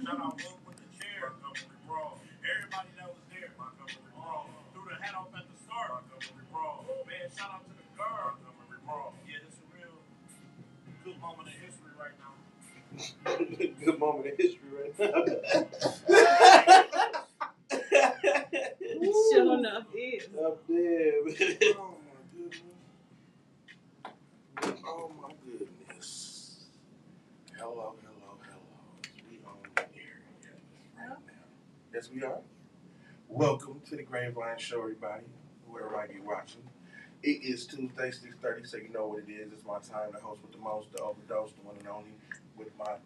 Shout out Lil with the chair. Montgomery Brawl. Everybody that was there. Montgomery Brawl. Threw the hat off at the start. Montgomery Brawl. Man, shout out to the guard. Montgomery Brawl. Yeah, this is a real good moment in history right now. Good moment in history right now. Sure enough is. Up there, man. Oh my goodness. Hello. We on the air right now. Yes, we are. Welcome to the Grape Show, everybody. Whoever might be watching. It is Tuesday, 6:30, so you know what it is. It's my time to host with the most, the overdose, the one and only, with my...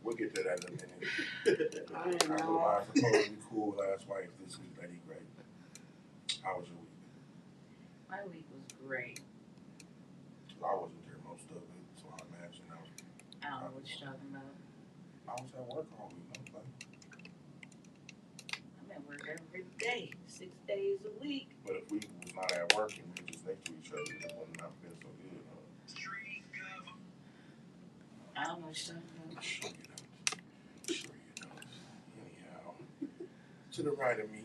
We'll get to that in a minute. I don't know. I was supposed to be cool last wife this week, Lady Grape. How was your week? My week was great. I wasn't there most of it, so I imagine I was... I don't know what you're talking about. I was at work all week. I'm at work every day, 6 days a week. But if we was not at work and we were just next to each other, it wouldn't have been so good, huh? I don't know what you're talking about. Sure you don't. Anyhow, to the right of me is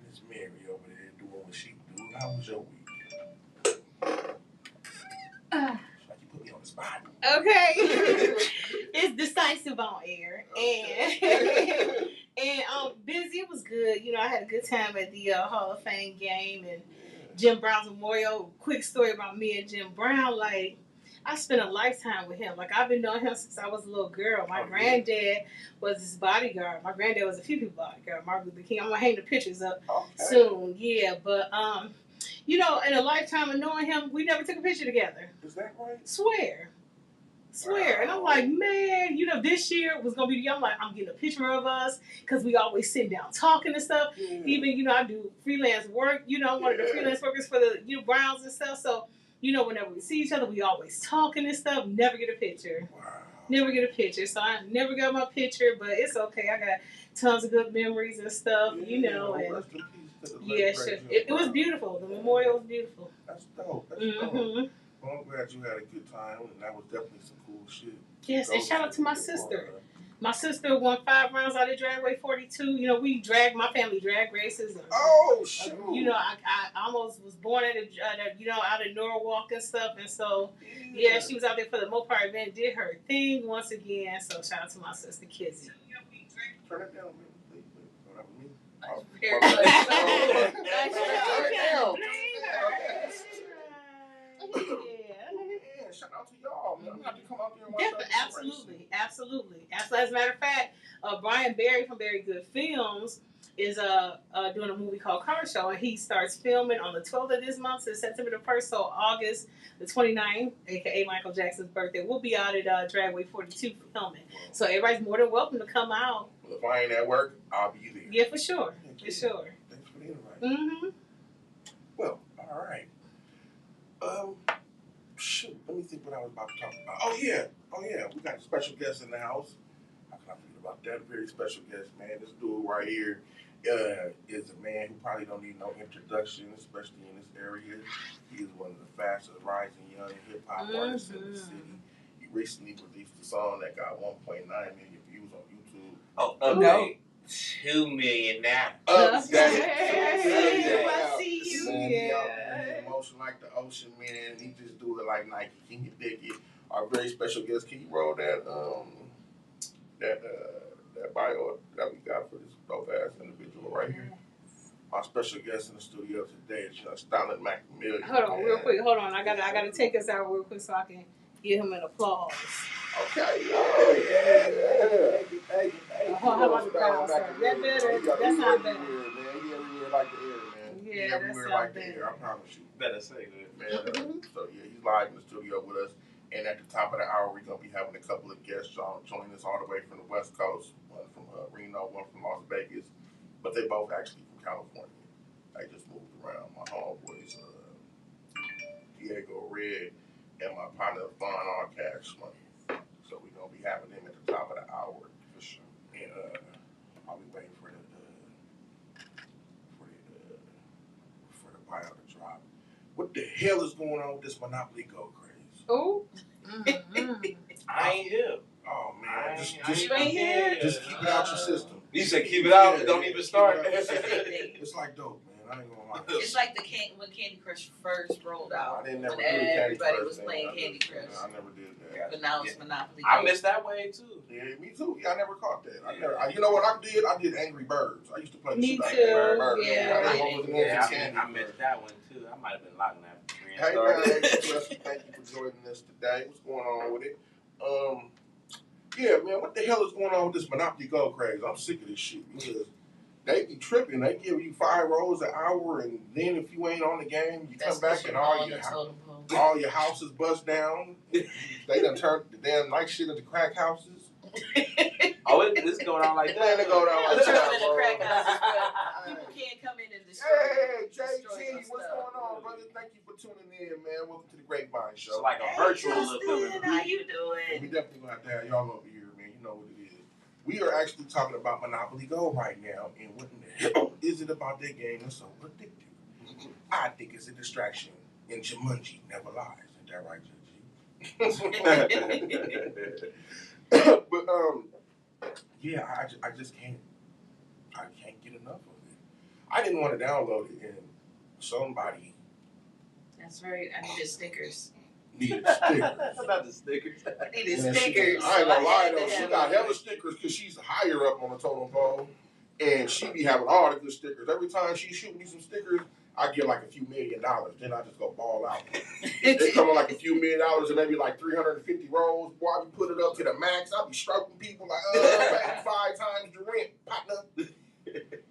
Miss Mary over there doing what she do. How was your week? Like you put me on the spot. Okay. It's decisive on air. Okay. And busy. It was good. You know, I had a good time at the Hall of Fame game and Jim Brown's memorial. Quick story about me and Jim Brown. Like, I spent a lifetime with him. Like, I've been knowing him since I was a little girl. My granddad was his bodyguard. My granddad was a few people's bodyguard. Martin Luther King. I'm going to hang the pictures up soon. Yeah, but, you know, in a lifetime of knowing him, we never took a picture together. Is that right? Swear. Wow. And I'm like, man, you know, this year was going to be the year. I'm like, I'm getting a picture of us because we always sit down talking and stuff. Yeah. Even, you know, I do freelance work. You know, I'm one of the freelance workers for the Browns and stuff. So, you know, whenever we see each other, we always talking and stuff. Never get a picture. Wow. Never get a picture. So I never got my picture, but it's okay. I got tons of good memories and stuff, you know. And yeah, sure. It was beautiful. The memorial was beautiful. That's dope. That's dope. Well, I'm glad you had a good time, and that was definitely some cool shit. Yes, and shout out to my sister. My sister won 5 rounds out of Dragway 42. You know, my family drag races. And, oh, shoot. You know, I almost was born out of Norwalk and stuff. And so, yeah, she was out there for the Mopar event, did her thing once again. So, shout out to my sister, Kizzy. Turn it down, please. Shout out to y'all, man. I'm going to have to come out there and watch Absolutely. As a matter of fact, Brian Berry from Very Good Films is doing a movie called Car Show, and he starts filming on the 12th of this month, so September the 1st, so August the 29th, a.k.a. Michael Jackson's birthday. We'll be out at Dragway 42 filming. So everybody's more than welcome to come out. Well, if I ain't at work, I'll be there. Yeah, for sure. For sure. Thanks for the invite. Mm-hmm. Well, all right. Shoot, let me think what I was about to talk about. Oh yeah, we got a special guest in the house. How can I forget about that? A very special guest, man. This dude right here is a man who probably don't need no introduction, especially in this area. He is one of the fastest rising young hip hop artists in the city. He recently released a song that got 1.9 million views on YouTube. Oh, okay. 2 million now. I see you. Man, he emotion like the ocean, man. He just do it like Nike. Can you dig it? Our very special guest. Can you roll that bio that we got for this dope ass individual right here? Our special guest in the studio today is Stalin Mackamillions. Hold on, real quick. Hold on. I gotta take us out real quick so I can give him an applause. Okay. Oh yeah. Hey. How about the crowd? That better. That's not better. He everywhere like the air, man. Yeah, everywhere like the air. I promise you. Better say that, man. So yeah, he's live in the studio with us. And at the top of the hour, we're gonna be having a couple of guests joining us all the way from the West Coast. One from Reno, one from Las Vegas, but they both actually from California. They just moved around. My homeboys, Diego Red, and my partner Vaughn all cash money. So we're gonna be having them at the top of the hour for sure. And I'll be waiting for the bio to drop. What the hell is going on with this Monopoly Go craze? Oh. I ain't here. Oh man, You ain't here? just keep it out your system. You said keep it out. Yeah, Don't yeah, even keep start. it out your system. It's like dope, man. I ain't gonna lie. It's like when Candy Crush first rolled out. I didn't never When do the Candy everybody Crush was thing. playing Candy Crush. I never did that. But now it's Monopoly. I missed that way too. Yeah, me too. Yeah, I never caught that. You know what I did? I did Angry Birds. I used to play the Me shit out of too, Angry Birds. yeah. I did what was in Candy. I missed that one too. I might have been locked that. Hey man, thank you for joining us today. What's going on with it? Yeah, man, what the hell is going on with this Monopoly Go craze? I'm sick of this shit because they be tripping. They give you 5 rolls an hour, and then if you ain't on the game, you come back and all your houses bust down. They done turned the damn nice shit into crack houses. Oh, it's going on like that. Man, they go down like Turn that, them into bro. crack houses, but people can't come in and destroy. Hey, destroy JT, your what's stuff. going on, brother? Thank you for tuning in, man. Welcome to the Grapevine Show. It's like a Hey, virtual Justin, look. how you And doing? we definitely gonna have to have y'all over here, man. You know what it is. We are actually talking about Monopoly Go right now, and what in the hell is it about that game that's so addictive? I think it's a distraction, and Jumanji never lies. Isn't that right, JG? But yeah, I just can't. I can't get enough of it. I didn't want to download it, and somebody That's right. I needed stickers. needed stickers. Not the stickers. I needed And stickers. I ain't gonna lie had to though, she have got it. hella stickers because she's higher up on the totem pole, and she be having all the good stickers. Every time she shoot me some stickers, I get like a few $1 million. Then I just go ball out. They come on like a few $1 million and maybe like 350 rolls. Boy, I be put it up to the max. I be stroking people like, pay 5 times the rent, partner.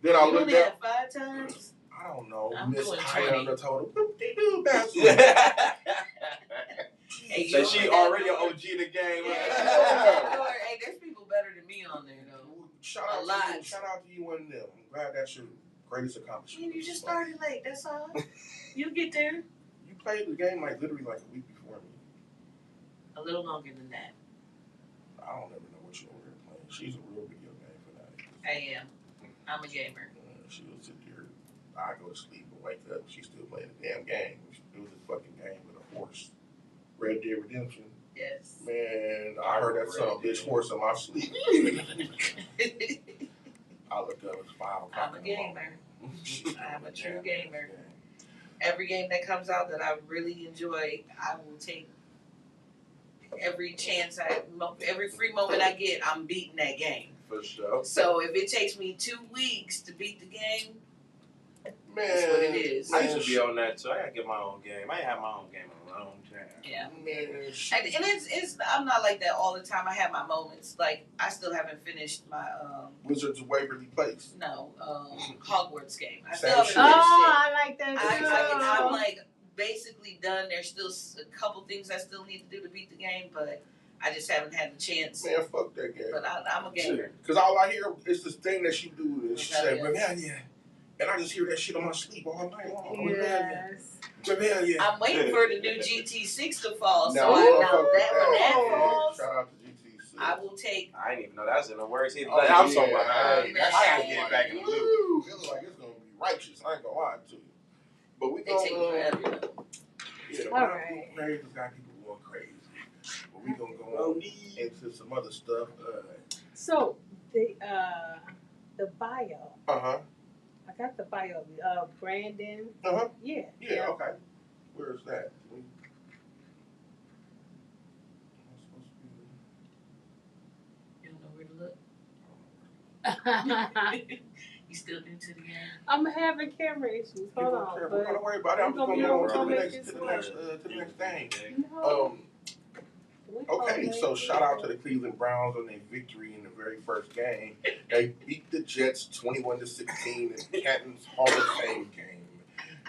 Then I You look only up. had 5 times? I don't know, I'm Miss doing Higher 20. on the totem. Whoop-de-doo, bastard. Hey, So you she only already an had- OG in the game. Yeah. Hey, there's people better than me on there though. Shout A out to lot. you. Shout out to you and them. I'm glad that's your greatest accomplishment. You just started late. That's all. You'll get there. You played the game like literally like a week before me. A little longer than that. I don't ever know what you're over there playing. She's a real video game fanatic. I am. I'm a gamer. She'll sit there. I go to sleep and wake up. She's still playing the damn game. It was a fucking game with a horse. Red Dead Redemption. Yes. Man, I heard that son of a bitch horse in my sleep. I look up, it's 5 o'clock. I'm a gamer. I'm a true gamer. Every game that comes out that I really enjoy, I will take every chance every free moment I get, I'm beating that game. For sure. So if it takes me 2 weeks to beat the game, Man, that's what it is. I used to be on that too. I gotta get my own game. I ain't had my own game in a long time. Yeah. Man, And it's I'm not like that all the time. I have my moments. Like I still haven't finished my Wizards of Waverly Place. Hogwarts game. I Same still haven't shit. finished I it. like that too. I'm like basically done. There's still a couple things I still need to do to beat the game, but I just haven't had the chance. Man, fuck that game. But I'm a gamer. Because all I hear is this thing that she do is she say, Rebellion. Rebellion. And I just hear that shit on my sleep all night long. Yes. Rebellion. I'm waiting for the new GT6 to fall. So Now, I we'll know fuck with that when that falls, Shout out to GT6. I will take. I didn't even know that's in the works either. Oh, I'm yeah. so behind. Man. I gotta get back in the loop. Woo! Feels like it's gonna be righteous. I ain't gonna lie to you. But we They take gonna forever. yeah, the All Monopoly right. craze has got people going crazy. But we gonna go on into some other stuff. So the bio. Uh-huh. I got the bio. Brandon. Uh-huh. Yeah. Yeah, okay. Where's that? You don't know where to look. You still new to the game? I'm having camera issues. Hold on. We're gonna worry about it. I'm just we're gonna move on gonna to make the this next thing. No. Okay, so shout out to the Cleveland Browns on their victory in the very first game. They beat the Jets 21-16 in Canton's Hall of Fame game.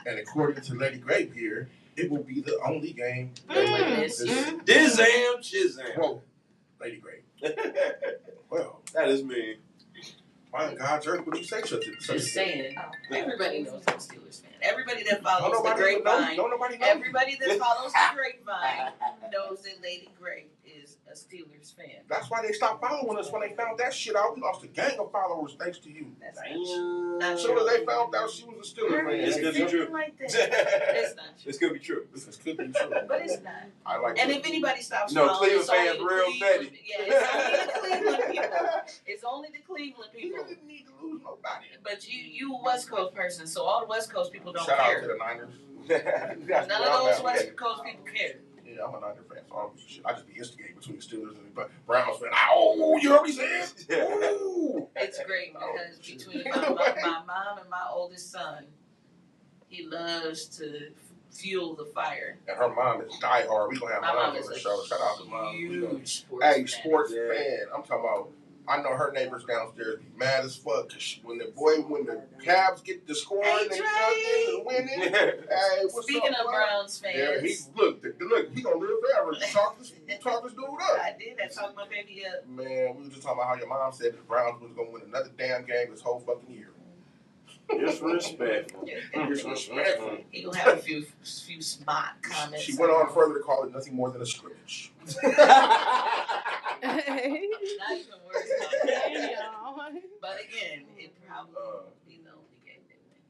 And according to Lady Grape here, it will be the only game they win this Dizam Shizam. Whoa, Lady Grape. Well, That is me. why in God's earth would you say such a Just thing? saying. Everybody knows I'm a Steelers fan. Everybody that Don't follows the nobody grapevine. know. Don't nobody know. Everybody that follows the grapevine knows that Lady Grape is a Steelers fan. That's why they stopped following us when they found that shit out. We lost a gang of followers thanks to you. That's Damn. not As soon as they found out she was a Steelers fan. This could be true. Like that. It's not true. This could be true. This could be true. But it's not. I like And that. if anybody stops You know, following, Cleveland it's only fans the real Cleveland- petty. Yeah, it's only the Cleveland people. It's only the Cleveland You people. didn't need to lose nobody. But you a West Coast person, so all the West Coast people don't Shout out care. to the Niners. None of those West Coast people care. Yeah, I'm a Niner fan, so I don't give a shit. I just be instigating between Steelers and Browns fan. Oh, you heard me say it? Yeah. Ooh. It's great because between my mom and my oldest son, he loves to fuel the fire. And her mom is diehard. We gonna have My mom moms is on the a show. Shout out to mom. huge sports Hey, fan. sports Yeah. fan. I'm talking about. I know her neighbors downstairs be mad as fuck because when the Cavs get the scoring Hey, and Dre. juggling and winning. Hey, what's Speaking up, of bro? Browns Yeah, fans, look, he gonna live forever. You talk this dude up. I did. I talked my baby up. Man, we were just talking about how your mom said that the Browns was gonna win another damn game this whole fucking year. Disrespectful. Disrespectful. He gonna have a few smart comments. She went on further to call it nothing more than a scrimmage. Not even worse about that. Damn. But again, it probably won't be the only game they win.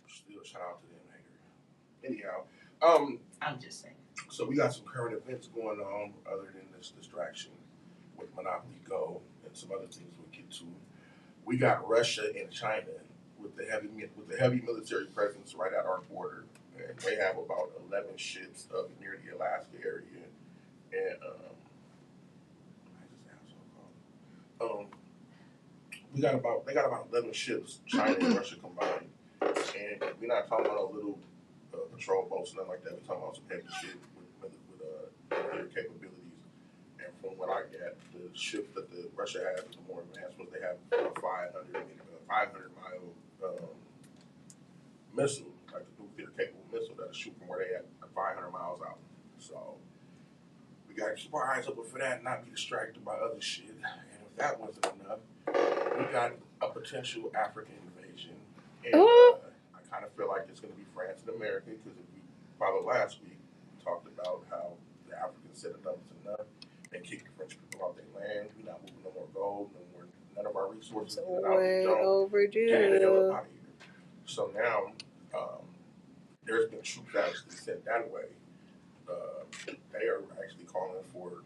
Still, shout out to them, hater. Anyhow, I'm just saying. so we got some current events going on other than this distraction with Monopoly Go and some other things we'll get to. We got Russia and China with the heavy military presence right at our border, and they have about 11 ships up near the Alaska area, and they got about 11 ships, China and Russia combined, and we're not talking about no little patrol boats, nothing like that. We're talking about some heavy shit with military capabilities. And from what I get, the ships that the Russia has is more advanced ones. They have a 500 mile missile, like a nuclear capable missile that'll shoot from where they at 500 miles out. So we gotta keep our eyes open for that and not be distracted by other shit. And if that wasn't enough, we got a potential African invasion. And I kind of feel like it's going to be France and America because if we followed last week, we talked about how the Africans said enough is enough and kicked the French people off their land. We're not moving no more gold, none of our resources. Way overdue. Get the hell out of here. So now there's been troops actually sent that way. They are actually calling for,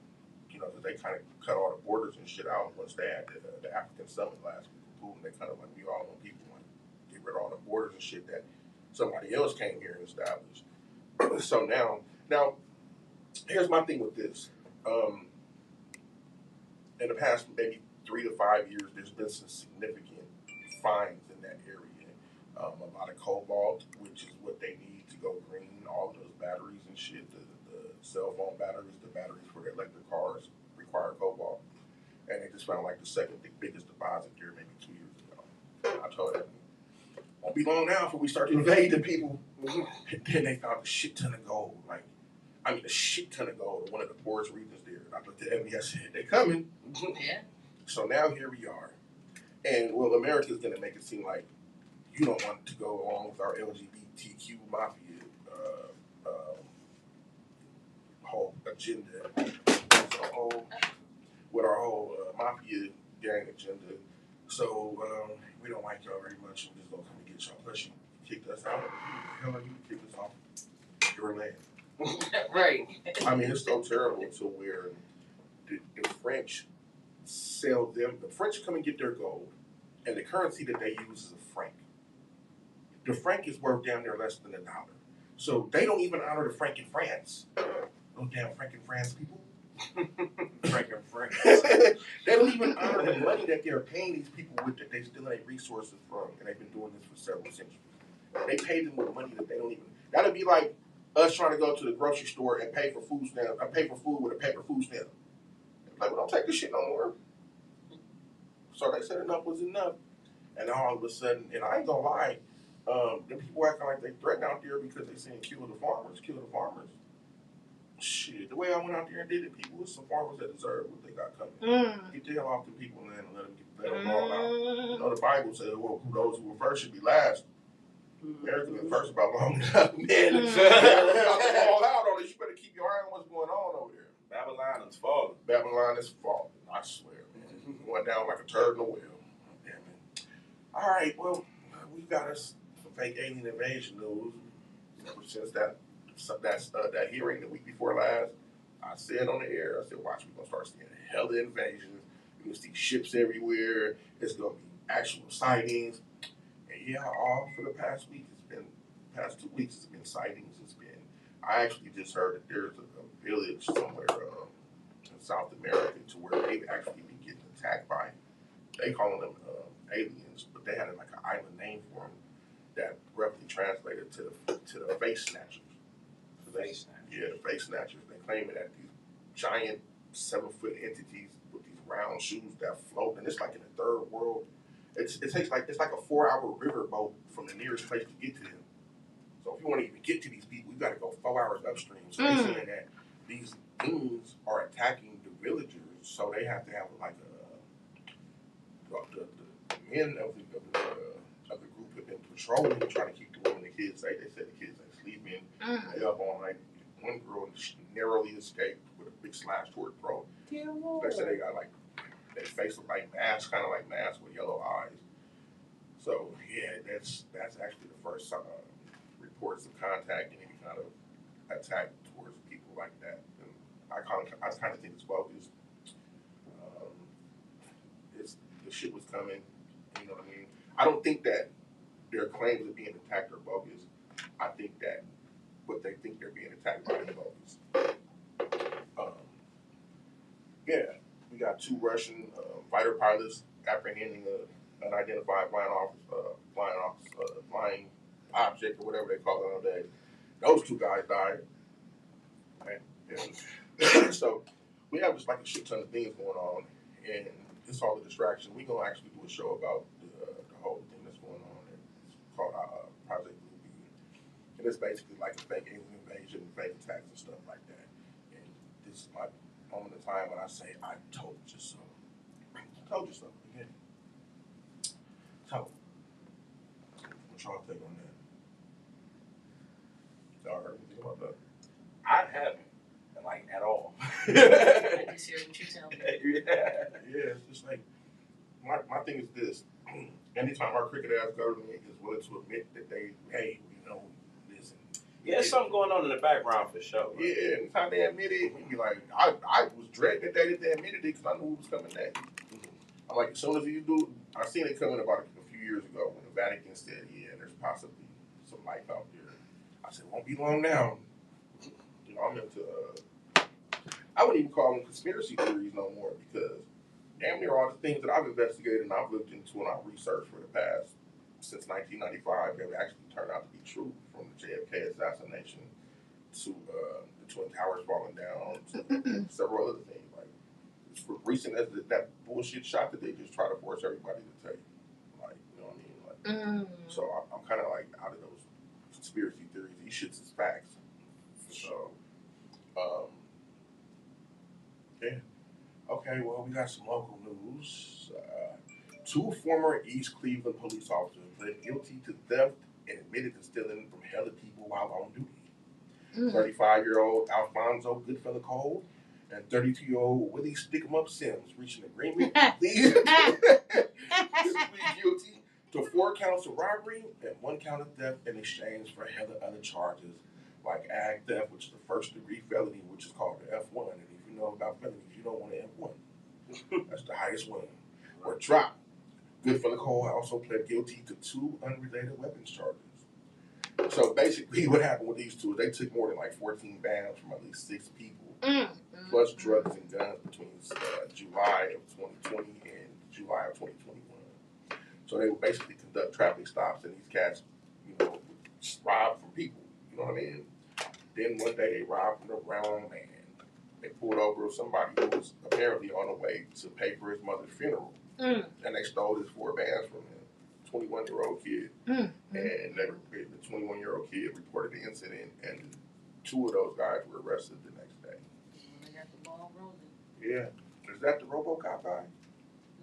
because they kind of cut all the borders and shit out once they had the African summit last week with Putin. They kind of like, we all know people want to get rid of all the borders and shit that somebody else came here and established. So now, here's my thing with this. In the past maybe 3 to 5 years, there's been some significant finds in that area. A lot of cobalt, which is what they need to go green. All of those batteries and shit, the cell phone batteries, the batteries for the electric cars require cobalt. And they just found like the second biggest deposit there maybe 2 years ago. I told them, won't be long now before we start to invade the people. And then they found a shit ton of gold. A shit ton of gold in one of the poorest regions there. And I looked at them and I said, they coming. Yeah. So now here we are. And well, America's going to make it seem like you don't want to go along with our LGBTQ mafia whole agenda. With our whole mafia gang agenda. So we don't like y'all very much. We're just going to come and get y'all. Plus you kicked us out. Hell, you kicked us off your land. Right. I mean, it's so terrible to where the French sell them. The French come and get their gold, and the currency that they use is a franc. The franc is worth down there less than $1. So they don't even honor the franc in France. Those damn franc in France people. Frank and Frank. They don't even honor the money that they're paying these people with that they steal their resources from, and they've been doing this for several centuries. They pay them with money that they don't even. That'd be like us trying to go to the grocery store and pay for food stamp. I pay for food with a paper food stamp. Like, we don't take this shit no more. So they said enough was enough, and all of a sudden, and I ain't gonna lie, the people acting like they threatened out there because they saying kill the farmers, kill the farmers. Shit, the way I went out there and did it, people, was some farmers that deserve what they got coming. Get the hell off the people land and let them all out. The Bible says, well, those who were first should be last. America's been first about long enough, man. About to fall out on it. You better keep your eye on what's going on over there. Babylon is falling. down this fault. I swear, man. Going down like a turd in a well. Damn it. All right, well, we got us some fake alien invasion news. Since that hearing the week before last, I said on the air, I said, watch, we're going to start seeing hella invasions. You're going to see ships everywhere. It's going to be actual sightings. And yeah, all for the past 2 weeks, it's been sightings. I actually just heard that there's a village somewhere in South America to where they've actually been getting attacked by, they calling them aliens, but they had like an island name for them that roughly translated to the face snatchers. Face snatchers. Yeah, the face snatchers. They claiming that these giant 7-foot entities with these round shoes that float, and it's like in the third world. It's like a 4-hour river boat from the nearest place to get to them. So if you want to even get to these people, you got to go 4 hours upstream. So they're saying that these beings are attacking the villagers, so they have to have like the men of the group have been patrolling, trying to keep the women and the kids safe. They said the kids ain't sleeping. They up on like one girl narrowly escaped with a big slash to her throat. They said they got like their face look like masks, kind of like masks with yellow eyes. So yeah, that's actually the first reports of contact and any kind of attack towards people like that. And I kind of think it's bogus. The shit was coming. You know what I mean? I don't think that their claims of being attacked are bogus. I think that what they think they're being attacked by is bogus. Yeah, we got 2 Russian fighter pilots apprehending an unidentified flying object or whatever they call it nowadays. Those 2 guys died. Right? And so we have just like a shit ton of things going on, and it's all a distraction. We're gonna actually do a show about the whole thing that's going on. It's called Project Blue Beam, and it's basically like a fake alien invasion, fake attacks and stuff like that. And this is my moment in time when I say, I told you so. I told you so. Again. So, what y'all think on that? Y'all heard anything about that? I haven't, like, at all. I just hear what you tell me. Yeah, it's just like, my thing is this. Anytime our cricket ass government is willing to admit that hey, we know this. Yeah, there's something going on in the background for sure. Right? Yeah, anytime they admit it, you be like, I was dreading that they admitted it because I knew it was coming next. I'm like, as soon as you do, I seen it coming about a few years ago when the Vatican said, yeah, there's possibly some life out there. I said, won't be long now. You know, I'm into, I wouldn't even call them conspiracy theories no more because damn near all the things that I've investigated and I've looked into and I've researched for the past, since 1995, have actually turned out to be true, from the JFK assassination to the Twin Towers falling down to several other things. Like, as recent as that bullshit shot that they just try to force everybody to take. Like, you know what I mean? Like, so I'm kind of like out of those conspiracy theories. These shits is facts. So, yeah. Okay, well, we got some local news. 2 former East Cleveland police officers pled guilty to theft and admitted to stealing from hella people while on duty. 35-year-old Alfonso Goodfellow Cole and 32-year-old Willie Stick-em-up Sims reached an agreement to plead guilty to 4 counts of robbery and 1 count of theft in exchange for hella other charges, like ag theft, which is the first-degree felony, which is called the F1. And if you know about felonies, you don't want an F1. That's the highest one. Or drop. Goodfellow Cole also pled guilty to 2 unrelated weapons charges. So basically, what happened with these 2 is they took more than like 14 bands from at least 6 people, plus drugs and guns between July of 2020 and July of 2021. So they would basically conduct traffic stops, and these cats, you know, rob from people. You know what I mean? Then one day they robbed from the wrong man. They pulled over somebody who was apparently on the way to pay for his mother's funeral, and they stole his 4 bands from him. 21-year-old kid, and the 21-year-old kid reported the incident, and 2 of those guys were arrested the next day. They got the ball rolling. Yeah, is that the RoboCop guy?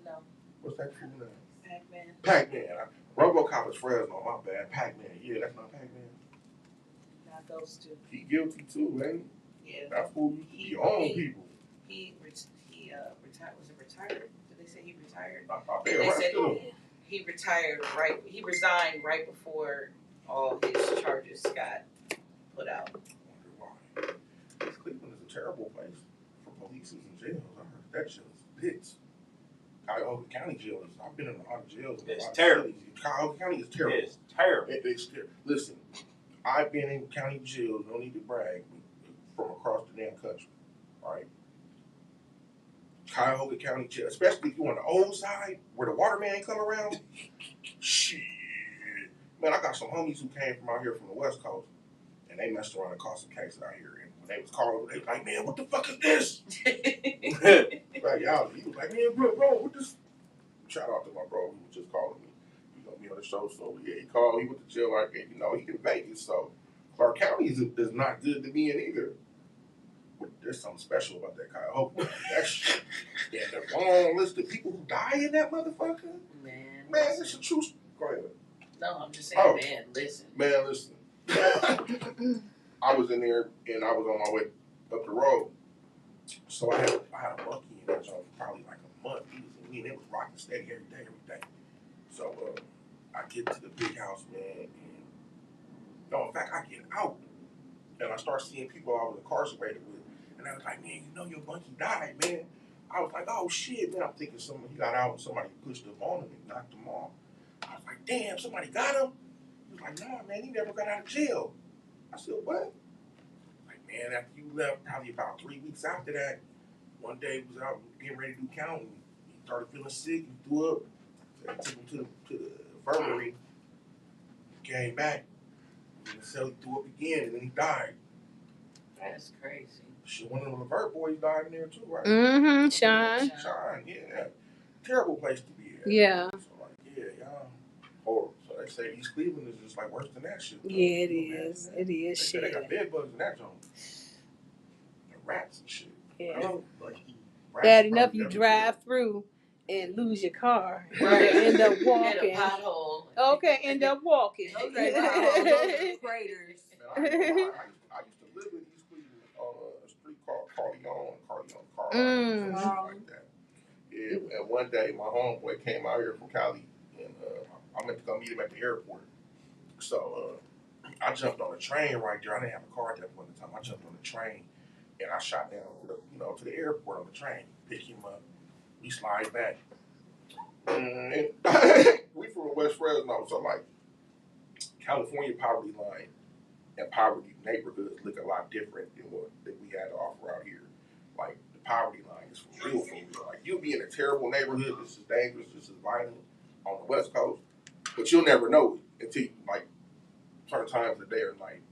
No. What's that fool name? Pac-Man. Pac-Man. RoboCop is Fresno. My bad. Pac-Man. Yeah, that's not Pac-Man. Not those 2. He guilty too, ain't he? Yeah. That fool used to be on people. He retired? Did they say he retired? I thought They said he retired right. He resigned right before all his charges got put out. I wonder why. Because Cleveland is a terrible place for police and jails. I heard that shit is pits. Cuyahoga County jail is. I've been in a lot of jails. It's terrible. Cuyahoga County is terrible. It's terrible. It's terrible. Listen, I've been in county jails. No need to brag. From across the damn country. All right. Cuyahoga County jail, especially if you're on the old side where the waterman come around. Shit. Man, I got some homies who came from out here from the West Coast, and they messed around and caught some cases out here. And when they was calling, they was like, man, what the fuck is this? Like, y'all, he was like, man, bro, what this? Shout out to my bro who was just calling me. He gonna be on the show, so yeah, he called, he went to jail like that. You know, he in Vegas, so Clark County is not good to be in either. But there's something special about that Cuyahoga. That shit. Yeah, the long list of people who die in that motherfucker. Man, it's a true story. Go ahead. No, I'm just saying, man, listen. I was in there and I was on my way up the road. So I had a monkey in that joint for probably like a month. He was in me and it was rocking steady every day. So I get to the big house, man, and no, in fact, I get out and I start seeing people I was incarcerated with. And I was like, man, you know your monkey died, man. I was like, oh shit, man. I'm thinking he got out and somebody pushed up on him and knocked him off. I was like, damn, somebody got him? He was like, nah, man, he never got out of jail. I said, what? Like, man, after you left, probably about 3 weeks after that, one day he was out getting ready to do counting. He started feeling sick. He threw up. So I took him to the infirmary. He came back. And so he threw up again, and then he died. That's crazy. Shit, one of the Levert boys died in there too, right? Mm-hmm. Sean, yeah. Terrible place to be at. Yeah. So, like, yeah, y'all. Horrible. So they say East Cleveland is just like worse than that shit. Yeah, it is. It is shit. They got bed bugs in that joint. And rats and shit. Yeah. Like, bad enough you drive through and lose your car. Right. End up walking. Hit a pothole. Okay, end up walking. Those are craters. I used to live in East Cleveland on a street called Carleone something like that. Yeah, and one day my homeboy came out here from Cali, and I meant to go meet him at the airport. So I jumped on the train right there. I didn't have a car at that point in time. I jumped on the train, and I shot down to the airport on the train, pick him up. We slide back. And we from West Fresno, so like California poverty line and poverty neighborhoods look a lot different than what we had to offer out here. Like the poverty line is for real. Like you'll be in a terrible neighborhood, this is dangerous, this is violent on the West Coast, but you'll never know it until you like certain times of the day or night.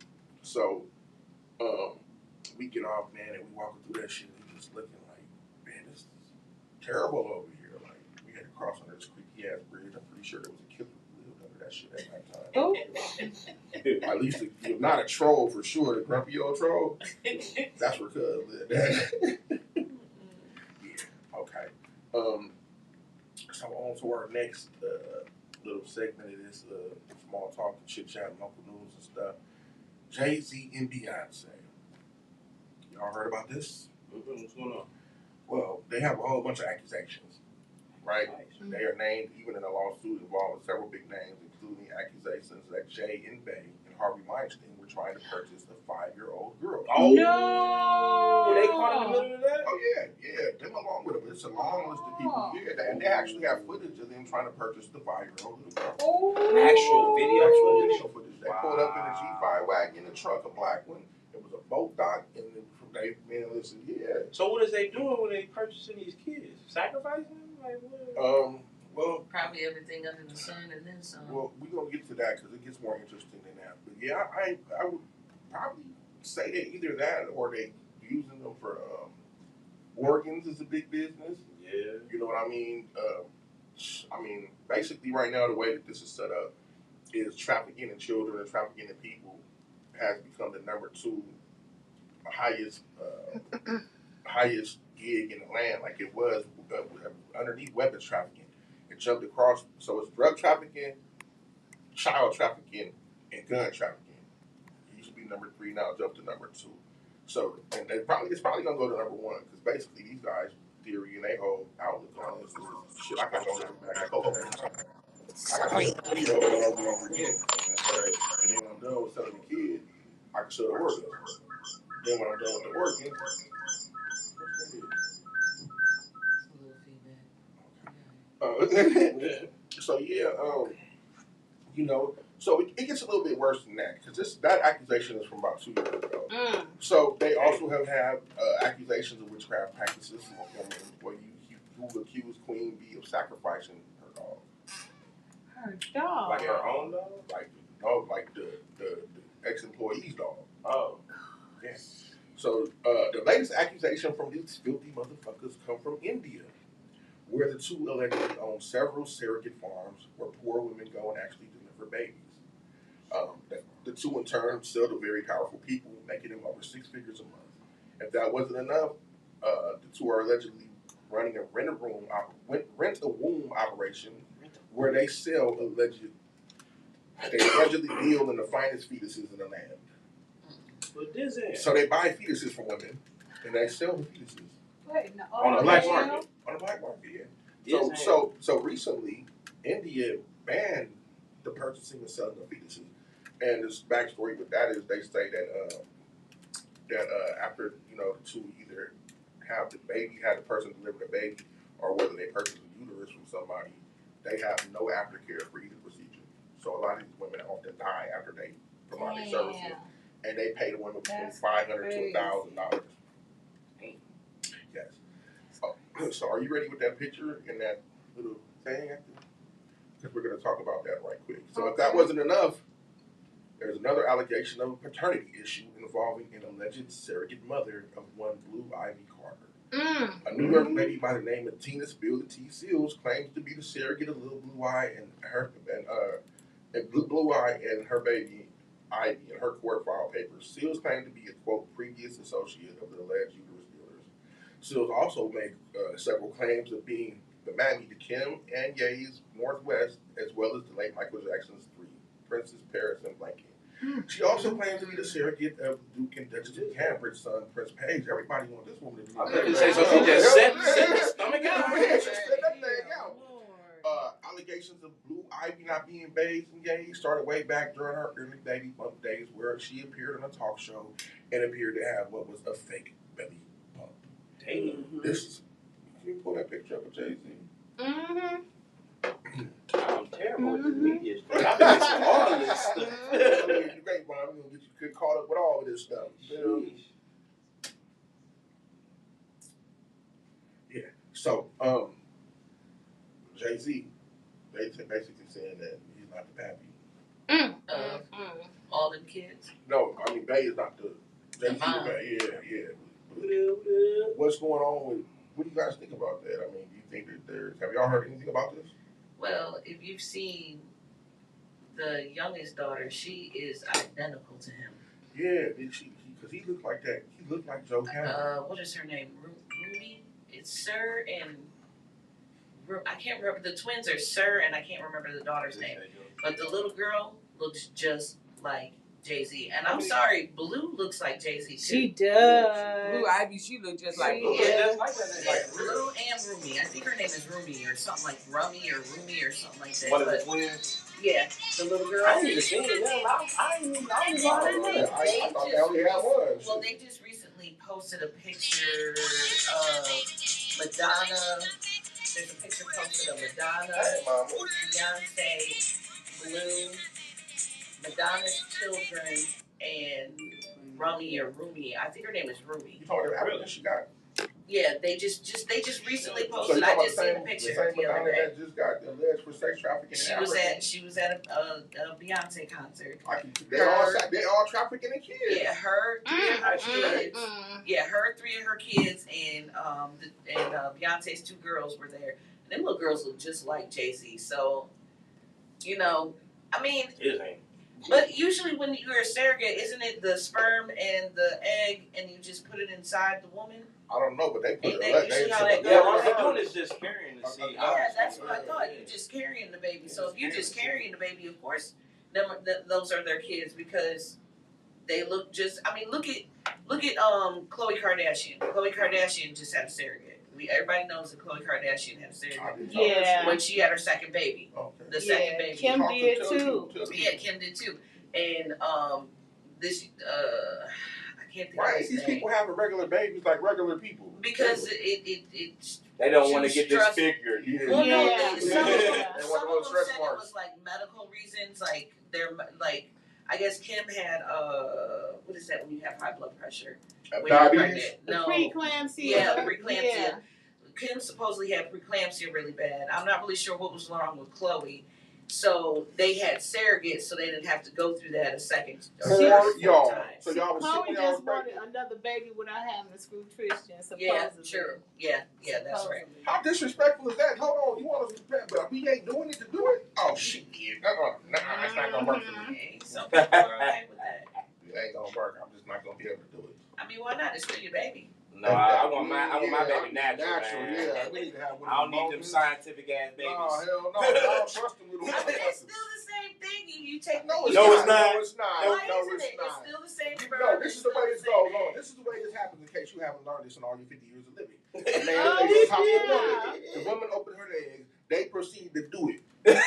So we get off, man, and we walking through that shit and we just looking like, man, this is terrible over here. Like we had to cross under this creaky ass bridge. I'm pretty sure there was a killer who lived under that shit at that time. Oh. At least if not a troll for sure, the grumpy old troll. That's where Cuz lived. Yeah. Okay. So on to our next little segment of this small talk and chit chat and local news and stuff. Jay-Z and Beyonce. Y'all heard about this? What's going on? Well, they have a whole bunch of accusations, right? Mm-hmm. They are named even in a lawsuit involving several big names, including accusations that Jay and Bey and Harvey Weinstein were trying to purchase a 5-year-old girl. Oh no! They caught in the middle of that? Oh yeah. Them along with them. It's a long list of people. Yeah, and they actually have footage of them trying to purchase the 5-year-old little girl. Oh. Actual video footage. They pulled up in a G5 wagon in a truck, a black one. It was a boat dock, and then listen, yeah. So what is they doing when they purchasing these kids? Sacrificing them? Like what? Well, probably everything under the sun and then some. Well, we're gonna get to that because it gets more interesting than that. But yeah, I would probably say that either that or they using them for organs is a big business. Yeah. You know what I mean? Basically, right now the way that this is set up is trafficking in children and trafficking in people has become the number 2 highest gig in the land, like it was underneath weapons trafficking. It jumped across, so it's drug trafficking, child trafficking, and gun trafficking. It used to be number 3, now it jumped to number 2. So, and it's probably gonna go to number 1 because basically these guys theory and their whole outlook on this is shit. I got on that back coat every time. I can sell the kid over and over and over again. That's right. And then when I'm done with selling the kid, I can sell the organ. Then when I'm done with the organ, so yeah, you know, so it gets a little bit worse than that because that accusation is from about 2 years ago. So they also have had accusations of witchcraft practices from a former employee who accused Queen Bee of sacrificing her dog. Her dog, Like her own dog? Like the ex-employee's dog. Oh. Yes. So the latest accusation from these filthy motherfuckers come from India, where the two allegedly own several surrogate farms where poor women go and actually deliver babies. The two in turn sell to very powerful people, making them over 6 figures a month. If that wasn't enough, the two are allegedly running a rent-a-womb operation where they allegedly deal in the finest fetuses in the land. So they buy fetuses from women and they sell the fetuses. Wait, no, on the black market. On the black market, yeah. Yes, So recently, India banned the purchasing and selling of fetuses. And this backstory with that is they say that after the two either have the person deliver the baby, or whether they purchase a uterus from somebody, they have no aftercare for either procedure. So a lot of these women often die after they provide their services, and they pay the women between $500 to $1,000. Yes. So are you ready with that picture and that little thing? Because we're going to talk about that right quick. So if that wasn't enough, there's another allegation of a paternity issue involving an alleged surrogate mother of one Blue Ivy Carter. A New York lady by the name of Tina Spill the T. Seals claims to be the surrogate of little Blue Eye and her baby Ivy in her court file papers. Seals claimed to be a quote previous associate of the alleged uterus dealers. Seals also made several claims of being the mammy to Kim and Ye's Northwest, as well as the late Michael Jackson's 3, Princess Paris and Blanket. She also claims to be the surrogate of Duke and Duchess of Cambridge's son, Prince Page. Everybody wants this woman to do that. So she just set the stomach out. Yeah, she set that thing out. Allegations of Blue Ivy not being bathed and gay started way back during her early baby bump days, where she appeared on a talk show and appeared to have what was a fake belly bump. Damn. This, can you pull that picture up of Jay-Z? I'm terrible with the media stuff. I've been missing all of this stuff. You're great, Mom. We're going to get you caught up with all of this stuff. Yeah. So, Jay-Z, basically saying that he's not the pappy. All them kids. No, I mean, Bay is not the Jay-Z. Yeah. What's going on with? What do you guys think about that? I mean, do you think that have y'all heard anything about this? Well, if you've seen the youngest daughter, she is identical to him. Yeah, because he looked like that. He looked like Joe Campbell. What is her name? Ruby? It's Sir and I can't remember. The twins are Sir, and I can't remember the daughter's name. But the little girl looks just like Jay-Z. And I'm sorry, Blue looks like Jay-Z too. She does. Blue Ivy, she looked just like Blue and Rumi. I think her name is Rumi or something like Rummy or Rumi or something like that. One of the twins? Yeah, the little girl. I need to see them. I thought they only had one. Well, they just recently posted a picture of Madonna. There's a picture posted of Madonna, Beyonce, Blue, Madonna's children, and Rumi or Rumi. I think her name is Rumi. You told her how many she got? Yeah, they just recently posted. I just seen the picture the other day. That just got alleged for sex trafficking. She was at a Beyonce concert. They all trafficking in kids. Yeah, her 3 of her kids. Yeah, her 3 of her kids and Beyonce's 2 girls were there. And them little girls look just like Jay-Z. So, I mean. But usually when you're a surrogate, isn't it the sperm and the egg, and you just put it inside the woman? I don't know, but they put it. Usually how that goes. Yeah, all they're doing is just carrying the seed. Yeah, that's what I thought. You're just carrying the baby. So if you're just carrying the baby, of course, those are their kids because they look just. I mean, look at Khloe Kardashian. Khloe Kardashian just had a surrogate. Everybody knows that Khloe Kardashian had surgery Yeah. when she had her second baby. Okay. The second baby. Kim did too. Yeah, Kim did too. And this I can't think Why of is his these name. people having regular babies like regular people? Because it They don't want to get disfigured. Yeah. well, no, Yeah. some of them They want said those stretch it marks. was like medical reasons, like they're like I guess Kim had what is that when you have high blood pressure? When you're Diabetes? pregnant? No. Preeclampsia. Yeah, preeclampsia. Yeah. Kim supposedly had preeclampsia really bad. I'm not really sure what was wrong with Khloe. So they had surrogates, so they didn't have to go through that a second or For y'all. time. So y'all was Chloe sitting y'all just wanted pregnant. another baby without having a screw Christian, supposedly. Yeah, sure. Yeah, that's right. How disrespectful is that? Hold on, you want us to prepare, but we ain't doing it to do it? Oh, shit. Nah, it's not gonna work for me. Okay, some people are okay with that. It ain't gonna work. I'm just not gonna be able to do it. I mean, why not? It's for your baby. No, I want my baby natural. Man. Yeah, we need to have one. I don't need them scientific ass babies. No, hell no. I don't trust them little I mean, it's motherfuckers. still the same thing. You take No, No, it's not. No, it's not. Why No, isn't it's it? not. It's still the same sperm. No, this is the way this goes on. This is the way this happens in case you haven't learned this in all your 50 years of living. A man lays on top of a woman. The woman opened her eggs. They proceed to do it. But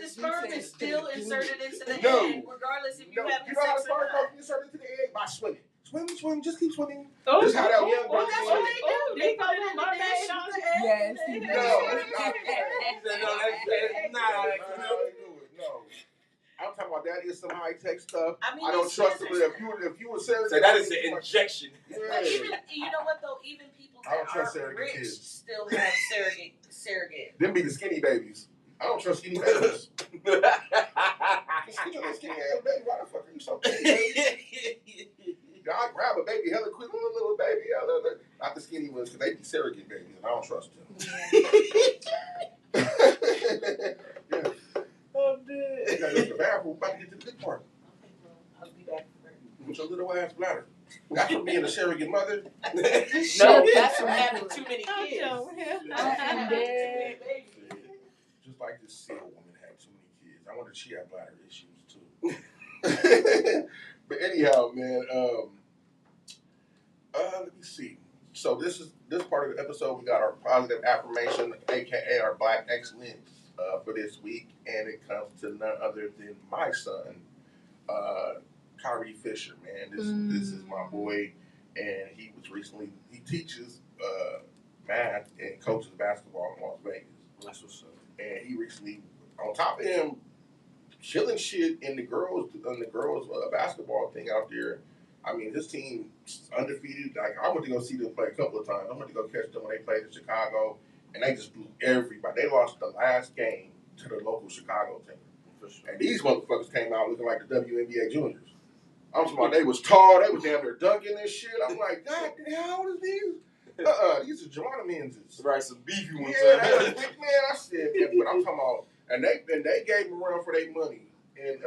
the sperm is still inserted into the egg, regardless if you have You know how the sex sperm or not. goes inserted into the egg? By swimming. Swim, just keep swimming. Oh, This is how that young Well, boy that's did what it. they do. They put it in the dish. Yes. No, it's not. That's not how that That's how they do it. No. I'm talking about that is some high tech stuff. I mean, I don't it's trust them. scissors. If you were serious, So that is an injection. But Yeah. even you know what though, even people I don't that trust aren't surrogate rich kids. still have surrogate. Them be the skinny babies. I don't trust skinny babies. Skinny ass baby. Why the fuck are you so skinny, baby? I grab a baby hella quick, little baby, not the skinny ones, because they be surrogate babies, and I don't trust them. Yeah. I'm dead. You gotta go to the bathroom, about to get to the good part. Okay, well, I'll be back. With your little ass bladder. That's from being a surrogate mother. No, that's from having too many kids. I'm dead. Just like this seal woman had too many kids. I wonder if she had bladder issues too. But anyhow, man, let me see. So this part of the episode, we got our positive affirmation, aka our Black excellence for this week, and it comes to none other than my son, Kyrie Fisher. Man, this is my boy, and he teaches math and coaches basketball in Las Vegas. That's what's up. And he recently, on top of him, killing shit in the girls basketball thing out there. I mean, this team undefeated. Like, I went to go see them play a couple of times. I went to go catch them when they played in Chicago, and they just blew everybody. They lost the last game to the local Chicago team. And these motherfuckers came out looking like the WNBA juniors. I'm talking about they was tall. They was damn near dunking and shit. I'm like, God, how old is these? These are Geronimans. Right, some beefy ones. Yeah, they was big, man. I said, yeah, but I'm talking about, and they gave them a run for their money. And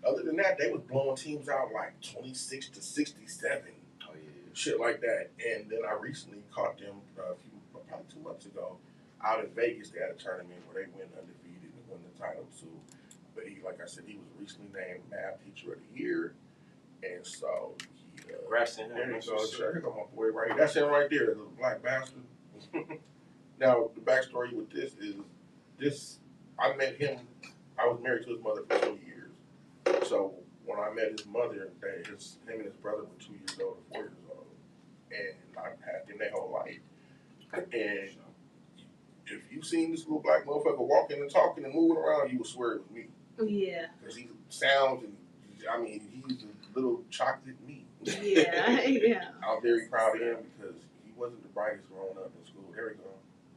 other than that, they was blowing teams out like 26 to 67. Oh yeah, shit like that. And then I recently caught them probably 2 months ago out in Vegas. They had a tournament where they went undefeated and won the title too. But he, like I said, he was recently named Math Teacher of the Year. And so he, congrats to him. there you go. Here go my boy right here. That's him right there, the little black bastard. Now, the backstory with this is, I met him, I was married to his mother for 20 years. So when I met his mother, him and his brother were 2 years old and 4 years old. And I had them their whole life. And if you seen this little black motherfucker walking and talking and moving around, you would swear it was me. Yeah. Because he sounds and, I mean, he's a little chocolate me. Yeah, yeah. I'm very proud of him because he wasn't the brightest growing up in school. There we go.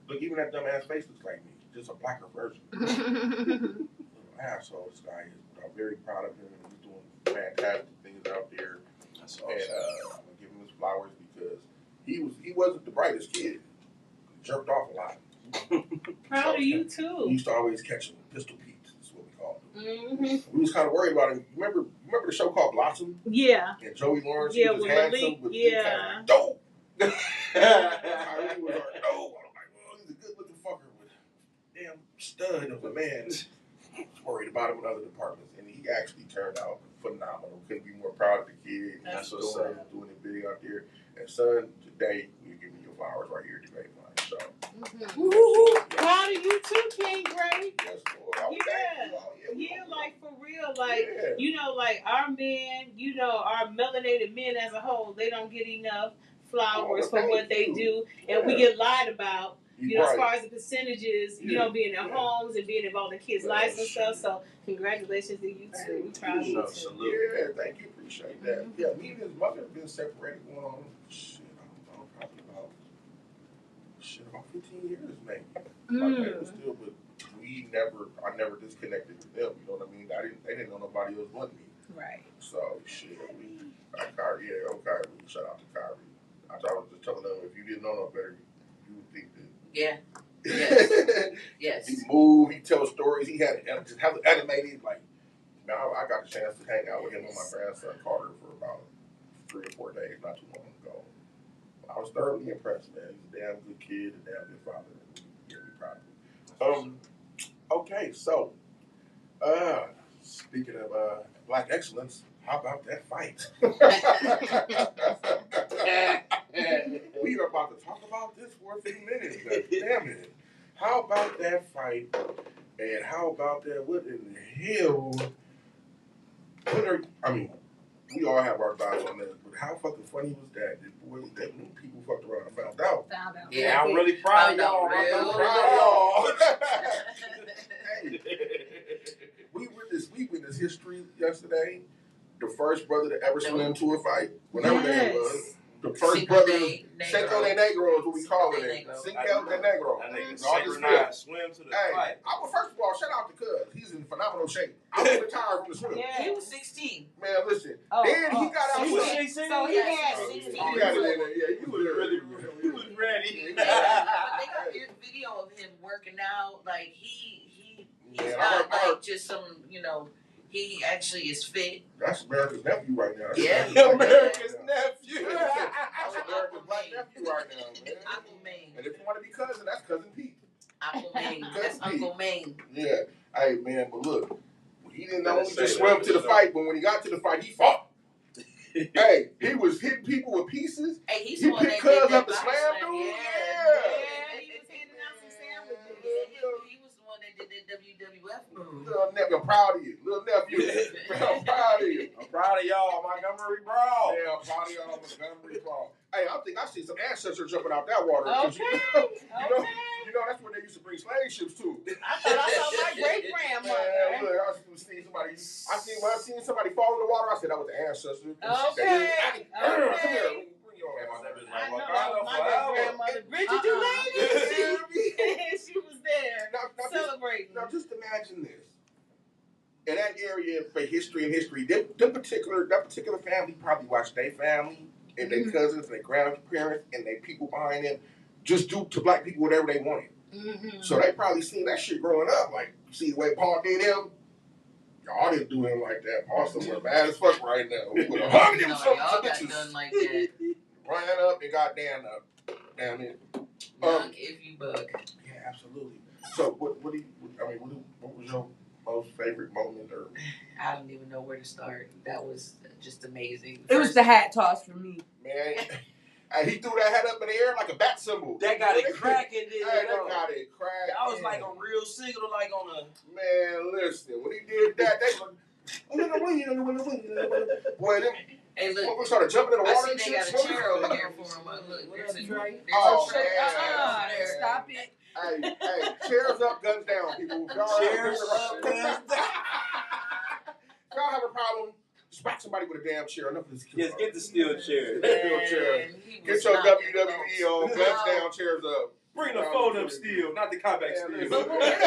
Look, even that dumbass face looks like me. Just a blacker version. Little asshole this guy is. But I'm very proud of him. He's doing fantastic things out there. That's awesome. And I'm gonna give him his flowers because he wasn't the brightest kid. He jerked off a lot. Proud of you We too. used to always catch him pistol Pete. That's what we called him. Mm-hmm. We was kind of worried about him. Remember the show called Blossom? Yeah. And Joey Lawrence, Yeah, he was with handsome, Malik, with yeah. dope. Kyrie was like, dope. I'm like, well, he's a good looking fucker with damn stud of a man. Worried about him in other departments, and he actually turned out phenomenal. Couldn't be more proud of the kid. That's He's what's doing it big out there. And son, today you give me your flowers right here at the Grapevine. So Proud of you too, King Grape. yes, Lord. Oh, Yeah, like for real, like you know, like our men, you know, our melanated men as a whole, they don't get enough flowers for what they do, and we get lied about. You know, as far as the percentages, you know, being in homes and being involved in kids' lives and stuff. So, congratulations to you too. We proud of you too. Salute. Yeah, thank you. Appreciate that. Yeah, me and his mother have been separated going on, shit, I don't know, probably about 15 years, maybe. Like, still, but I never disconnected with them, you know what I mean? They didn't know nobody else but me. Right. So, shit, Kyrie, shout out to Kyrie. I was just telling them, if you didn't know no better, you would think that. Yeah. Yes. He moved, he tells stories, he had animated, like, now I got the chance to hang out with him and my grandson Carter for about 3 or 4 days, not too long ago. I was thoroughly impressed, man. He's a damn good kid, a damn good father. Yeah, we proud of him. Okay, so speaking of black excellence, how about that fight? We are about to talk about this for a few minutes. Damn it. How about that fight? And how about that? What in the hell? We all have our thoughts on this, but how fucking funny was that? That new people fucked around and found out. Yeah, I'm really proud of y'all. Hey, we witnessed history yesterday. The first brother to ever swim to a fight, whatever that was. The first Cinco brother, de Cinco de Negro is what we call it. Cinco de Negro. That nigga synchronized swim to the fight. First of all, shout out to Cuz. He's in phenomenal shape. I was retired from the swim. Yeah. He was 16. Man, listen. Then he got out. He was 16. So he had 16. He got it in there. Yeah, He was ready. But they got this video of him working out. Like he's not like just some, you know. He actually is fit. That's America's nephew right now. Yeah. America's nephew. That's America's black nephew right now, man. Uncle Maine. And if you want to be cousin, that's Cousin Pete. Uncle Maine. That's Uncle Maine. Yeah. Hey, man, but look, he didn't only just swim to the fight, but when he got to the fight, he fought. Hey, he was hitting people with pieces. Hey, he's he the one picked that Cuz did up that to box slam slam. dude. Yeah. He was handing out some sandwiches. He was the one that did that WWF move. Little nephew, I'm proud of you. Little nephew, I'm proud of you. I'm proud of y'all, Montgomery Brawl. Yeah, I'm proud of y'all, Montgomery Brawl. Hey, I think I see some ancestors jumping out that water. You know, that's where they used to bring slave ships to. I thought I saw my great grandmother. When I seen somebody fall in the water, I said that was the ancestor. Okay. Come here. Bring your I ass. know that was my great grandmother. Bridget, you ladies. She was there celebrating. Now, just imagine this. In that area for history, that particular family probably watched their family and their cousins and their grandparents and their people behind them just do to black people whatever they wanted. Mm-hmm. So they probably seen that shit growing up. Like, see the way Paul did him? Y'all didn't do him like that. Paul somewhere mad as fuck right now. We would have hugged him some Y'all got bitches. done like that. Ran up and got Dan up. Damn it. Bug if you bug. Yeah, absolutely. So what was your most favorite moment or I don't even know where to start. That was just amazing. It was the hat toss for me. man? And he threw that head up in the air like a bat symbol. That got it cracking, Hey, that got it cracking. I was like a real single, like on a. Man, listen, when he did that, they were. Boy, them. Hey, look. We started jumping in the water. I see they got a chair over here for him. Look, there's a chair. Stop it. Hey, chairs up, guns down, people. Chairs up, guns down. Y'all have a problem? Just whack somebody with a damn chair. Enough of this. Yes, get the steel chair. Steel chair. Get your WWE on, guns down, chairs up. Bring the fold-up steel, not the combat steel. But what I've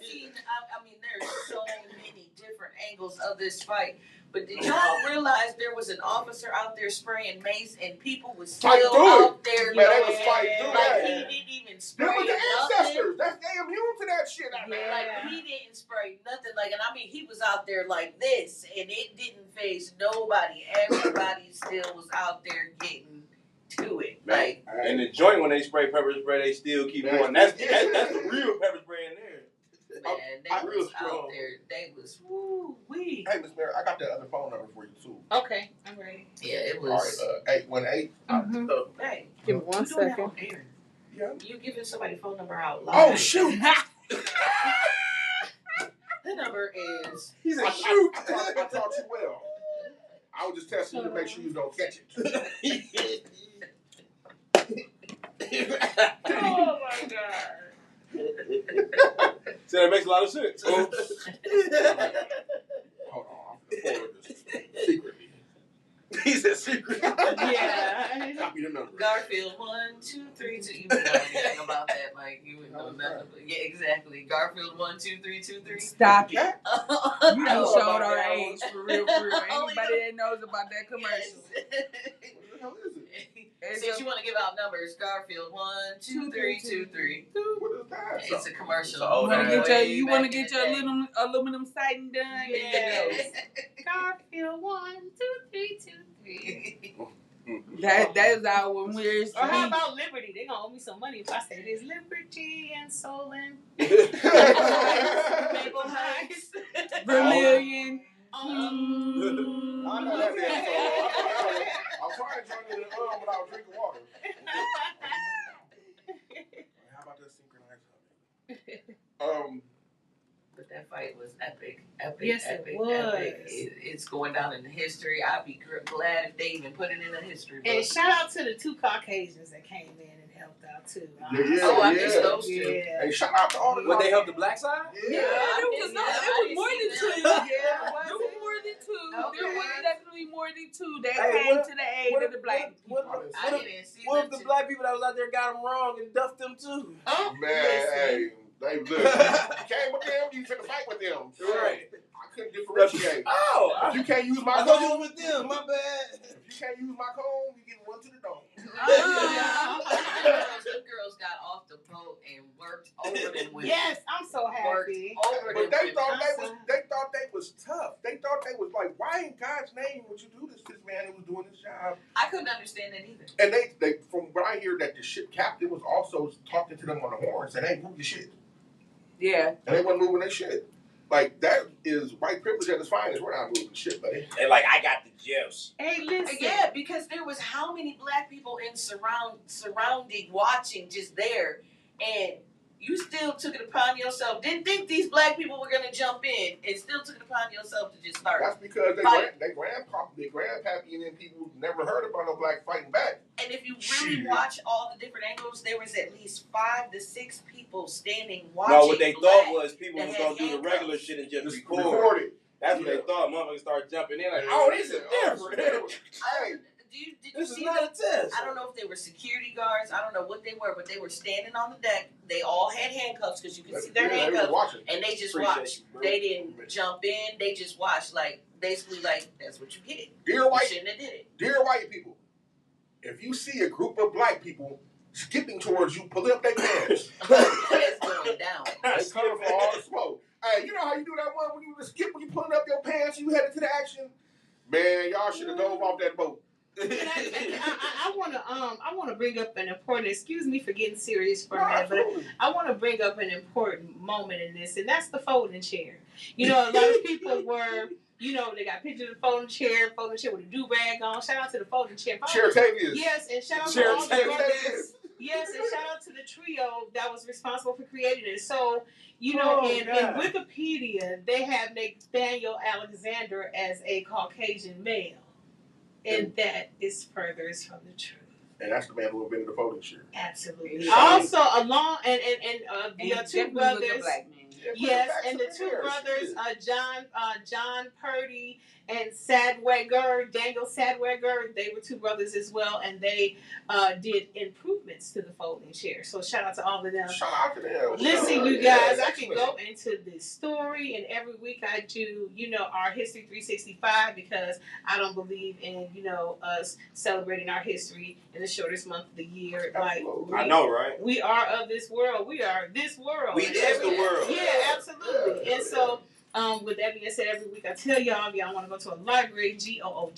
seen, I mean, there's so many different angles of this fight. But did y'all realize there was an officer out there spraying mace and people was still out there? Man, they was fighting through like that. he didn't even spray Them with the nothing. ancestors. They immune to that shit. Like he didn't spray nothing. Like, and I mean, he was out there like this, and it didn't phase nobody. Everybody still was out there getting to it. Like, and the joint when they spray pepper spray, they still keep going. That's the real pepper spray in there. man, they I was real out strong. there. They was woo wee. Hey, Miss Mary, I got that other phone number for you too. Okay, I'm ready. Yeah, it All was. right, 818. Hey, Give me you 1 doing that second. on air? Yeah. You giving somebody's phone number out live? Oh shoot! The number is. He's a I shoot. taught you well. I was just testing you to make sure you don't catch it. Oh my god. So that makes a lot of sense. Oops. Hold on, I'm gonna forward this secretly. He said secret. Yeah. Copy the number. Garfield 1, 2, 3, 2. You would know anything about that, Mike? You would know nothing. Yeah, exactly. Garfield 1, 2, 3, 2, 3. Stop it. That? You done showed our age for real, for real. Anybody that knows about that commercial. What the hell is it? Since you want to give out numbers, Garfield 1, 2, 3, 2, 3. What is that? It's a commercial. You want to get your aluminum siding done? Yes. Garfield 1, 2, 3, 2, 3. That is our when we're. Or how about Liberty? They gonna owe me some money if I say this. Liberty and Solon. Maple Heights. Vermilion. I know that damn song. I'm trying to join in the but I was drinking water. How about that synchronized humming? But that fight was epic. Epic. Yes, epic, it was. Epic. It's going down in the history. I'd be glad if they even put it in the history book. And shout out to the 2 Caucasians that came in and helped out too. Oh, I missed those 2. Yeah. Hey, shout out to all the Would they help the black side? Yeah, there was more than 2. Yeah, There were more than 2. Okay. There was definitely more than 2 that Hey, came what- to the aid of the black people. I didn't see What if them the two. black people that was out there got them wrong and duffed them too? Oh, Man, listen. hey, they look. You came with them, you finna fight with them. Right. I couldn't differentiate. Oh, If you can't use my I thought you comb, was with them. My bad. if you can't use my comb, you get one to the dome. Them girls got off the boat and worked over them women. Yes, I'm so Worked happy. over But them they women. thought they was tough. They thought they was like, why in God's name would you do this to this man who was doing his job? I couldn't understand that either. And they from what I hear that the ship captain was also talking to them on the horn saying, hey, move your shit. Yeah. And they wasn't moving their shit. Like, that is white privilege at its finest. We're not moving shit, buddy. They like, I got the juice. Hey, listen. Yeah, because there was how many black people in surrounding, watching, just there, and you still took it upon yourself. Didn't think these black people were gonna jump in, and still took it upon yourself to just start. That's because their grandpappy and then people never heard about no black fighting back. And if you really watch all the different angles, there was at least 5 to 6 people standing watching. No, what they black thought was people that was had gonna do the handcuffs. regular shit and just Just record. record it. That's what Yeah. they thought. Motherfuckers start jumping in like, oh, this is different. Hey, Did you This is see not that? a test. I don't know if they were security guards. I don't know what they were, but they were standing on the deck. They all had handcuffs because you could see their they was handcuffs, watching. and they just Appreciate watched. you, bro. They didn't jump in. They just watched, like basically, like that's what you get. Dear You white, shouldn't have did it. dear white people, if you see a group of black people skipping towards you, pull up their pants. It's going down. They coming for all the smoke. Hey, you know how you do that one when you skip when you pulling up your pants and you headed to the action? Man, y'all should have dove off that boat. I wanna bring up an important. Excuse me for getting serious for a minute, but Absolutely. I want to bring up an important moment in this, and that's the folding chair. You know, a lot of people were, they got pictures of the folding chair with a do-rag on. Shout out to the folding chair. Cheritavius. Yes, and shout out to Chair all the Tavius. brothers. Yes, and shout out to the trio that was responsible for creating it. So, in Wikipedia, they have Nathaniel Alexander as a Caucasian male. And that is furthest from the truth. And that's the man who invented the folding chair. Absolutely. Yeah. Also, along and the And two definitely brothers. look a black man. Yes, and the two brothers, John Purdy and Daniel Sadweger, they were two brothers as well, and they did improvements to the folding chair. So shout out to all of them. Shout out to them. Listen, you guys, I can go into this story, and every week I do, our History 365 because I don't believe in, us celebrating our history in the shortest month of the year. Absolutely. I know, right? We are of this world. We are this world. We is the world. Yeah, absolutely. And so, with that being said, every week I tell y'all, if y'all want to go to a library, GOOGLE,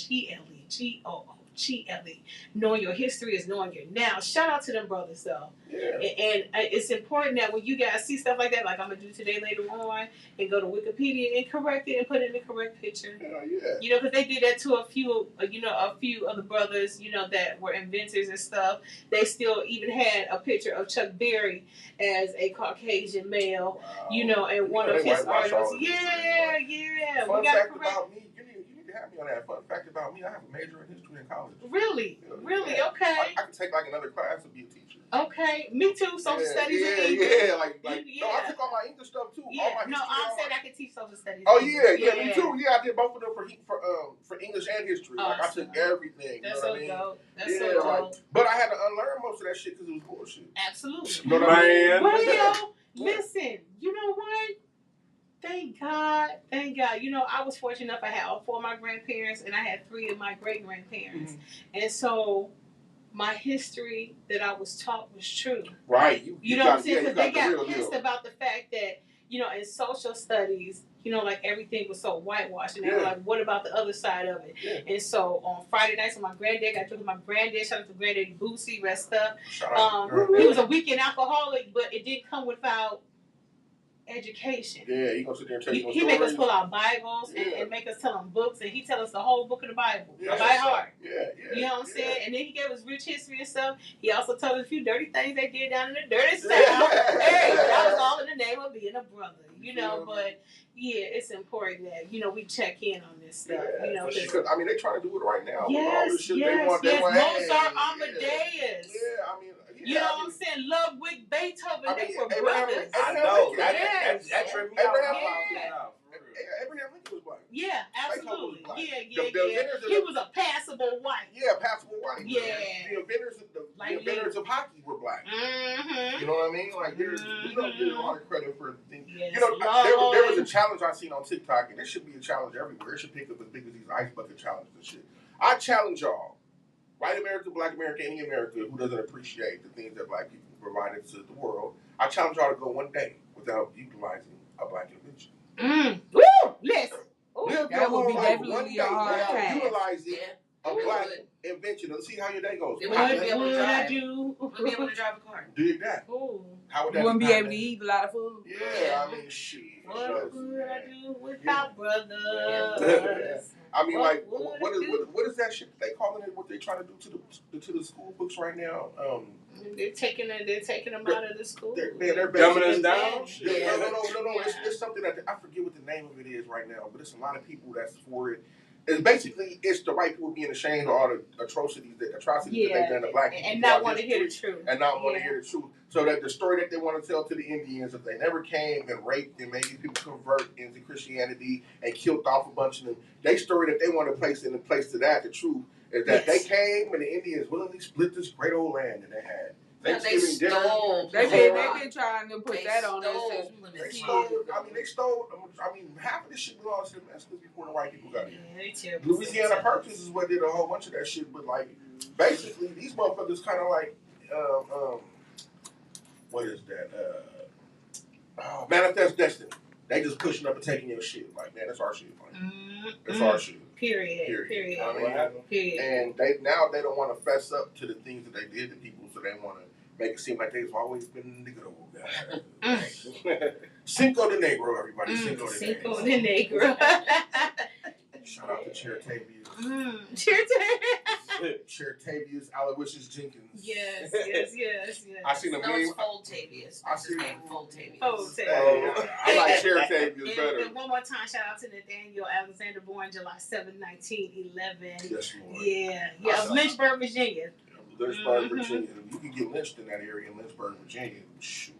G-L-E. Knowing your history is knowing your now. Shout out to them brothers, though. Yeah. And it's important that when you guys see stuff like that, like I'm going to do today later on, and go to Wikipedia and correct it and put it in the correct picture. Yeah. You know, because they did that to a few of the brothers, you know, that were inventors and stuff. They still even had a picture of Chuck Berry as a Caucasian male, Wow. you know, and one of his articles. Yeah. Fun We got fact correct. about me, you need to have me on that. Fun fact about me, I have a major in history in college. Really? Yeah. Okay. I can take like another class and be a teacher. Okay, me too. Social studies and English. Like no, I took all my English stuff too. Yeah, all my no, history, I'm saying I can teach social studies. Oh yeah, me too. Yeah, I did both of them for English and history. Like I took everything. That's you know so what I mean? dope. That's so dope. But I had to unlearn most of that shit because it was bullshit. Absolutely. You know what I mean? Well, listen, you know what? Thank God. You know, I was fortunate enough. I had all 4 of my grandparents, and I had 3 of my great grandparents, and so my history that I was taught was true. Right. You know what I'm saying? Because they got pissed about the fact that, you know, in social studies, you know, like everything was so whitewashed. And they were like, what about the other side of it? Yeah. And so on Friday nights, when my granddad got drunk with my granddad, shout out to Granddaddy Boosie, rest up. He was a weekend alcoholic, but it didn't come without education. Yeah, he gonna sit there and tell you He make us pull out Bibles and make us tell him books, and he tell us the whole book of the Bible by heart. You know what I'm saying? And then he gave us rich history and stuff. He also told us a few dirty things they did down in the dirty South. Hey, that was all in the name of being a brother, you know. But yeah, it's important that, you know, we check in on this stuff. You know, because I mean they trying to do it right now. Yes, with all this shit yes, they want, Mozart, Amadeus. Yeah, I mean. You know what I'm saying? Ludwig, Beethoven, they were brothers. I know. That tripped me out. Abraham Lincoln was black. Yeah, absolutely. Yeah. The He was a passable white. Yeah, passable white. Yeah. The inventors of hockey were black. Mm-hmm. You know what I mean? Like, we don't get a lot of credit for things. Yes, you know, there was a challenge I seen on TikTok, and there should be a challenge everywhere. It should pick up as big as these ice bucket challenges and shit. I challenge y'all. White America, Black America, any America who doesn't appreciate the things that black people provided to the world, I challenge y'all to go one day without utilizing a black invention. Woo! Listen. That would be definitely a hard task. Utilizing a black invention. Let's see how your day goes. Would you be able to drive? Would be able to drive a car? Do that. How would that You wouldn't be able to eat a lot of food. Yeah, I mean, shit. What would I do without brothers? I mean, like, what is that shit they calling it? What they trying to do to the school books right now? They're taking them out of the school. They're dumbing us down. No. It's something that I forget what the name of it is right now, but it's a lot of people that's for it. It's basically the white people being ashamed of all the atrocities that they've done to black people and not want to hear the truth. And not want to hear the truth. So that the story that they want to tell to the Indians, if they never came and raped and made people convert into Christianity and killed off a bunch of them, their story that they want to place in the place to that, the truth, is that they came and the Indians willingly split this great old land that they had. They've been trying to put that on us. They stole. I mean, half of this shit belongs to the Mexicans before the white people got here. Yeah, Louisiana Purchase is what did a whole bunch of that shit. But like, basically, these motherfuckers kind of like, what is that? Manifest Destiny. They just pushing up and taking your shit. Like, man, that's our shit. That's our shit. Period. And they don't want to fess up to the things that they did to people, so they want to make it seem like they've always been Negro guys. Cinco de Negro, everybody. Cinco de Negro. Shout out to Chertavius. Chertavius Aloysius Jenkins. Yes. I seen a meme. Foltavius. I seen Foltavius. I like Chertavius better. And one more time, shout out to Nathaniel Alexander, born July 7, 1911. Yes, Lord. Yeah, of Lynchburg, Virginia. Lynchburg, Virginia. You can get lynched in that area in Lynchburg, Virginia. Shoot.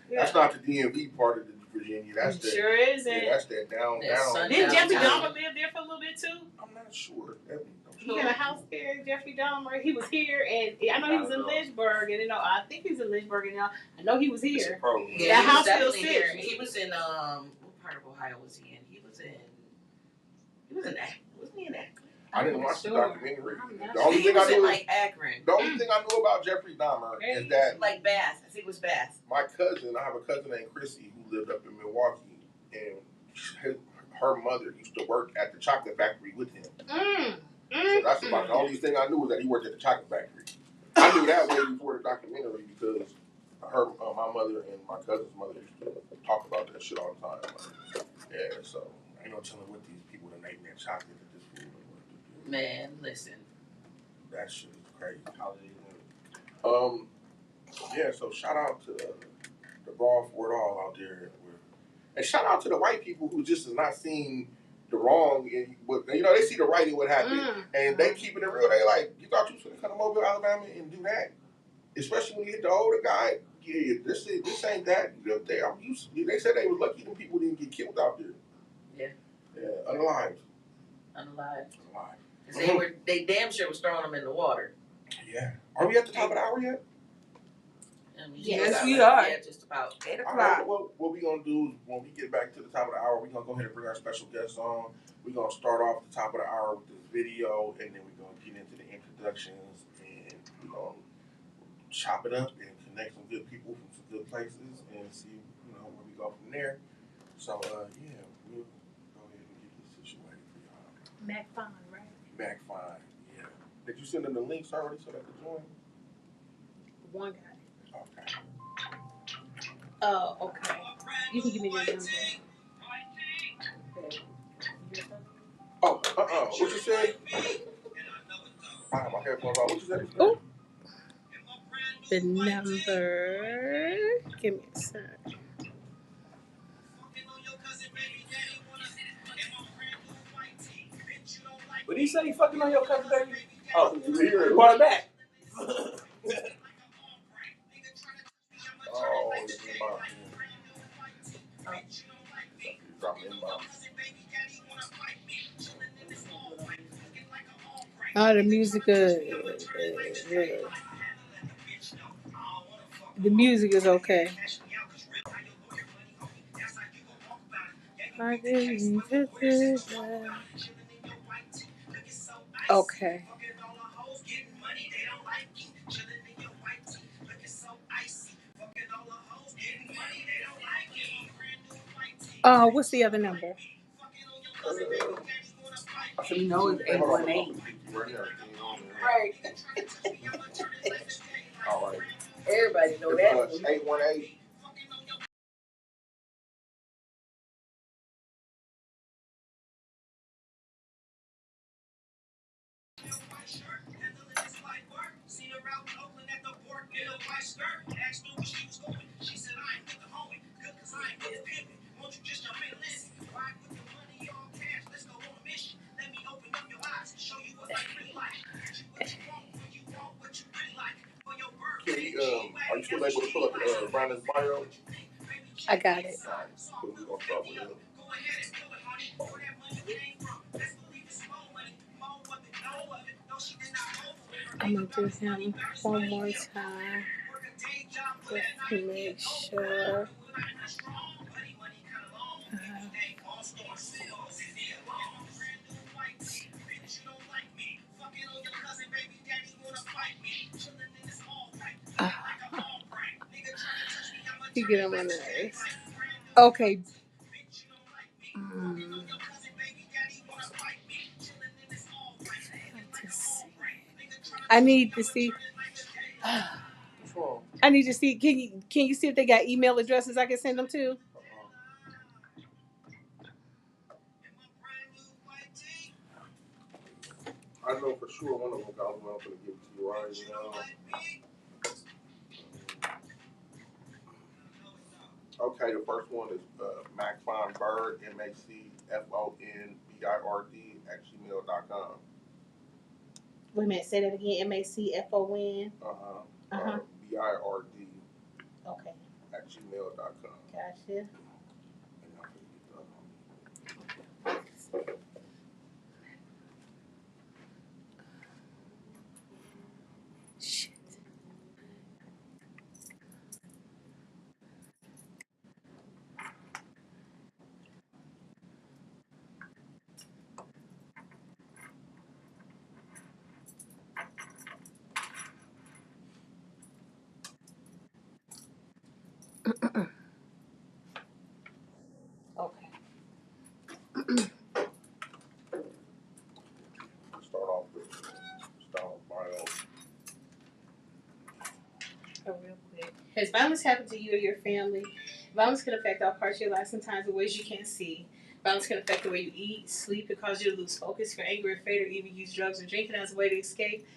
That's not the DMV part of Virginia. That's that. Sure isn't. Yeah, that's that down. Didn't Jeffrey Dahmer live there for a little bit too? I'm not sure. He had a house there, Jeffrey Dahmer. He was here, and I know he was in Lynchburg, and I think he was in Lynchburg, and I know he was here. Yeah, the house still sits here. He was in what part of Ohio was he in? He was in Akron. Wasn't he in Akron? I didn't watch the documentary. The only thing I knew, like Akron. The only thing I knew about Jeffrey Dahmer is that, like Bath. I think it was Bath. My cousin, I have a cousin named Chrissy who lived up in Milwaukee, and her mother used to work at the chocolate factory with him. So that's about the only thing I knew was that he worked at the chocolate factory. I knew that way before the documentary because I heard my mother and my cousin's mother used to talk about that shit all the time. Like, yeah, so ain't no telling what these people that make that chocolate at this food. Man, listen. That shit is crazy. Yeah, so shout out to the Brawl for it all out there. And shout out to the white people who just is not seeing the wrong in what, you know, they see the right in what happened. And they keeping it real. They like, you thought you was gonna come to Mobile, Alabama and do that? Especially when you hit the older guy. Yeah, this ain't that. They said they was lucky them people didn't get killed out there. Yeah. Yeah, unalived. Because they damn sure was throwing them in the water. Yeah. Are we at the top of the hour yet? Yes, we are. Yeah, just about 8 o'clock. Right, well, what we gonna do is when we get back to the top of the hour, we're gonna go ahead and bring our special guests on. We're gonna start off the top of the hour with this video, and then we're gonna get into the introductions, and we're gonna chop it up and connect some good people from some good places, and see where we go from there. So yeah, we'll go ahead and get this situated for y'all. MacFine, right? MacFine, yeah. Did you send them the links already so they could join? One got it. Okay. Okay. You can give me your number. What you said? I have my headphones on. What you said? Oh. The number. Give me a sec. What did he say? You fucking on your cousin, baby? Oh, you hear it? Brought it back. Oh, it's inbox. Drop inbox. Oh, the music the music is okay. Okay. What's the other number? You know it's 818. Right. All right. Everybody know that. 818. Are you still able to pull up Brandon's bio? I got it. We're gonna start with him. I'm gonna do him one more time. Just to make sure. You get on my nerves. Okay. I need to see. I need to see. Can you see if they got email addresses I can send them to? I know for sure one of them got one. I'm gonna give it to you right now. Okay, the first one is MacFonBird, MacFonBird @gmail.com. Wait a minute. Say that again. MacFon. BIRD Okay. @gmail.com. Gotcha. Shit. Okay. Has violence happened to you or your family? Violence can affect all parts of your life, sometimes in ways you can't see. Violence can affect the way you eat, sleep, and cause you to lose focus, feel angry or afraid, or even use drugs or drinking as a way to escape.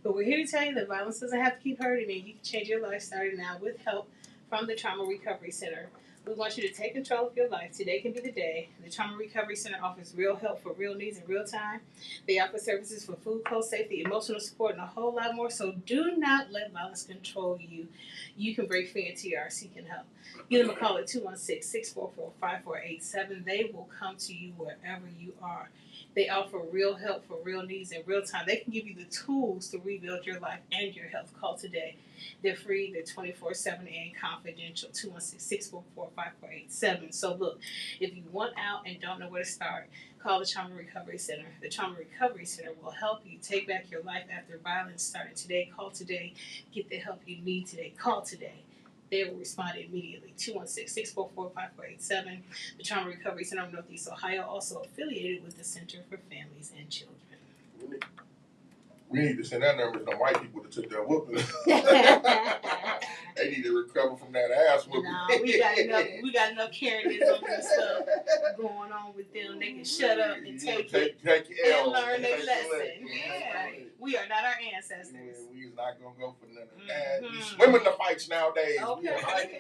But we're here to tell you that violence doesn't have to keep hurting you. You can change your life starting now with help from the Trauma Recovery Center. We want you to take control of your life. Today can be the day. The Trauma Recovery Center offers real help for real needs in real time. They offer services for food, clothes, safety, emotional support, and a whole lot more. So do not let violence control you. You can break free and TR seeking help. Give them a call at 216-644-5487. They will come to you wherever you are. They offer real help for real needs in real time. They can give you the tools to rebuild your life and your health. Call today. They're free, they're 24/7 and confidential. 216-644-5487. So look, if you want out and don't know where to start, call the Trauma Recovery Center. The Trauma Recovery Center will help you take back your life after violence started today. Call today. Get the help you need today. Call today. They will respond immediately. 216-644-5487. The Trauma Recovery Center of Northeast Ohio, also affiliated with the Center for Families and Children. We need to send that number to the white people that took that whooping. They need to recover from that ass whooping. No, we got enough Karenism and stuff going on with them. They can shut up and take it and learn their lesson. Yeah. We are not our ancestors. We is not going to go for none of that. We swimming the fights nowadays. Okay. We are hiding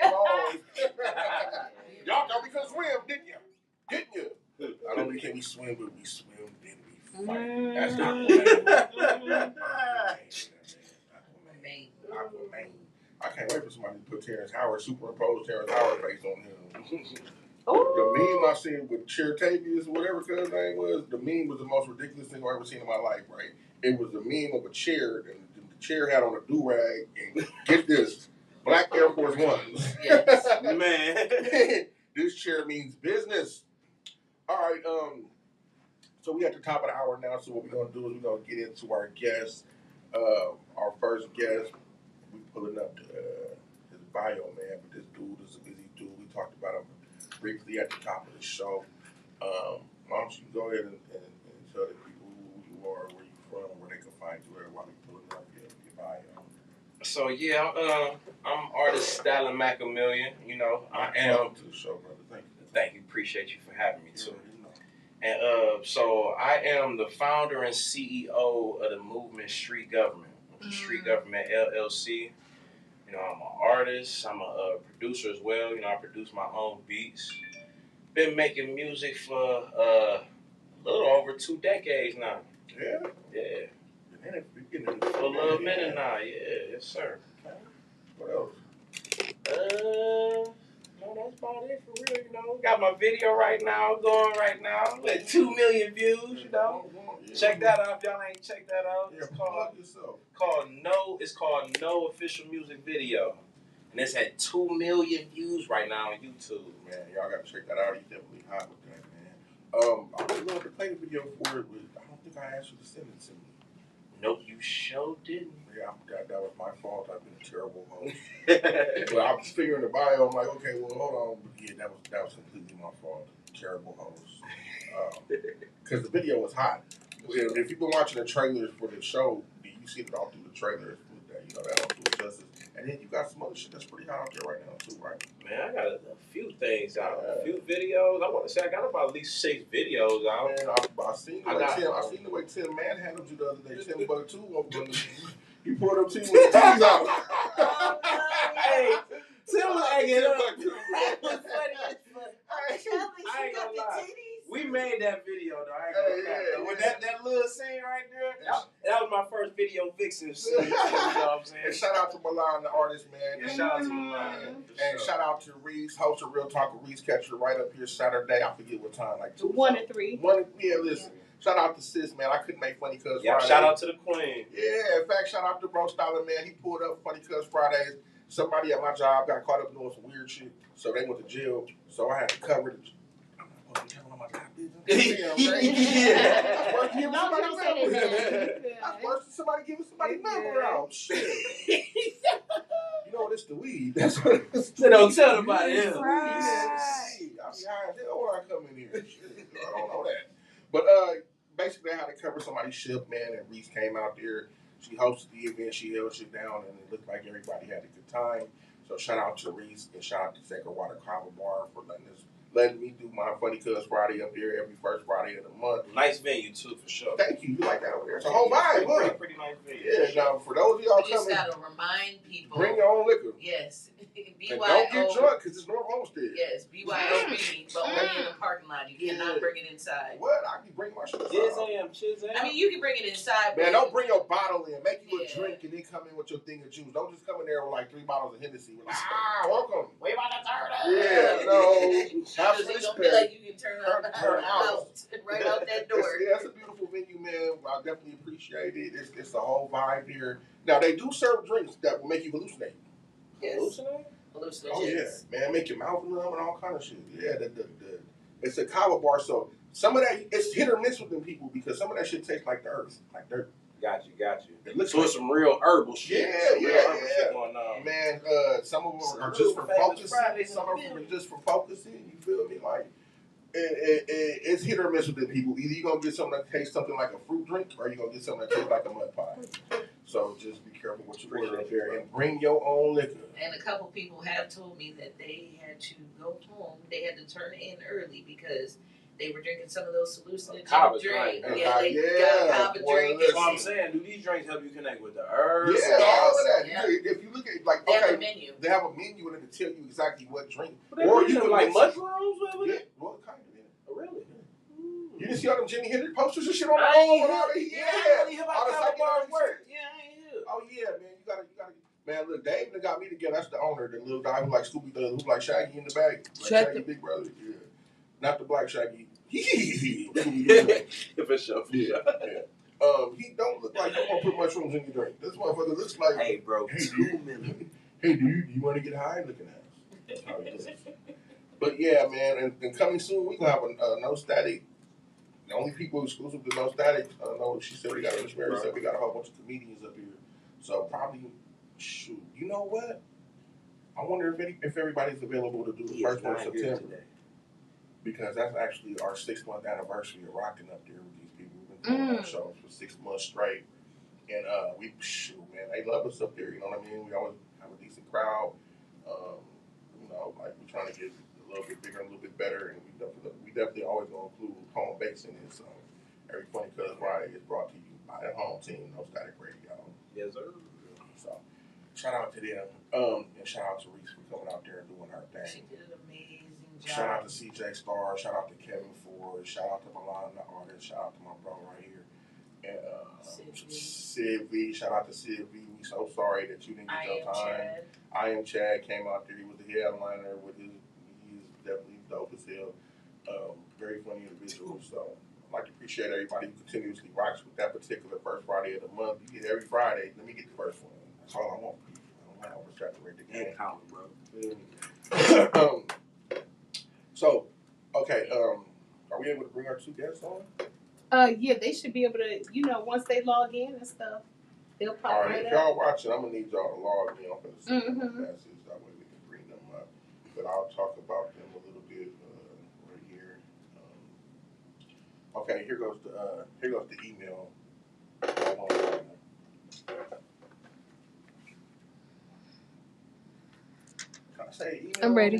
Y'all thought we could swim, didn't you? Didn't you? I don't think we swim, but we swim, then we fight. That's Aquaman. Aquaman. I can't wait for somebody to put Terrence Howard, superimpose Terrence Howard face on him. The meme I seen with Chertavius, whatever his name was, the meme was the most ridiculous thing I've ever seen in my life, right? It was the meme of a chair, and the chair had on a do-rag, and get this, black Air Force Ones. Yes. Man. This chair means business. All right, so we at the top of the hour now, so what we're going to do is we're going to get into our guest. Our first guest, we pulling up his bio, man, but this dude is a busy dude. We talked about him briefly at the top of the show. Why don't you go ahead and tell the people who you are, where you from, where they can find you, while we pulling up your bio. So yeah, I'm artist Stalin Mackamillions. You know, I am. Welcome to the show, brother. Thank you. Thank you. Appreciate you for having me too. Yeah, And so I am the founder and CEO of the movement Street Government, which is Street Government LLC. You know, I'm an artist. I'm a producer as well. You know, I produce my own beats. Been making music for a little over 2 decades now. Yeah. Yeah. For For a little minute now. Yeah. Yes, sir. What else? No, that's about it for real, you know. Got my video right now, going right now. With 2 million views, you know. Yeah. Check that out if y'all ain't checked that out. Yeah, It's called yourself. No Official Music Video. And it's at 2 million views right now on YouTube. Man, y'all gotta check that out. He's definitely hot with that, man. I would love to play the video for it, but I don't think I asked you to send it to me. Nope, you sure didn't. Yeah, I forgot that was my fault. I've been a terrible host. Well, I was figuring the bio. I'm like, okay, well, hold on. But yeah, that was completely my fault. Terrible host. Because the video was hot. If you've been watching the trailers for the show, you see it all through the trailers. You know, that don't do it justice. And then you got some other shit that's pretty hot out there right now, too, right? Man, I got a few things out. A few videos. I want to say I got about at least 6 videos out. Man, I seen the way Tim manhandled you the other day. Tim Buck 2 he pulled up to you with the titties out. Hey, Tim was acting up. That was funny as fuck. I ain't gonna lie. We made that video though. I ain't gonna lie. With that little scene right there, that was my first video vixen scene. You know what I'm saying? And shout out to Milan, the artist, man. Yeah, shout out to Milan. And shout out to Reese, host of Real Talk with Reese. Catch her right up here Saturday. I forget what time, like 2. 1 to 3. Yeah, listen. Shout out to Sis, man. I couldn't make Funny Cuz Yeah, Fridays. shout out to the Queen. Yeah, in fact, shout out to Bro Stalin, man. He pulled up Funny Cuz Fridays. Somebody at my job got caught up doing some weird shit, so they went to jail. So I had to cover it. I'm not supposed to be telling my job business. That's worse than somebody giving somebody number out. Shit. You know what? It's the weed. That's what it is. So don't tell nobody else. Right. I be high as hell when I come in here. Shit. I don't know that. But basically, I had to cover somebody's shift, man, and Reese came out there. She hosted the event. She held shit down, and it looked like everybody had a good time. So shout out to Reese and shout out to Sacred Water Kava Bar for letting me do my Funny Cuz Friday up there every first Friday of the month. Nice venue too, for sure. Thank you. You like that over there? It's a whole vibe, huh? Pretty nice venue. Yeah. Now for those of y'all You just coming, gotta remind people. bring your own liquor. Yes. And don't get drunk because it's North Homestead. Yes, BYOB, but only in the parking lot. You cannot bring it inside. What? I can bring my shit inside. I mean, you can bring it inside. Man, don't bring your bottle in. Make you a Yeah. drink and then come in with your thing of juice. Don't just come in there with like 3 bottles of Hennessy. Like, welcome. We about to turn up. Yeah, no. Have some Don't be like you can turn out. right out that door. It's a beautiful venue, man. I definitely appreciate it. It's a whole vibe here. Now, they do serve drinks that will make you hallucinate. Yes. Hallucinate? Hallucinogens. Oh, yeah. Man, make your mouth numb and all kind of shit. Yeah, it's a kava bar, so some of that, it's hit or miss with them people because some of that shit tastes like the earth, like dirt. Got you. It looks So like it's some real herbal shit. Yeah. Going on. Man, some of them are just for focusing. Some of them are just for focusing. You feel me? Like, it's hit or miss with the people. Either you're going to get something that tastes something like a fruit drink or you're going to get something that tastes like a mud pie. So just be careful what you order up there and bring your own liquor. And a couple people have told me that they had to go home. They had to turn in early because they were drinking some of those hallucinogen drinks. Yeah, they got a kava drink. That's what I'm saying. Do these drinks help you connect with the herbs? Yeah, all of that. Yeah. If you look at like, They have a menu. They have a menu and it'll tell you exactly what drink. Or you can like mushrooms with it. Yeah, well, kind of. Oh, really? You didn't see all them Jimi Hendrix posters and shit on the I wall? ain't All hear- the yeah, I only hear about kava bars work. Yeah, I ain't hear. Oh yeah, man, you gotta. Man, look, Dave that got me together. That's the owner, the little guy who like Scooby, who like Shaggy in the bag, like Shaggy Big Brother. Yeah, not the black Shaggy. For sure. Yeah. He don't look like you want to put mushrooms in your drink. This motherfucker looks like. Hey, bro. Hey, dude, you want to get high? Looking at us. That's how he looks. But yeah, man, and coming soon, we gonna have a No Static. The only people exclusive to No Static, no, she said we got Miss Mary said we got a whole bunch of comedians up here. So probably, shoot, you know what? I wonder if everybody's available to do the first one of September. Because that's actually our 6-month anniversary of rocking up there with these people. We've been doing our shows for 6 months straight. And man, they love us up there, you know what I mean? We always have a decent crowd. Like we're trying to get a little bit bigger and a little bit better, and we definitely always gonna include home base in it. So every Funny Cuz Friday is brought to you by the home team, No Static Radio. Yes, sir. So shout out to them, and shout out to Reese for coming out there and doing her thing. She did an amazing job. Shout out to CJ Starr, shout out to Kevin Ford, shout out to Milan the artist, shout out to my bro right here. And Sid V, shout out to Sid V. We so sorry that you didn't get your time. I Am Chad came out there. He was the headliner with he's definitely dope as hell. Very funny individual. So I'd like to appreciate everybody who continuously rocks with that particular first Friday of the month. You get every Friday. Let me get the first one. That's all I want. I don't want to oversaturate the game. Bro. So, okay. Are we able to bring our 2 guests on? Yeah, they should be able to, once they log in and stuff, they'll pop All right, right if up. y'all watching, I'm gonna need y'all to log in. I'm gonna send them a message. That way we can bring them up. But I'll talk about them a little bit right here. Okay, here goes the email. Can I say email? I'm ready.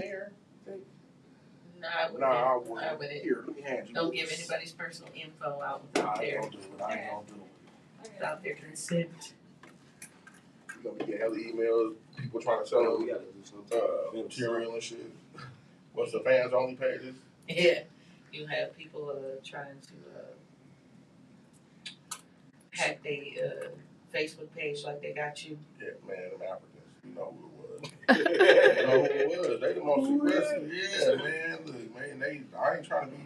No, I wouldn't. I wouldn't. Here, let me hand you. Don't give anybody's personal info out without I ain't their gonna do it. I ain't gonna do it. without their consent. You gonna be getting hella emails, people trying to sell them We gotta do something. material and shit. What's the fans only pages? Yeah, you have people trying to hack their Facebook page like they got you. Yeah, man, them Africans. You know who it was. You know who it was. They the most aggressive. Yeah, man. Look, man, I ain't trying to be.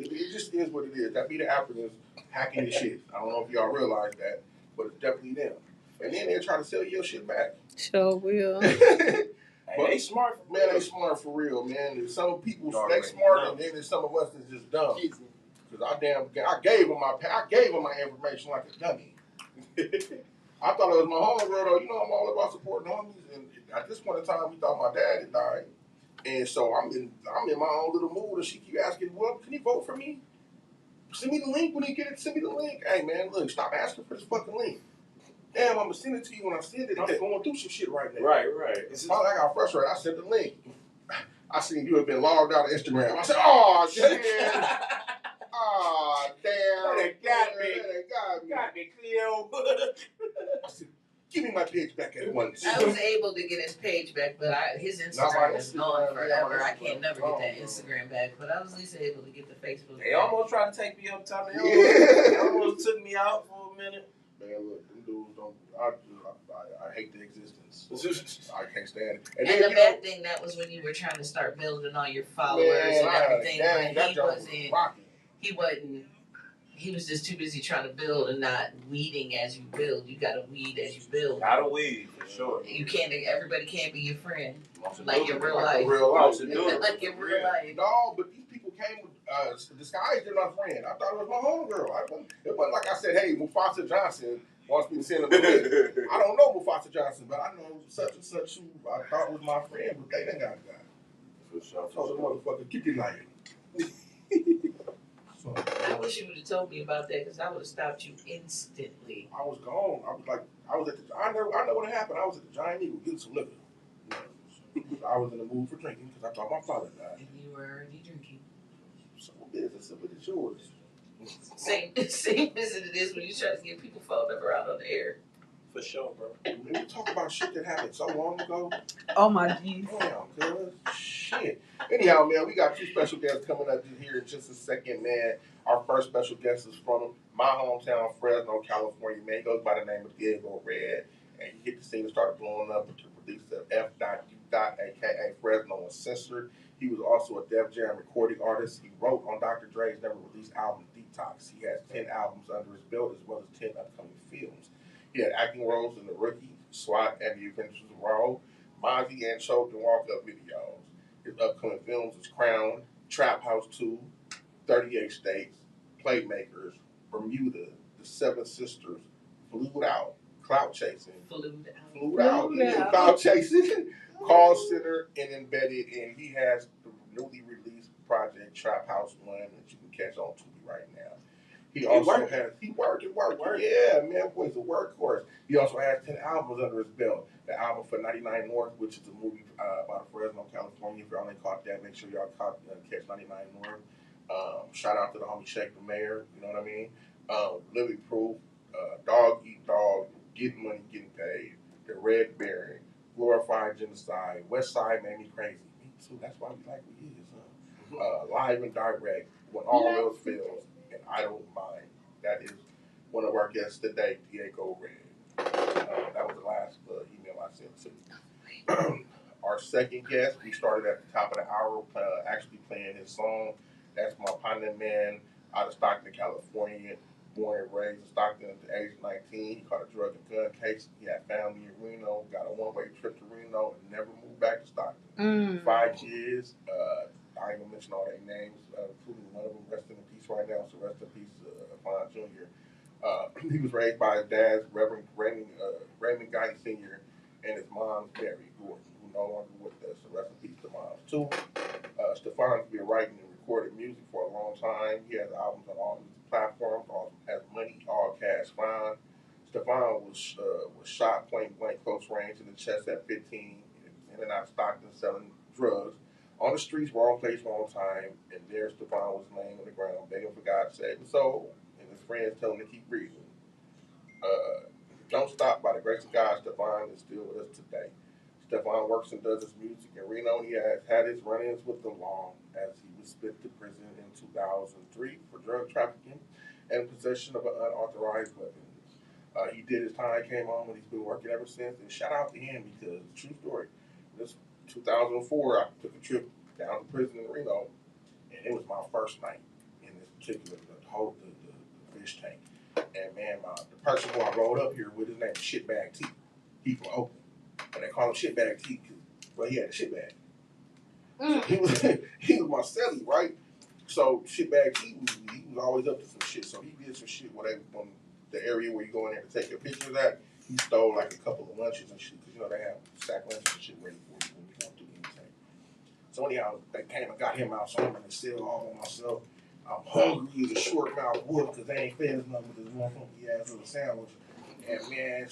It just is what it is. That be the Africans hacking the shit. I don't know if y'all realize that, but it's definitely them. And then they're trying to sell your shit back. Sure will. Hey, they smart. Man, they smart for real, man. There's some people they smart, and then there's some of us that's just dumb. Because I gave them my information like a dummy. I thought it was my homegirl though. You know I'm all about supporting homies, and at this point in time, we thought my dad had died, and so I'm in my own little mood, and she keep asking, "Well, can you vote for me? Send me the link when you get it. Send me the link." Hey man, look, stop asking for this fucking link. damn, I'm gonna send it to you when I send it. I'm going through some shit right now. Right. Finally, I got frustrated. I sent the link. I seen you had been logged out of Instagram. I said, oh, shit. Oh, damn. That got me. Got me, Cleo. I said, give me my page back at once. I was able to get his page back, but his Instagram is gone forever. I can't never get that Instagram back, but I was at least able to get the Facebook. They almost tried to take me up top. They almost took me out for a minute. Man, look, them dudes don't. I hate the existence. I can't stand it. And then, the bad thing, that was when you were trying to start building all your followers and everything. He was just too busy trying to build and not weeding as you build. You gotta weed as you build. Gotta weed, for sure. You can't. Everybody can't be your friend. Like in real life. Like in real life. No, but these people came with disguised as my friend. I thought it was my homegirl. It wasn't like I said, hey, Mufasa Johnson wants me to send him a link. I don't know Mufasa Johnson, but I know such and such who I thought was my friend, but they didn't got a guy. For sure. I told the motherfucker, keep your light. I wish you would have told me about that, because I would have stopped you instantly. I was gone. I know what happened. I was at the Giant Eagle getting some liquor. I was in the mood for drinking because I thought my father died. And you were already drinking. So business, but it's yours. Same as it is when you try to get people phone number out on the air. For sure, bro. When we talk about shit that happened so long ago. Oh my jeez. Damn, cuz. Shit. Anyhow, man, we got two special guests coming up here in just a second, man. Our first special guest is from my hometown, Fresno, California, man. He goes by the name of Diego Red. And he hit the scene and started blowing up with the producer of F.U. a.k.a. Fresno Uncensored. He was also a Def Jam recording artist. He wrote on Dr. Dre's never released album, Detox. He has 10 albums under his belt, as well as 10 upcoming films. He had acting roles in The Rookie, SWAT, and The Adventures of Raw, Mozzie, and Chosen walk-up videos. His upcoming films is Crown, Trap House 2, 38 States, Playmakers, Bermuda, The Seven Sisters, Flued Out, Clout Chasing, Clout Chasing, Call Center, and Embedded, and he has the newly released project Trap House 1 that you can catch on Tubi right now. He also has, he worked. Yeah, man, boy's a workhorse. He also has 10 albums under his belt. The album for 99 North, which is a movie about Fresno, California. If y'all ain't caught that, make sure y'all catch 99 North. Shout out to the homie Shake the Mayor, you know what I mean? Living Proof, Dog Eat Dog, Getting Money, Getting Paid, The Red Baron, Glorified Genocide, West Side Made Me Crazy. Me too, that's why we like what he is, huh? Live and Direct, When All Else Fails, and I Don't Mind. That is one of our guests today, Diego Red. That was the last email I sent to you. Our second guest, we started at the top of the hour actually playing his song. That's my partner man out of Stockton, California. Born and raised in Stockton at the age of 19. He caught a drug and gun case. He had family in Reno, got a one-way trip to Reno, and never moved back to Stockton. 5 kids. I ain't gonna mention all their names, including one of them resting in peace right now. So rest in peace, Fon Jr. He was raised by his dad's Reverend Raymond Guyton Sr. and his mom's Mary Gordon, who no longer with us. So rest in peace to moms too. Stefan's been writing and recording music for a long time. He has albums on all music platforms. Has Money, All Cash Fine. Stefan was shot point blank, close range in the chest at 15. He was in and out of Stockton selling drugs. On the streets, wrong place, wrong time, and there Stefan was laying on the ground, begging for God to save his soul, and his friends tell him to keep breathing. Don't stop. By the grace of God, Stefan is still with us today. Stefan works and does his music in Reno. He has had his run-ins with the law as he was sent to prison in 2003 for drug trafficking and possession of an unauthorized weapon. He did his time, came home, and he's been working ever since. And shout out to him because, true story, this 2004, I took a trip down to prison in Reno, and it was my first night in this particular, the fish tank. And man, the person who I rolled up here with, his name was Shitbag T. He from Oakland. And they call him Shitbag T because, well, he had a shitbag. So he was my celly, right? So Shitbag T, he was always up to some shit. So he did some shit when the area where you go in there to take your pictures at, he stole like a couple of lunches and shit. Because, you know, they have sack lunches and shit ready for you when you come through anything. So anyhow, they came and got him out, so I'm in the cell all by myself. I'm hungry as a short mouth wolf because they ain't fed us nothing with this one funky ass little sandwich. And man,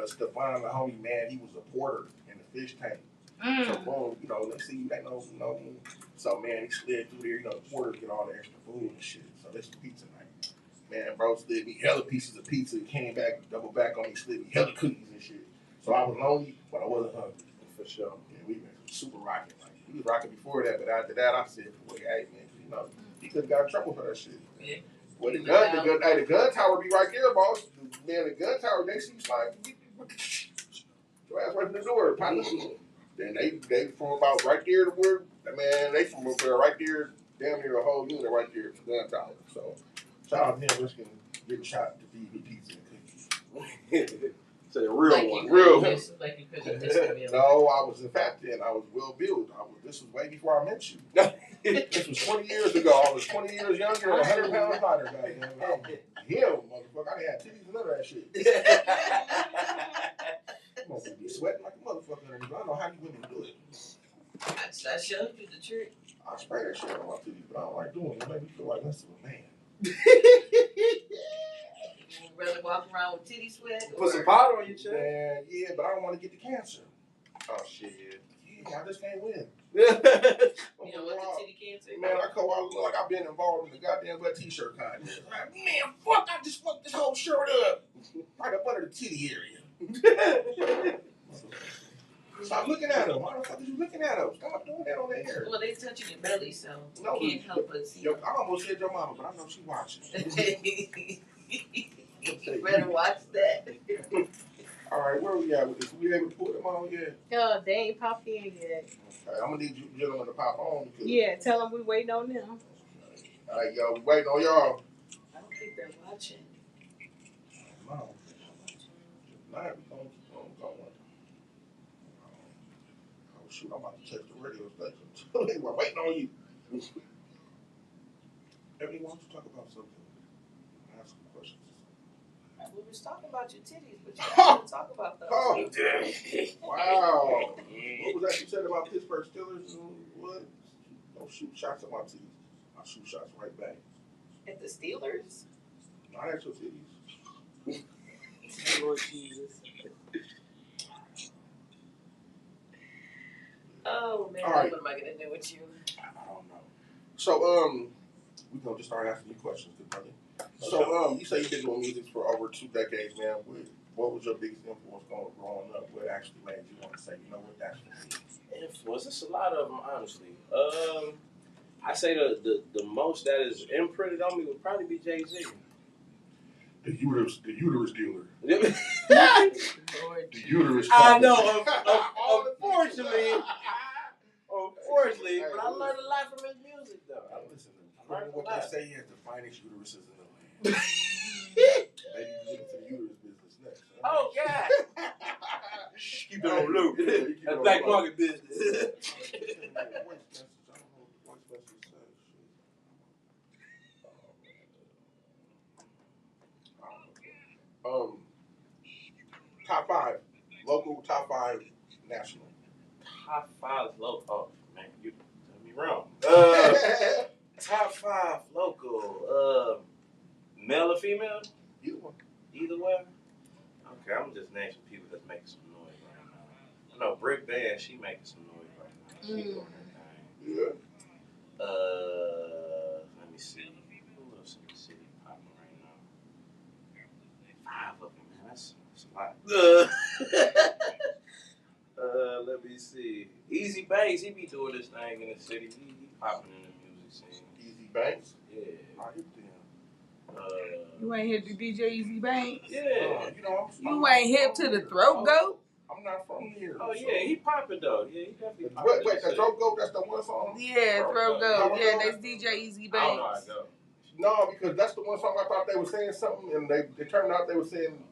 Stefan, the homie, man, he was a porter in the fish tank. So boom, you know, let's see, they know, you know. So man, he slid through there, you know, the porters get all the extra food and shit. So this pizza night. Man, bro slid me hella pieces of pizza, came back, double back on me, slid me hella cookies and shit. So I was lonely, but I wasn't hungry. For sure. Yeah, we been super rocking. Like, we was rocking before that, but after that, I said, well, hey, man, you know, he could have got in trouble for that shit. Yeah. Well, the gun tower be right there, boss. Man, the gun tower, they see you slide, your ass right in the door, partner. Then they from about right there to where, man, they from over there right there, damn near a whole unit right there to the gun tower. So, shout out to him risking getting shot to feed me pizza and cookies. So the real like one, real one. Like you couldn't miss the meal. No, I was in fact then. I was well built. This was way before I met you. This was 20 years ago. I was 20 years younger and 100 pounds lighter. Goddamn. Him, motherfucker. I didn't have titties and none of that shit. I'm gonna be sweating like a motherfucker underneath. I don't know how you women do it. I showed you the trick. I spray that shit on my titties, but I don't like doing it. It makes me feel like less of a man. Would rather walk around with titty sweat? Put some powder on your chest. Man, yeah, but I don't want to get the cancer. Oh shit, yeah. I just can't win. You don't want the titty cancer? Man, I look like I've been involved in the goddamn wet t-shirt contest. Like, man, fuck! I just fucked this whole shirt up, right up under the titty area. Stop looking at them. Why the fuck are you looking at them? Stop doing that on the air. Well, they touching your belly, so you can't help but see. I almost said your mama, but I know she watching. You better watch that. All right, where we at with this? We able to put them on yet? Oh, they ain't popped in yet. Okay, I'm gonna need you gentlemen to pop on. Yeah, tell them we waiting on them. All right, y'all, we waiting on y'all. I don't think they're watching. No. Tonight we gonna keep on going. Oh shoot, I'm about to check the radio station. We're waiting on you. Everyone wants to talk about something. Ask some questions. We were talking about your titties, but you didn't talk about those. Oh, wow. What was that you said about Pittsburgh Steelers? What? Don't shoot shots at my titties. I'll shoot shots right back. At the Steelers? Not at your titties. Lord Jesus. Oh, man. Right. What am I going to do with you? I don't know. So, we're going to just start asking you questions, good brother. So, you say you've been doing music for over 2 decades now. What was your biggest influence growing up? What actually made you want to say, you know what, that's for me? Influence? There's a lot of them, honestly. I say the most that is imprinted on me would probably be Jay-Z. The uterus dealer. The uterus. I know. Unfortunately, but I learned a lot from his music, though. I listen to what they say he has the finest uteruses in the land. Maybe you get into the uterus business next. Huh? Oh, God. Keep it on loop. That's black market business. Top 5 local, top 5 national. Top 5 local. Oh man, you tell me wrong. Top 5 local. Male or female? Either way. Okay, I'm just naming some people that's making some noise right now. I know Brick Band, she making some noise right now. She doing her thing. Yeah. Let me see. Who else in the city popping right now? 5 of them, man. That's a lot. Let me see. Easy Banks, he be doing this thing in the city. He popping in the music scene. Easy Banks? Yeah. I hit them. You ain't hip to DJ Easy Banks? Yeah. You ain't hip to the Throat Goat? I'm not from here. Oh, yeah, he popping though. Yeah, he definitely popping. Wait, the Throat Goat, that's the one song? Yeah, Throat Goat. Yeah, that's DJ Easy Banks. I don't know how to go. No, because that's the one song I thought they were saying something, and it turned out they were saying,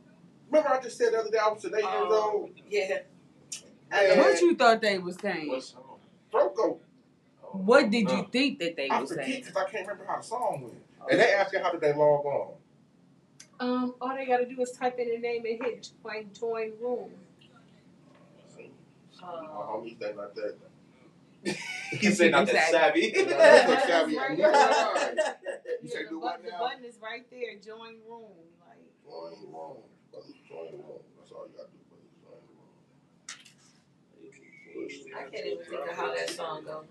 remember I just said the other day I was 8 years old? Yeah. What you thought they was saying? What song? Throat Goat. What did you think that they were saying? Because I can't remember how the song went. And they asked you how did they log on. All they gotta do is type in the name and hit join room. My homies, they not that. He said not that savvy. You say do what The now? button is right there. Join room. Join room. Brother, join the room. That's all you gotta do, brother. Join the room. I can't even think of how that song goes.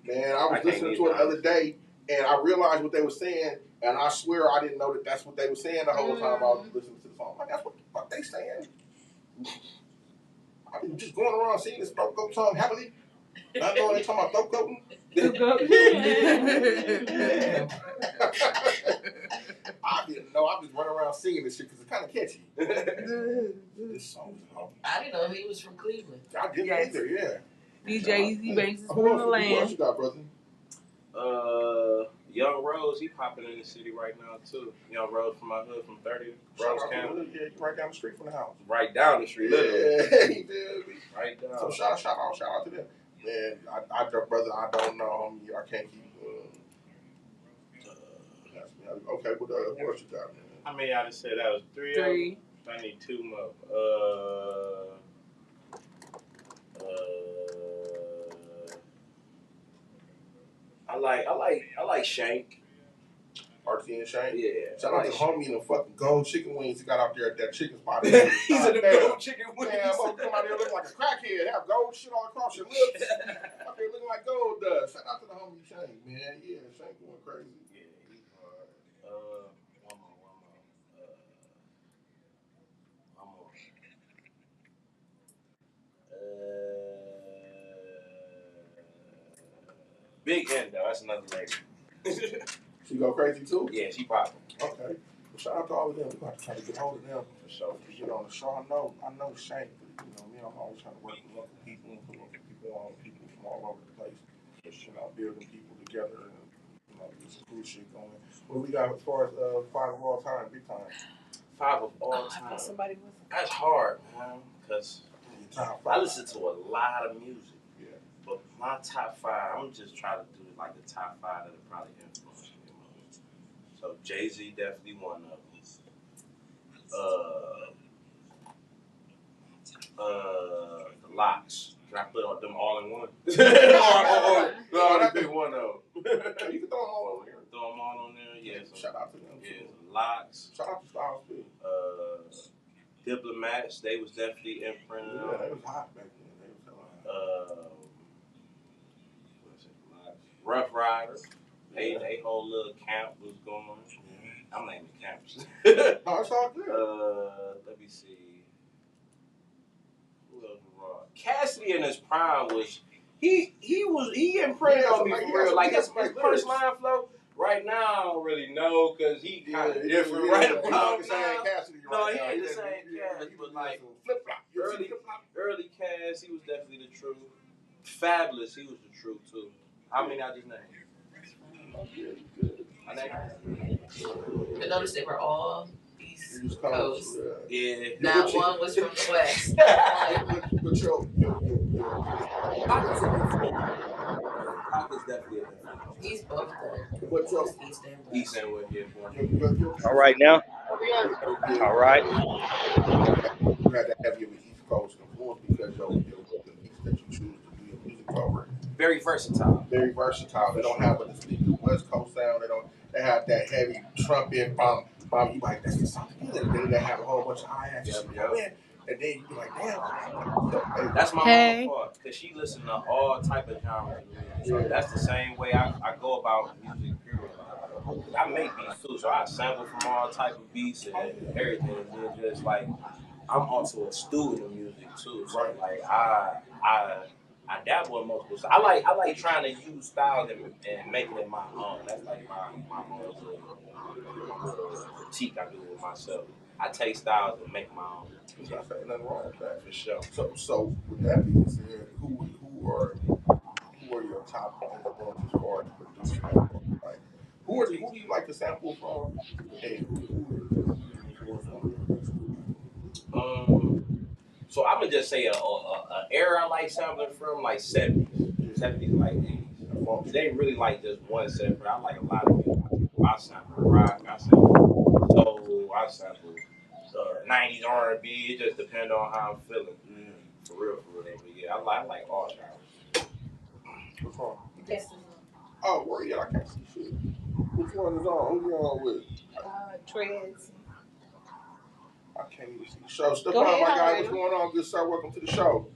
Man, I was listening to it the other day, and I realized what they were saying, and I swear I didn't know that that's what they were saying the whole time I was listening to the song. I'm like, that's what the fuck they saying. I've been just going around singing this throat goat song happily, not knowing they talking about throat goating. I didn't know. I was running around singing this shit because it's kind of catchy. This song is hard. I didn't know he was from Cleveland. I didn't either, yeah. DJ Easy Banks is from Who the else land. you got, brother? Young Rose, he popping in the city right now too. Young Rose from my hood, from 30 Rose County. Yeah, right down the street from the house. Right down the street, literally. Yeah, he did. Right down. So shout out to them. Man, brother, I don't know. I can't keep. Okay, what else you got, man? I mean, I just said that was three. I need two more. I like Shank. RT and Shank? Yeah. Shout out to homie and the fucking gold chicken wings he got out there at that chicken spot. He's in the gold chicken wings. Man, I'm come out there looking like a crackhead. Have gold shit all across your lips. Out there looking like gold dust. Shout out to the homie Shank, man. Yeah, Shank going crazy. Yeah, he's hard. One more. Big N though, that's another lady. She go crazy too? Yeah, she popping. Okay. Well, shout out to all of them. We're going to try to get hold of them for sure. You know, on the show, I know Shank. You know, me, I'm always trying to work with local people and put local people on, people from all over the place. Just, you know, building people together and, you know, get some cool shit going. What we got as far as 5 of all time, big time? 5 of all time. Somebody was. That's hard, man, because I listen to a lot of music. Yeah. But my top 5, I'm just trying to do like the top 5 that have probably influenced me the most. So Jay-Z definitely one of them. The Locks. Can I put them all in one? No, that'd be one of them. You can throw them all on there. Throw them all on there, yeah. So, shout out to them. Yeah, Locks. Shout out to Styles P. Diplomats, they was definitely imprinted. Yeah, they was hot back then. They was hot. Rough Riders. They whole little camp was going. I'm naming camps. No, it's all good. Let me see. Who else was wrong? Cassidy in his prime was he imprinted on me for real. Like his first line flow. Right now, I don't really know because he kind of different right about now. No, he ain't the same Cass, but like early Cass, he was definitely the truth. Fabulous, he was the truth too. How many I just named? But notice they were all East Coast. Yeah. Not one was from the West. Pocket's definitely a He's both the What's up? East and West, yeah. All right now. All right. You had to have your East Coast influence because the East that you choose to do your music over. Very versatile. Very versatile. They don't have a distinctive West Coast sound. They have that heavy trumpet bomb. You like that's the sound. And then they have a whole bunch of hi-hats. And then you be like, damn. That's my mama part, because she listens to all type of genres of music. So that's the same way I go about music, period. I make beats too, so I sample from all type of beats and everything. And just like, I'm also a student of music too. So like, I dabble in multiple styles. I like trying to use styles and making it my own. That's like my critique I do with myself. I take styles and make my own. There's not nothing wrong with that. For sure. So with that being said, who are your top influences as far as producing? Like, who do you like to sample from? And who So I'm gonna just say a era I like sampling from, like 70s, like 80s. They ain't really like just one set, but I like a lot of music. I sample rock, I sample soul, I sample 90s R&B. It just depends on how I'm feeling. For real. But yeah, I like all genres. What's wrong? Oh, where you at? I can't see shit. Which one is on? Who you on with? Trez. I can't even see the show. Stefan, Go ahead, my guy, Already. what's going on? Good sir, welcome to the show.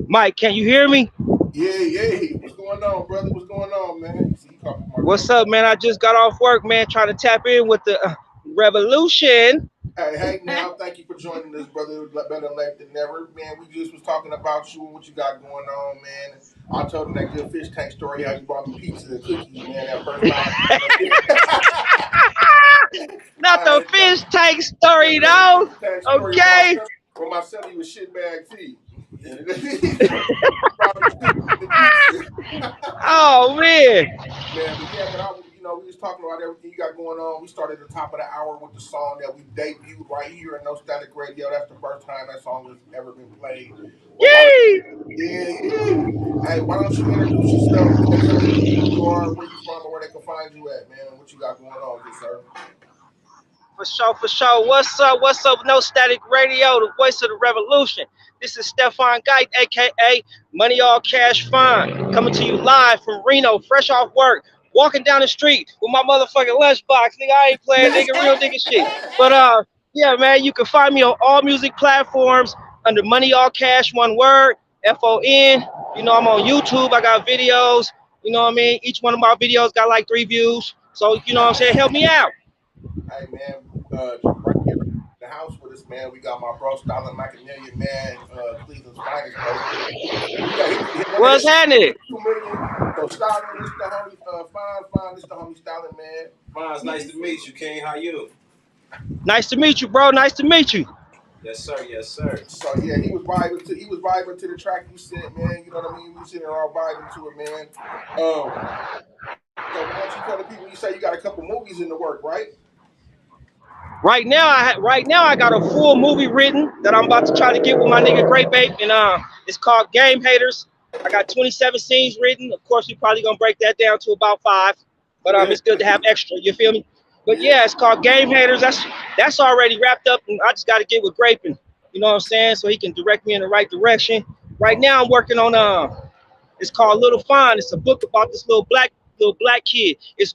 Mike, can you hear me? Yeah. What's going on, brother? What's going on, man? You see, he called me Mark. What's up, man? I just got off work, man, trying to tap in with the revolution. Hey, now, thank you for joining us, brother. Better late than never. Man, we just was talking about you and what you got going on, man. I told him that good fish tank story, how you brought me pizza and cookies, man, that first time. Not the fish tank story, though. Okay. When my celly was shitbag tea. Oh, man. Man, but yeah, we was talking about everything you got going on. We started at the top of the hour with the song that we debuted right here in No Static Radio. That's the first time that song has ever been played. Yay! Yeah. Hey, why don't you introduce yourself, man? Tell the people who you are, where you from, and where they can find you at, man, and what you got going on, good sir. For sure. What's up? No Static Radio, the voice of the revolution. This is Stefan Geit, a.k.a. Money All Cash Fine, coming to you live from Reno, fresh off work, walking down the street with my motherfucking lunchbox. Nigga, I ain't playing, nigga, real nigga shit. But, yeah, man, you can find me on all music platforms under Money All Cash, one word, F-O-N. You know, I'm on YouTube. I got videos. You know what I mean? Each one of my videos got like 3 views. So, you know what I'm saying? Help me out. Hey, man, right here in the house with us, man, we got my bro, Stalin Mackamillions, man, Cleveland's finest, bro. What's happening? So, Stalin, this the homie, Fine, this the homie Stalin, man. Fine, nice to meet you, King. How you? Nice to meet you, bro. Nice to meet you. Yes, sir. So yeah, he was vibing to the track you sent, man. You know what I mean? We sitting there all vibing to it, man. So why don't you tell the people, you say you got a couple movies in the work, right? Right now, I got a full movie written that I'm about to try to get with my nigga Grape, and it's called Game Haters. I got 27 scenes written. Of course, we probably gonna break that down to about 5, but it's good to have extra. You feel me? But yeah, it's called Game Haters. That's already wrapped up, and I just got to get with Grape, and you know what I'm saying, so he can direct me in the right direction. Right now, I'm working on it's called Little Fine. It's a book about this little black kid. It's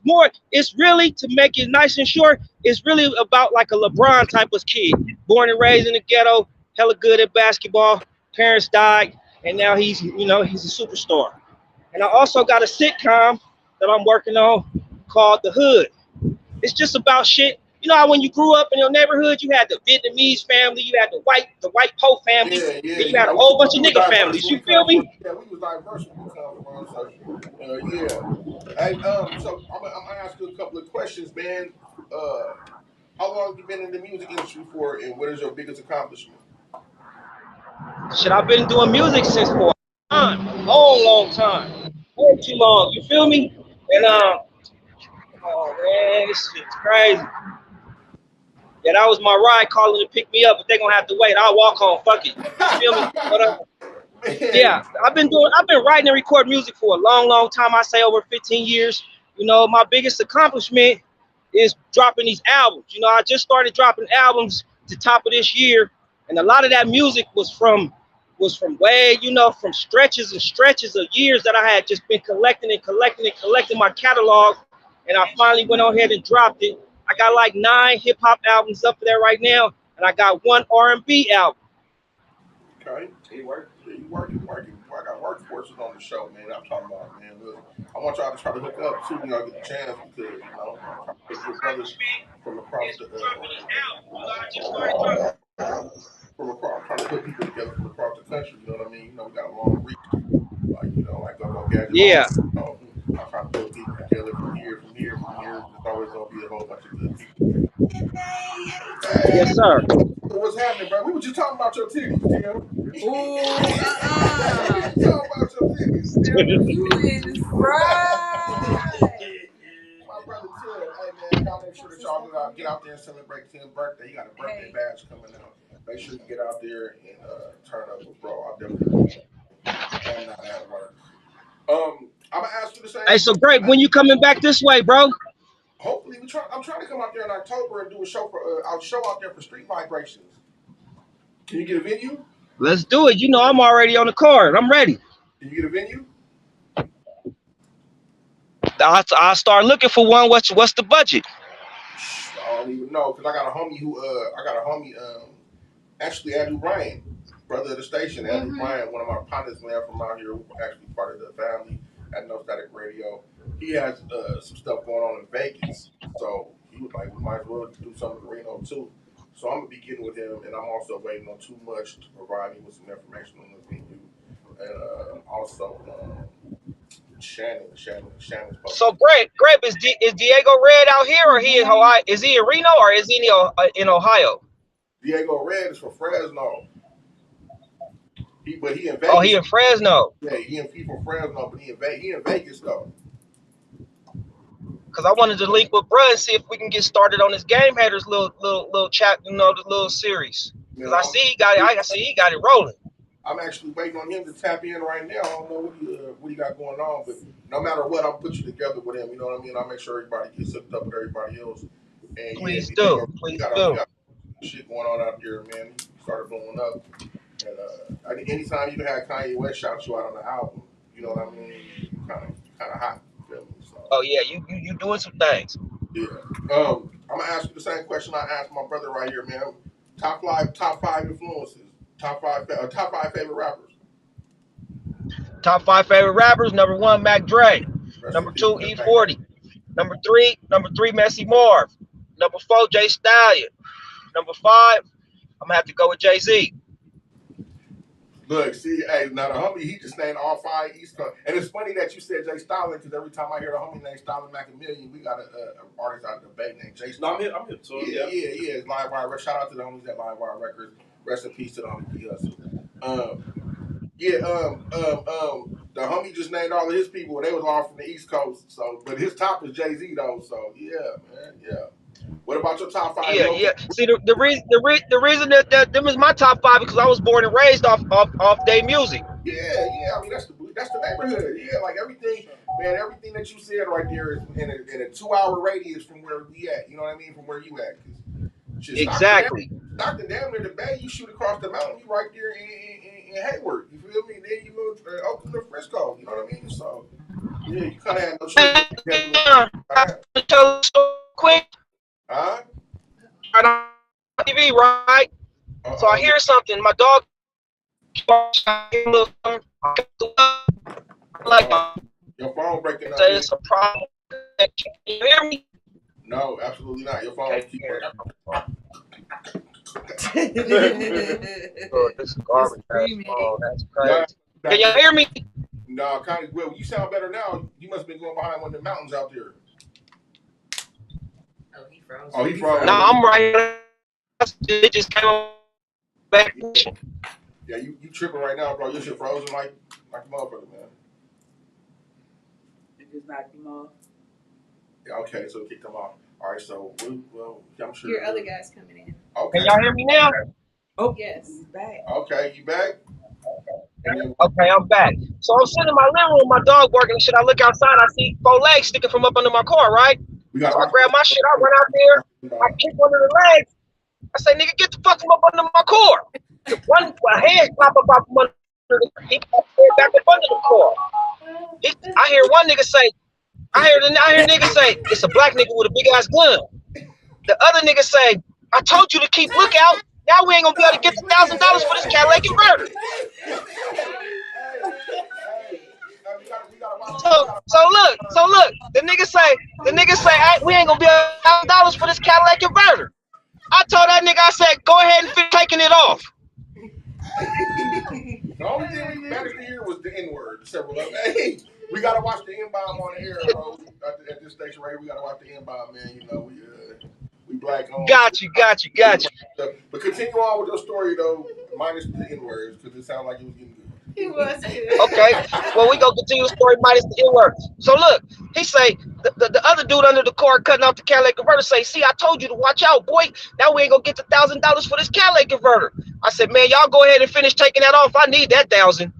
really, to make it nice and short, it's really about like a LeBron type of kid. Born and raised in the ghetto, hella good at basketball. Parents died, and now he's a superstar. And I also got a sitcom that I'm working on called The Hood. It's just about shit. You know how when you grew up in your neighborhood, you had the Vietnamese family, you had the white Po family, and you had a whole bunch of nigga families. You feel me? Yeah, we was diverse when we come from. So, yeah. Hey, so I'm gonna ask you a couple of questions, man. How long have you been in the music industry for, and what is your biggest accomplishment? Shit, I've been doing music since for a long time. Way too long. You feel me? And oh man, this shit's crazy. Yeah, that was my ride calling to pick me up, but they're gonna have to wait. I'll walk home. Fuck it. You feel me? But yeah, I've been writing and recording music for a long time. I say over 15 years. You know, my biggest accomplishment is dropping these albums. You know, I just started dropping albums at the top of this year, and a lot of that music was from way, from stretches and stretches of years that I had just been collecting my catalog, and I finally went on ahead and dropped it. I got like 9 hip hop albums up there right now, and I got 1 R&B album. Okay, he working. I got workforces on the show, man. I'm talking about, man. Look, I want y'all to try to hook up too when y'all get the chance, because I'm trying to get your brothers from across the I'm trying to put people together from across the country. You know what I mean? We got a long reach, like go gadget. Yeah. I'm trying to put people together from here. There's always gonna be a whole bunch of good people. Hey, yes, sir. What's happening, bro? We were just talking about your titties, Tim. Talking about your titties. You is right. My brother Tim, hey man, y'all make sure that y'all get out there and celebrate Tim's birthday. He got a birthday badge coming out. Make sure you get out there and turn up with bro. I definitely am not at work. I'm gonna ask you the same. Hey, so Grape, when you coming back this way, bro? Hopefully, I'm trying to come out there in October and do a show out there for Street Vibrations. Can you get a venue? Let's do it. I'm already on the card. I'm ready. Can you get a venue? I'll start looking for one. What's the budget? don't even know because I got a homie actually Andrew Bryan, brother of the station. Andrew Bryan, one of my partners, man, from out here, actually part of the family at No Static Radio. He has some stuff going on in Vegas, so he was like, we might as well do something in Reno too. So I'm gonna be getting with him, and I'm also waiting on Too Much to provide me with some information on the venue, and also Shannon's posted. So Grape is Diego Red out here or he in Hawaii? Is he in Reno or is he in Ohio? Diego Red is from Fresno. But he in Vegas. Oh, he in Fresno. Yeah, he from Fresno, but he in Vegas though. Cause I wanted to link with bruh and see if we can get started on this Game Haters little chat, the little series. Cause I see he got it rolling. I'm actually waiting on him to tap in right now. I don't know what he got going on, but no matter what, I'll put you together with him. You know what I mean? I'll make sure everybody gets hooked up with everybody else. And Please do. We got shit going on out here, man. He started blowing up. And anytime you had Kanye West shout you out on the album, you know what I mean? Kind of hot. You feel me? So, oh yeah, you doing some things. Yeah. I'm gonna ask you the same question I asked my brother right here, man. Top five influences. Top five favorite rappers. Top 5 favorite rappers. Number 1, Mac Dre. Number 2, E40. Number 3, Messy Marv. Number 4, Jay Stallion. Number 5, I'm gonna have to go with Jay-Z. Look, see, hey, now the homie, he just named all 5 East Coast. And it's funny that you said Jay Stalin, because every time I hear the homie named Stalin Mackamillions, we got an artist out of the debate named Jay Stalin. I'm here too. Yeah. It's Live Wire. Shout out to the homies at Live Wire Records. Rest in peace to the homie P. Hustle. The homie just named all of his people, and they was all from the East Coast. So, but his top is Jay-Z though. So yeah, man, yeah. What about your top 5? Yeah. See, the reason that them is my top 5 because I was born and raised off their music. Yeah. I mean, that's the neighborhood. Yeah, like everything, man. Everything that you said right there is in a 2-hour radius from where we at. You know what I mean? From where you at. Exactly. Stockton down near the bay, you shoot across the mountain, you right there in Hayward. You feel me? And then you go to Oakland or Frisco. You know what I mean? So yeah, you kind of had no choice. Tell the story quick. Huh? On TV, right? So I hear something. My dog. Like your phone breaking up. It's a problem. Can you hear me? No, absolutely not. Your phone keep breaking up. This is garbage. That's crazy. Can you hear me? No, kind of. Well, you sound better now. You must have been going behind one of the mountains out there. Oh, he froze. No, I'm right. It just came back. Yeah, you tripping right now, bro. Your shit frozen like a motherfucker, man. It just knocked him off. Yeah, okay, so kick them off. All right, so well, I'm sure Your other guys coming in. Okay. Can y'all hear me now? Oh yes, he's back. Okay, you back? Okay, I'm back. So I'm sitting in my living room, my dog working and shit. I look outside, I see 4 legs sticking from up under my car, right? So I grab my shit, I run out there, I kick one of the legs. I say, nigga, get the fuck from up under my car. A hand pop up out from under he back up under the car. I hear one nigga say, I hear niggas say, it's a black nigga with a big ass gun. The other nigga say, I told you to keep lookout. Now we ain't gonna be able to get the $1,000 for this Cadillac converter. So look. The nigga say, hey, we ain't gonna be able to get $1,000 for this Cadillac converter. I told that nigga, I said, go ahead and finish taking it off. The only thing we managed to hear was the N-word. Several of them. Hey, we gotta watch the N-bomb on the air, bro. At this station right here, we gotta watch the N-bomb, man. You know, we black on. Got you. But continue on with your story though, minus the N-words, because it sounded like it was getting good. he was good. Okay, well we gonna continue the story minus the N-word. So look, he say the other dude under the car cutting off the Cadillac converter say, see, I told you to watch out, boy. Now we ain't gonna get the $1,000 for this Cadillac converter. I said, man, y'all go ahead and finish taking that off. I need that 1,000.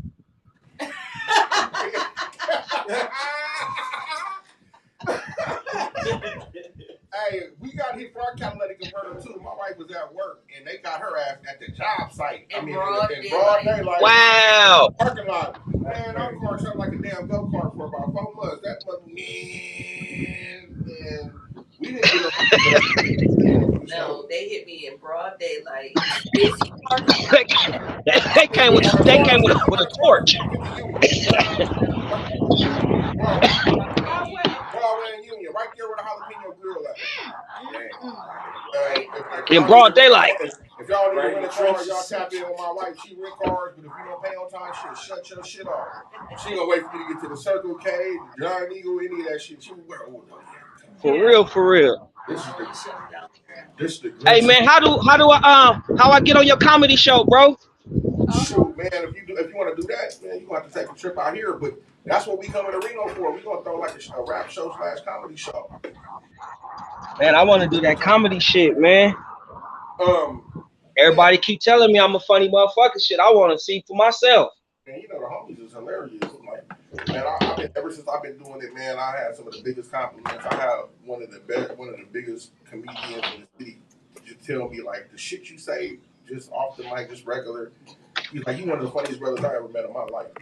Hey, we got hit for our catalytic converter too. My wife was at work and they got her ass at the job site. In broad daylight. Wow. Parking lot. Man, our car sounded like a damn go-kart for about 4 months. That mother, man, we didn't get No, they hit me in broad daylight. Busy parking lot. They came with a torch. Broadway and Union, right there where the jalapeno grill at. In broad daylight. If y'all need to rent a car, y'all tap in with my wife. She rent cars, but if you don't pay on time, she'll shut your shit off. She gonna wait for you to get to the Circle K, the Giant Eagle, any of that shit. She will wear For real. This is the Hey man, how I get on your comedy show, bro? Shoot, man, if you want to do that, man, you gonna have to take a trip out here. But that's what we coming to Reno for. We gonna throw like a rap show / comedy show. Man, I want to do that comedy shit, man. Everybody keep telling me I'm a funny motherfucker. Shit, I want to see for myself. Man, you know the homies is hilarious. Like, man, I've been ever since I've been doing it, man. I had some of the biggest compliments. I have one of the biggest comedians in the city just tell me like the shit you say just off the mic, just regular. He's like, you one of the funniest brothers I ever met in my life.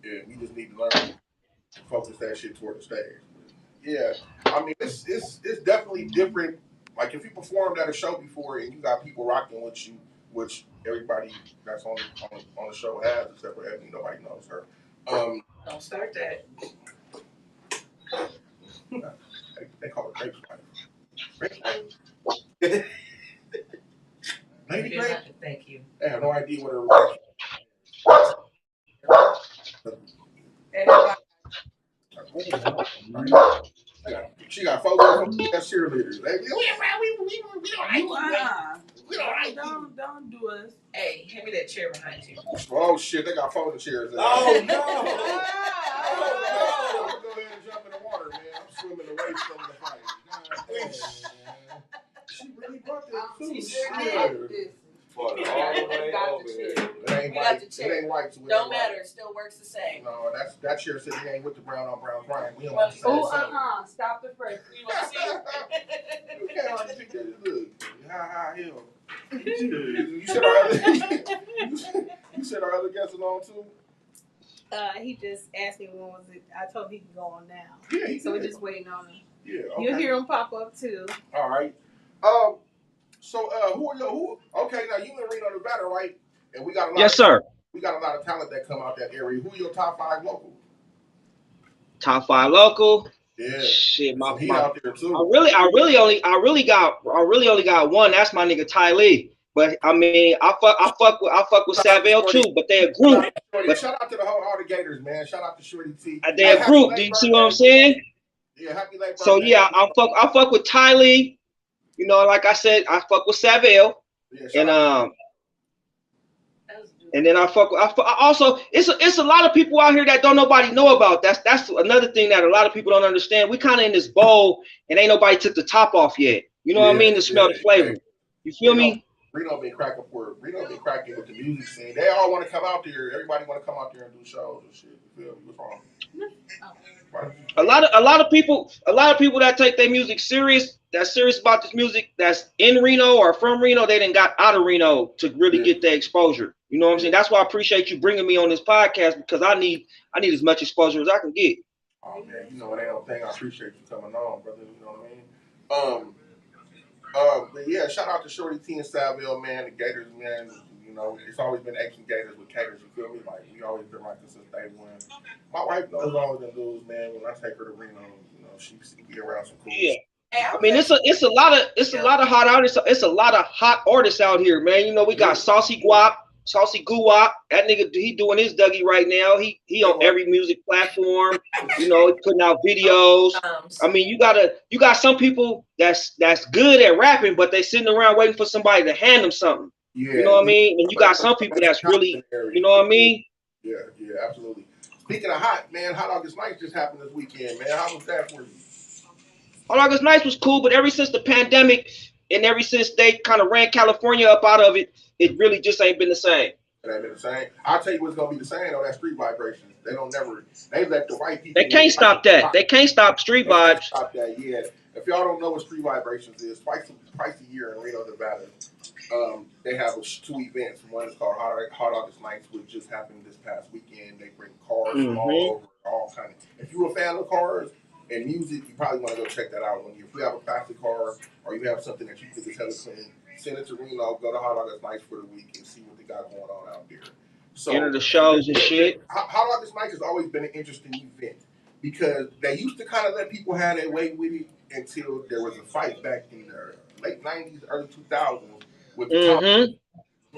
And we just need to learn to focus that shit toward the stage. Yeah, I mean, it's definitely different. Like, if you performed at a show before and you got people rocking with you, which everybody that's on the show has, except for Ebony, nobody knows her. Don't start that. They call her Grape's wife. Grape's Lady Grape? Thank you. They have no idea what her She got photos as cheerleaders. Like, don't do us. Hey, hand me that chair behind you. oh shit, they got photo chairs. Oh no! Go ahead and jump in the water, man. I'm swimming away from the fight. She really brought that too. She sure did. All the way over there. It ain't white. So don't matter. It still works the same. No, that chair said it ain't with the brown on brown crime. We don't want to say Oh, stop the press. You want to see it? You can't hardly think that. Look, hell. You said our other guests are on too? He just asked me when was it. I told him he can go on now. Yeah, so we're just waiting on him. Yeah, okay. You'll hear him pop up too. All right. So who? Okay, now you in Reno, Nevada, right? And we got a lot. Yes, sir. We got a lot of talent that come out that area. Who are your top 5 local? Top 5 local. Yeah. Shit, my out there too. I really only got one. That's my nigga Ty Lee. But I mean, I fuck with Saville too. But they a group. Shout out to all the Gators, man. Shout out to Shorty T. They a group. Do you see what I'm saying? Yeah, happy late birthday. So yeah, I fuck with Ty Lee. You know, like I said, I fuck with Saville. Yeah, and then I also it's a lot of people out here that don't nobody know about. That's another thing that a lot of people don't understand. We kind of in this bowl and ain't nobody took the top off yet. You know what I mean? To smell the flavor. You feel me? Reno been cracking with the music scene. They all want to come out there. Everybody want to come out there and do shows and shit. You feel me? What's wrong? A lot of people that take their music serious, that's serious about this music, that's in Reno or from Reno, they done got out of Reno to really get their exposure. You know what I'm saying? That's why I appreciate you bringing me on this podcast, because I need as much exposure as I can get. Oh man, you know it ain't no thing. I appreciate you coming on, brother. You know what I mean? But yeah, shout out to Shorty T and Saville, man. The Gators, man. You know, it's always been Asian Gators with Caters. You feel me? Like we always been like this since day one. My wife knows all of them dudes, man. When I take her to Reno, you know, she be around some cool. Yeah. I mean, it's a lot of hot artists. It's a lot of hot artists out here, man. You know, we got Saucy Guap, Saucy Guwap. That nigga, he doing his Dougie right now. He on every music platform. You know, he putting out videos. I mean, you got some people that's good at rapping, but they sitting around waiting for somebody to hand them something. Yeah, you know what I mean? And you got some people that's really, you know what I mean? Yeah, absolutely. Speaking of hot, man, Hot August Nights just happened this weekend, man. How was that for you? Hot August Nights was cool, but ever since the pandemic and ever since they kind of ran California up out of it, it really just ain't been the same. It ain't been the same. I'll tell you what's gonna be the same on that Street Vibrations. They let the white people. They can't stop that. They can't stop Street Vibes. Stop that, yeah. If y'all don't know what Street Vibrations is, twice a year in Reno, Nevada. They have 2 events. One is called Hot August Nights, which just happened this past weekend. They bring cars from all over, all kind of. If you're a fan of cars, And music, you probably want to go check that out. If you have a classic car or you have something that you think is hella clean, send it to Reno. Go to Hot August Nights for the week and see what they got going on out there. So Enter the shows and shit. Hot August Nights has always been an interesting event because they used to kind of let people have their way with it until there was a fight back in the late 90s, early 2000s with the Tongas.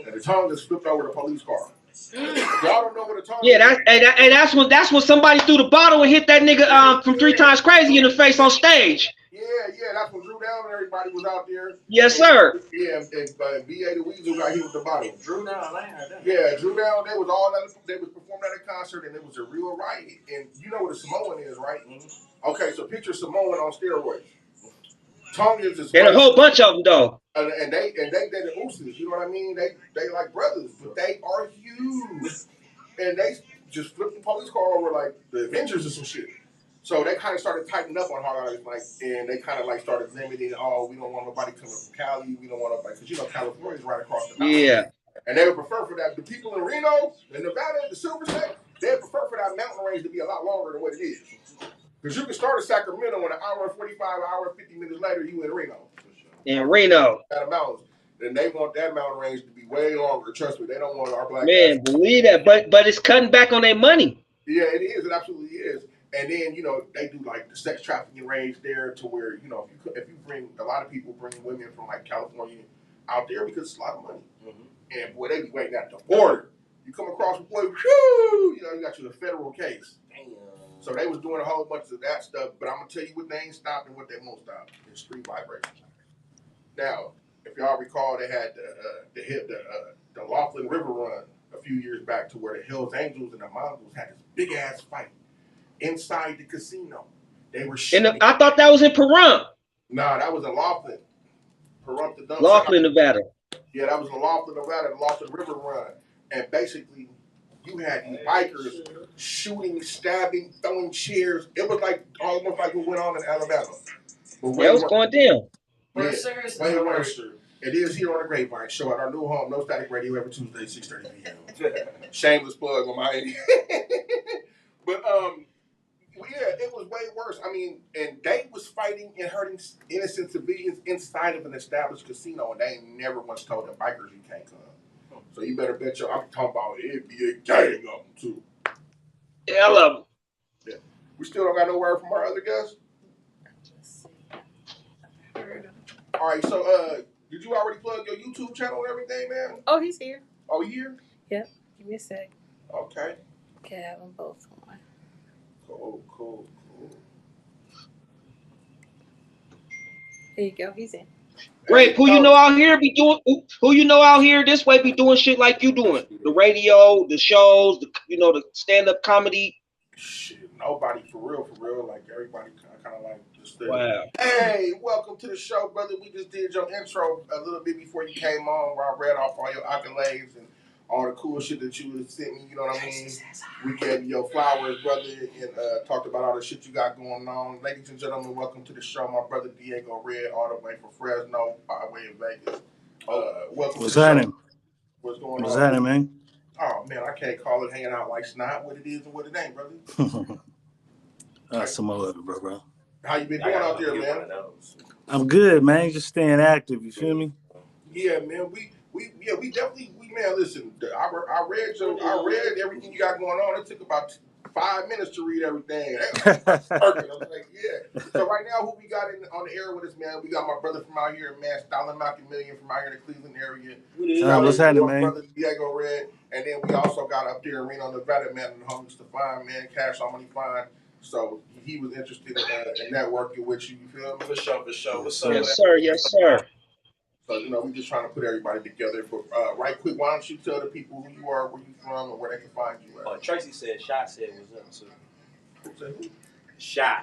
And the Tongas flipped over the police car. If y'all don't know what a Tonga is. That's when somebody threw the bottle and hit that nigga from 3 Times Crazy in the face on stage. Yeah, that's when Drew Down and everybody was out there. Yes, sir. Yeah, and B.A. the Weasel got hit with the bottle. Drew Down, I ain't heard that. Yeah, Drew Down, they was performing at a concert and it was a real riot. And you know what a Samoan is, right? Mm-hmm. Okay, so picture Samoan on steroids. Tongas is and a whole bunch of them though. And they the Usos, you know what I mean? They like brothers, but they are huge. And they just flipped the police car over like the Avengers or some shit. So they kind of started tightening up on Hot August Nights, and they kind of like started limiting. Oh, we don't want nobody coming from Cali. We don't want nobody because California's right across the mountain. Yeah. And they would prefer for that. The people in Reno, in Nevada, the Silver State, they'd prefer for that mountain range to be a lot longer than what it is. Because you can start in Sacramento and an hour and 45, hour and 50 minutes later, you in Reno. In Reno. At the mountains. Then they want that mountain range to be way longer. Trust me, they don't want our black guys. Believe that. But it's cutting back on their money. Yeah, it is. It absolutely is. And then, they do like the sex trafficking range there to where, if you bring, a lot of people bring women from like California out there because it's a lot of money. Mm-hmm. And boy, they be waiting at the border. You come across, boy, whew, you got you a federal case. Damn. So they was doing a whole bunch of that stuff, but I'm going to tell you what they ain't stopped and what they won't stop. It's street vibration. Now, if y'all recall, they had the Laughlin River Run a few years back to where the Hells Angels and the Mongols had this big-ass fight inside the casino. They were shooting. I thought that was in Pahrump. Nah, that was in Laughlin. Pahrump the dump. Laughlin, Nevada. Yeah, that was in Laughlin, Nevada, the Laughlin River Run. And basically, you had these bikers shooting, stabbing, throwing chairs. It was like almost like what went on in Alabama. But it was going down. Way worse. It is here on the Grapevine Show at our new home, No Static Radio, every Tuesday, 6:30 p.m. Shameless plug on my end. But yeah, it was way worse. I mean, and they was fighting and hurting innocent civilians inside of an established casino, and they ain't never once told the bikers you can't come. So you better bet I'm talking about it be a gang of them too. Yeah, I love them. Yeah. We still don't got no word from our other guests. All right, so did you already plug your YouTube channel and everything, man? Oh, he's here. Oh, here? Yep. Give me a sec. Okay. Okay, I have them both on. Cool. There you go. He's in. Grape, who you know out here be doing? Who you know out here this way be doing shit like you doing? The radio, the shows, the stand-up comedy. Shit, nobody for real. Like everybody kind of like just. Wow. Hey, welcome to the show, brother. We just did your intro a little bit before you came on, where I read off all your accolades and all the cool shit that you sent me. You know what I mean? We gave you your flowers, brother, and talked about all the shit you got going on. Ladies and gentlemen, welcome to the show. My brother Diego Red, all the way from Fresno, by way of Vegas. Welcome. What's happening? What's going on? What's happening, man? Oh man, I can't call it hanging out like snot. What it is and what it ain't, brother. Some more of it, bro. How you been doing out there, man? I'm good, man. Just staying active. You feel me? Yeah, man. We definitely man. Listen, I read everything you got going on. It took about 5 minutes to read everything. I was like, yeah. So right now, who we got on the air with us, man? We got my brother from out here, man, Stalin Mackamillions from out here in the Cleveland area. What's happening, man? Brother Diego Red, and then we also got up there in Reno, Nevada, man, the homie Stefan, man, Cash on Money Fine. So he was interested in networking with you. You feel me? For sure. What's up? Yes, sir. So, we just trying to put everybody together. But right quick, why don't you tell the people who you are, where you from, and where they can find you at? Tracy said, Shy said what's up, too. Who said who? Shy.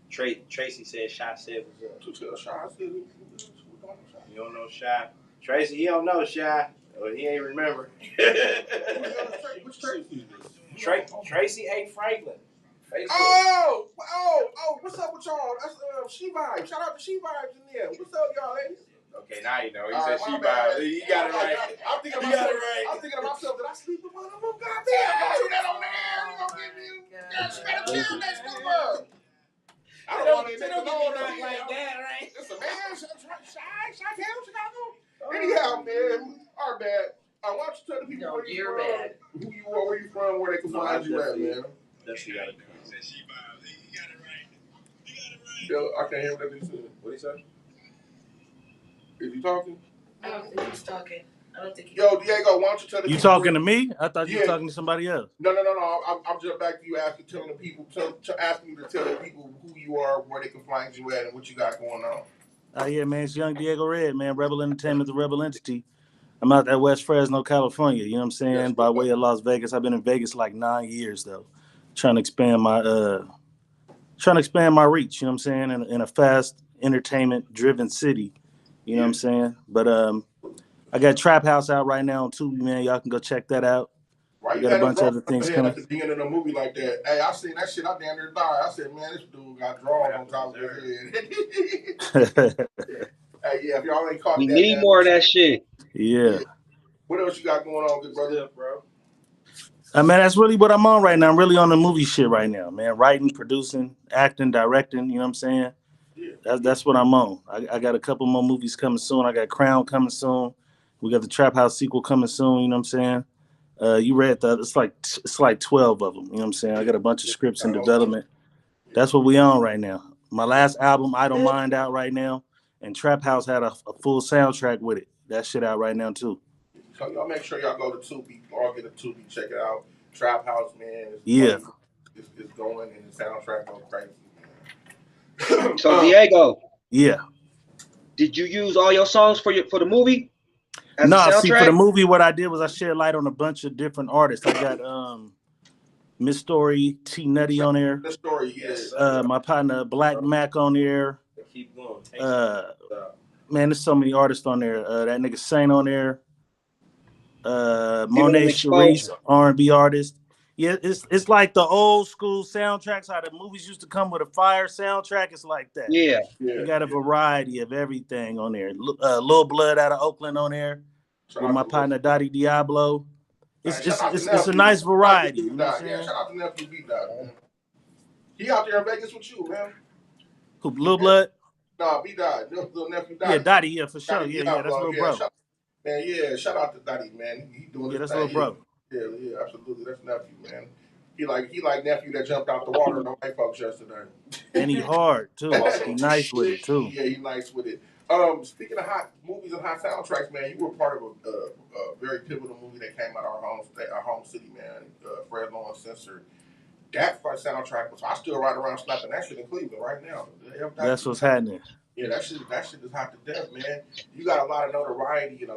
Tracy said, Shy said what's up. To tell Shy, I said, who you don't know Shy? Tracy, he don't know Shy. Or he ain't remember. Which Tracy is this? Tracy A. Franklin. Facebook. Oh, what's up with y'all? That's She Vibes. Shout out to She Vibes in there. What's up, y'all ladies? Okay, now you know. He said She Vibes. He got it right. I'm thinking to myself, did I sleep with one of them? Goddamn, don't do that on there. You gonna get me? She got a chill next to her. I don't want to They nigga don't know get that. me like that, right? Listen, man, Chi-Town, Chicago. Anyhow, man, our bad. I want you to tell the people No, where you you're from, bad. who you are, where you from, where they can find you at, man. Definitely got it. Yo, I can't hear what that dude said. What he said? Is he talking? I don't think he's talking. I don't think he's Yo, Diego, why don't you tell the You people talking to me? I thought you Yeah. were talking to somebody else. No. I'm just back to you telling the people, asking you to tell the people who you are, where they can find you at, and what you got going on. Yeah, man, it's Young Diego Red, man. Rebel Entertainment, the Rebel Entity. I'm out at West Fresno, California. You know what I'm saying? Yes, By way of Las Vegas. I've been in Vegas like 9 years though, trying to expand my reach. You know what I'm saying? In a fast entertainment driven city. You know what I'm saying? But I got Trap House out right now on Tubi, man. Y'all can go check that out. Why We you got a had bunch of other things coming. at the beginning of the movie like that? Hey, I seen that shit. I damn near died. I said, man, this dude got draws on top of his head. Hey, yeah, if y'all ain't caught We that, need man, more of that shit. Yeah. What else you got going on, good brother? Bro. Man, that's really what I'm on right now. I'm really on the movie shit right now, man. Writing, producing, acting, directing. You know what I'm saying? Yeah. That's what I'm on. I got a couple more movies coming soon. I got Crown coming soon. We got the Trap House sequel coming soon. You know what I'm saying? You read that? It's like 12 of them. You know what I'm saying? I got a bunch of scripts in development. That's what we on right now. My last album, I Don't Mind, out right now, and Trap House had a full soundtrack with it. That shit out right now too. So y'all make sure y'all go to Tubi or get a Tubi, check it out. Trap House, man. Yeah. It's going and the soundtrack go crazy, man. So Diego, Yeah. did you use all your songs for the movie? No, see, for the movie, what I did was I shed light on a bunch of different artists. I got Miss Story, T Nutty on there. Miss Story, yes. My partner Black Mac on there. Keep going. Man, there's so many artists on there. That nigga Saint on there. Monet Sharice, R&B artist. Yeah, it's like the old school soundtracks, how the movies used to come with a fire soundtrack. It's like that. Yeah. You got a variety of everything on there. Lil Blood out of Oakland on there with my partner Dottie Diablo. It's a nice variety. You know what I'm saying? Yeah, shout out to Nephew B Dot, man. He out there in Vegas with you, man. Who, Lil Blood? Nah, B Dot, little nephew Dottie. Yeah, Dottie, yeah, for sure. Dottie Yeah, Diablo, that's little bro. Shout out to Dottie, man. He doing his that's thing. little bro. Yeah, absolutely. That's nephew, man. He like nephew that jumped out the water in the white folks yesterday. And he hard too. He nice with it too. Yeah, he nice with it. Speaking of hot movies and hot soundtracks, man, you were part of a very pivotal movie that came out of our home city, man. Fresno Uncensored. That for soundtrack was I still ride around slapping that shit in Cleveland right now. That's what's happening. Yeah, that shit is hot to death, man. You got a lot of notoriety and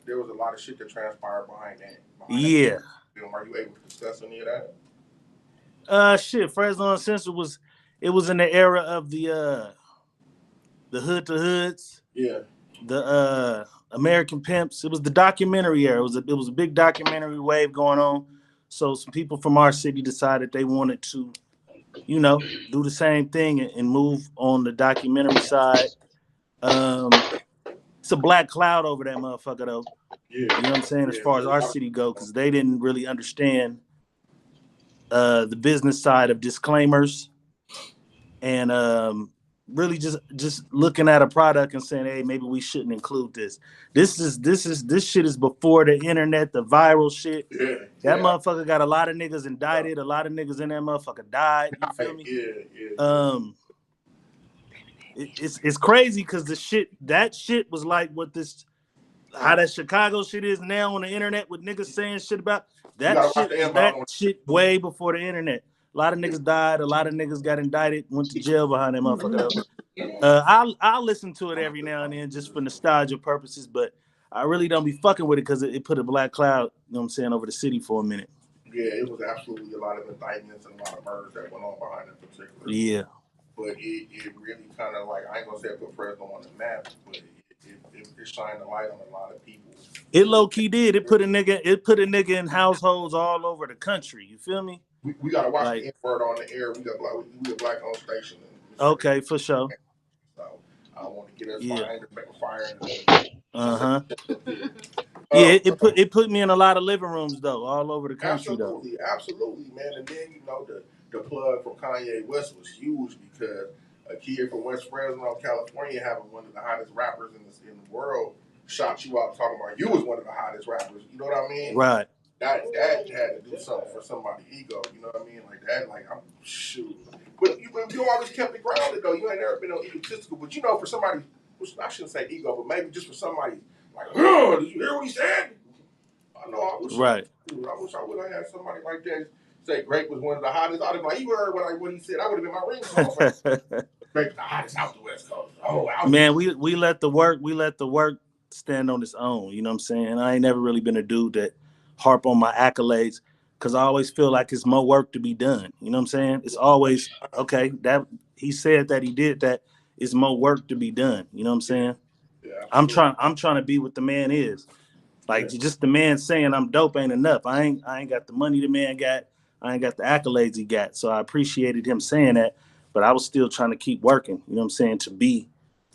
there was a lot of shit that transpired behind that. Yeah. Film. Are you able to discuss any of that? Shit, Fresno Uncensored was in the era of the Hood to Hoods. Yeah. The American Pimps. It was the documentary era. It was a big documentary wave going on. So some people from our city decided they wanted to, do the same thing and move on the documentary side. It's a black cloud over that motherfucker though. Yeah. You know what I'm saying? As far as our city go, because they didn't really understand the business side of disclaimers and really just looking at a product and saying, hey, maybe we shouldn't include this. This shit is before the internet, the viral shit. Yeah. That motherfucker got a lot of niggas indicted. A lot of niggas in that motherfucker died. You feel me? Yeah. It's crazy because that shit was like how that Chicago shit is now on the internet with niggas saying shit about that shit way before the internet. A lot of niggas died. A lot of niggas got indicted, went to jail behind that motherfucker. I'll listen to it every now and then just for nostalgia purposes, but I really don't be fucking with it because it put a black cloud, you know what I'm saying, over the city for a minute. Yeah, it was absolutely a lot of indictments and a lot of murders that went on behind that particular. Yeah. But it really kind of I ain't gonna say it put Fresno on the map, but it shined a light on a lot of people. It low key did. It put a nigga in households all over the country. You feel me? We gotta watch the N-word on the air. We a black owned station. Okay, for sure. So I don't want to get us fined or make a fire. Yeah, it put me in a lot of living rooms though, all over the country Absolutely, man. And then the plug from Kanye West was huge because a kid from West Fresno, California, having one of the hottest rappers in the world, shot you out talking about you was one of the hottest rappers. You know what I mean? Right. That had to do something for somebody's ego. You know what I mean? Like that. Like I'm shoot. But you always kept it grounded though. You ain't never been no egotistical. But you know, for somebody, I shouldn't say ego, but maybe just for somebody like, oh, did you hear what he said? I know. I wish. Right. I wish I would have had somebody like that say Grape was one of the hottest. I'd have been like, you heard what he said. I would have been my ring song. Grape the hottest out the West Coast. Oh, man, we let the work stand on its own. You know what I'm saying? I ain't never really been a dude that harp on my accolades because I always feel like it's more work to be done. You know what I'm saying? It's always okay. That he said that he did that. It's more work to be done. You know what I'm saying? Yeah, I'm trying to be what the man is. Like just the man saying I'm dope ain't enough. I ain't got the money the man got. I ain't got the accolades he got. So I appreciated him saying that, but I was still trying to keep working, you know what I'm saying, to be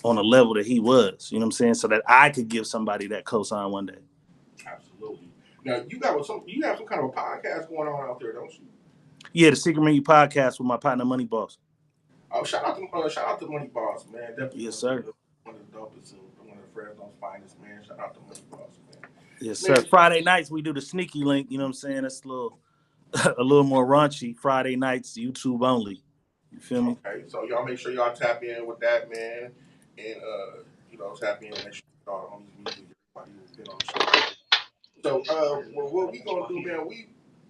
on a level that he was, you know what I'm saying, so that I could give somebody that cosign one day. Absolutely. Now you have some kind of a podcast going on out there, don't you? Yeah, the Secret Menu podcast with my partner Money Boss. Oh, shout out to Money Boss, man. Definitely. Yes, sir. One of the dopest, one of the Fresno's finest, man. Shout out to Money Boss, man. Yes, sir. Friday nights we do the sneaky link, you know what I'm saying? That's a little more raunchy. Friday nights, YouTube only. You feel me? Okay, so y'all make sure y'all tap in with that, man, and tap in and make sure y'all on these music. Everybody who's been on the show. So, what we gonna do, man?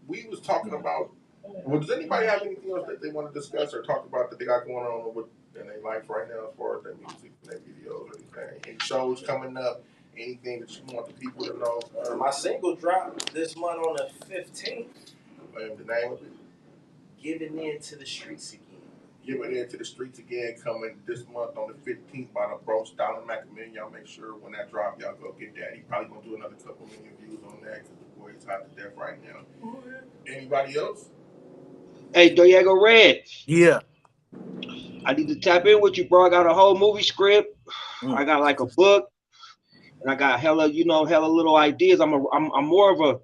We was talking about. Well, does anybody have anything else that they want to discuss or talk about that they got going on in their life right now, as far as their music, their videos, or anything? Any shows coming up? Anything that you want the people to know? My single dropped this month on the 15th. The name of it? Giving In to the Streets Again. Giving In to the Streets Again, coming this month on the 15th by the bro Stalin Mackamillions. Y'all make sure when that drop, y'all go get that. He probably gonna do another couple million views on that because the boy is hot to death right now. Anybody else? Hey, Diego Red. Yeah. I need to tap in with you, bro. I got a whole movie script. I got like a book, and I got hella little ideas. I'm more of a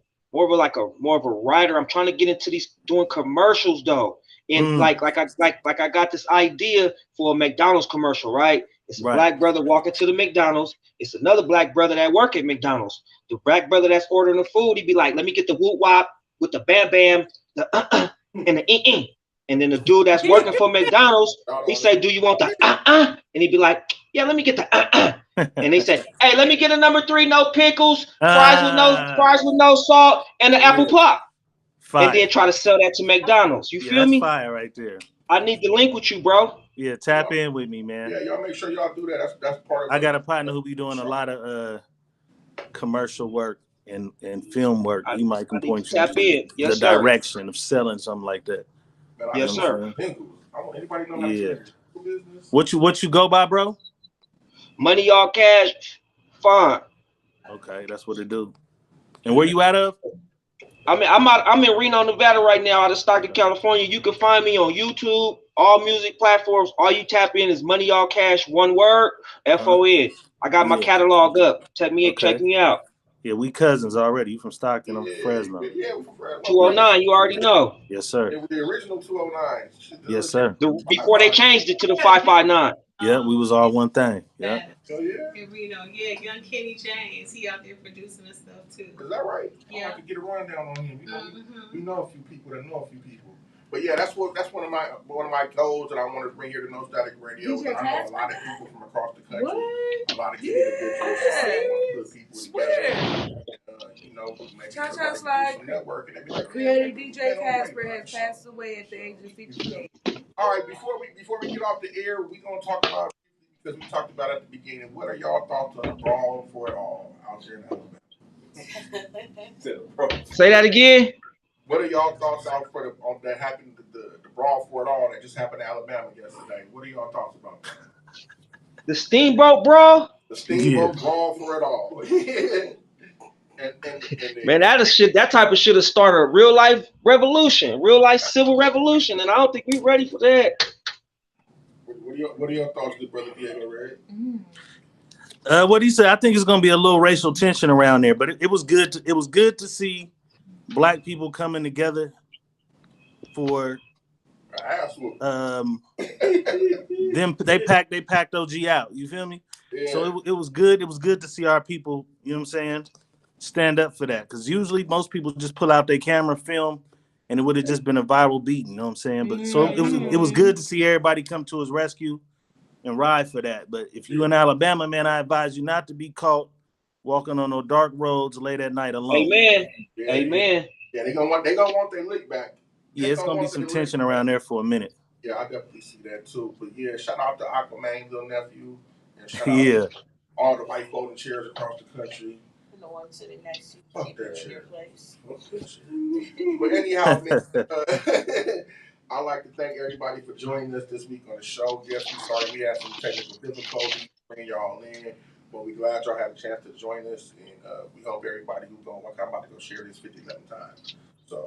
writer. I'm trying to get into these doing commercials though. And like I got this idea for a McDonald's commercial, right? It's a black brother walking to the McDonald's. It's another black brother that work at McDonald's. The black brother that's ordering the food, he'd be like, "Let me get the whoop wop with the bam bam, the and the And then the dude that's working for McDonald's, he say, "Do you want the And he'd be like, "Yeah, let me get the And they say, "Hey, let me get a number 3, no pickles, fries with no salt, and an apple pop." Fire. And then try to sell that to McDonald's. You feel me? Fire right there. I need to link with you, bro. Yeah, tap in with me, man. Yeah, y'all make sure y'all do that. That's part of it. I got a partner who be doing a lot of commercial work and film work. He might can point you to the direction of selling something like that. Man, yes, sir. Anybody know how to business? What you go by, bro? Money All Cash Fine. Okay, that's what it do. And where you out of? I'm in Reno, Nevada right now, out of Stockton, California. You can find me on YouTube, all music platforms. All you tap in is Money All Cash, one word, FON. I got my catalog up. Check me out. Yeah, we cousins already. You from Stockton, I'm from Fresno. Yeah, we're from Fresno. 209, you already know. Yes, sir. The original 209. Yes, sir. Before they changed it to the 559. Yeah, we was all one thing. Yeah. Oh, yeah? In Reno, young Kenny James, he out there producing and stuff too. Is that right? Yeah. I could get a rundown on him. We know a few people that know a few people. But yeah, that's one of my goals that I want to bring here to No Static Radio. I know a lot of people from across the country. What? A lot of individuals. I want to put people together. Maybe Just like networking. And be like, creator DJ Casper has passed away at the age of 58. All right, before we get off the air, we're gonna talk about, because we talked about at the beginning, what are y'all thoughts on the brawl for it all out here in Alabama? Say that again. What are y'all thoughts on that happened, the brawl for it all that just happened in Alabama yesterday? What are y'all thoughts about that? The Steamboat Brawl? The Steamboat Brawl for it all. Man, that type of shit has started a real life revolution, real life civil revolution, and I don't think we're ready for that. What are your thoughts, good brother Diego Red? What he said, I think it's gonna be a little racial tension around there, but it was good. It was good to see black people coming together for Them they packed OG out. You feel me? Yeah. So it was good. It was good to see our people, you know what I'm saying, stand up for that. Because usually most people just pull out their camera, film, and it would have just been a viral beat. You know what I'm saying? But so it was good to see everybody come to his rescue and ride for that. But if you in Alabama, man, I advise you not to be caught walking on those dark roads late at night alone. Amen. Amen. Yeah, they gonna want their lick back. Yeah, it's gonna be some tension around there for a minute. Yeah, I definitely see that too. But yeah, shout out to Aquaman's little nephew, and shout out to all the white folding chairs across the country. And the one sitting next to you. Fuck that chair. But anyhow, man, I'd like to thank everybody for joining us this week on the show. Yes, we sorry we had some technical difficulties bringing y'all in, but we're glad y'all had a chance to join us, and we hope everybody who's going, I'm about to go share this 57 times. So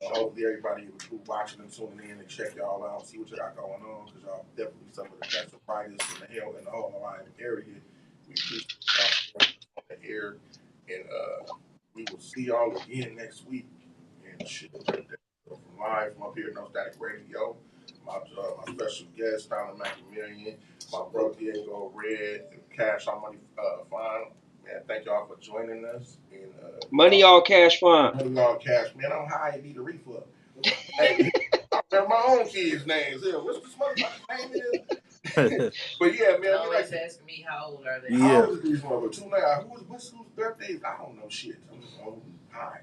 hopefully everybody who's watching and tuning in and check y'all out, see what y'all got going on, because y'all definitely some of the best writers in the whole Alliance area. We appreciate y'all on the air, and we will see y'all again next week. And shit, from live from up here at No Static Radio, my special guest, Stalin Mackamillions, my brother Diego Red, and Cash on Money Fine. Man, thank y'all for joining us. And, Money all cash fine. Money all cash, man. I'm high and need a refund. Hey, I remember my own kids' names. Yeah, what's this motherfucker's name is? But yeah, man. Always asking me how old are they? Yeah. How old is these motherfuckers? Whose birthdays? I don't know shit. I'm just old and high.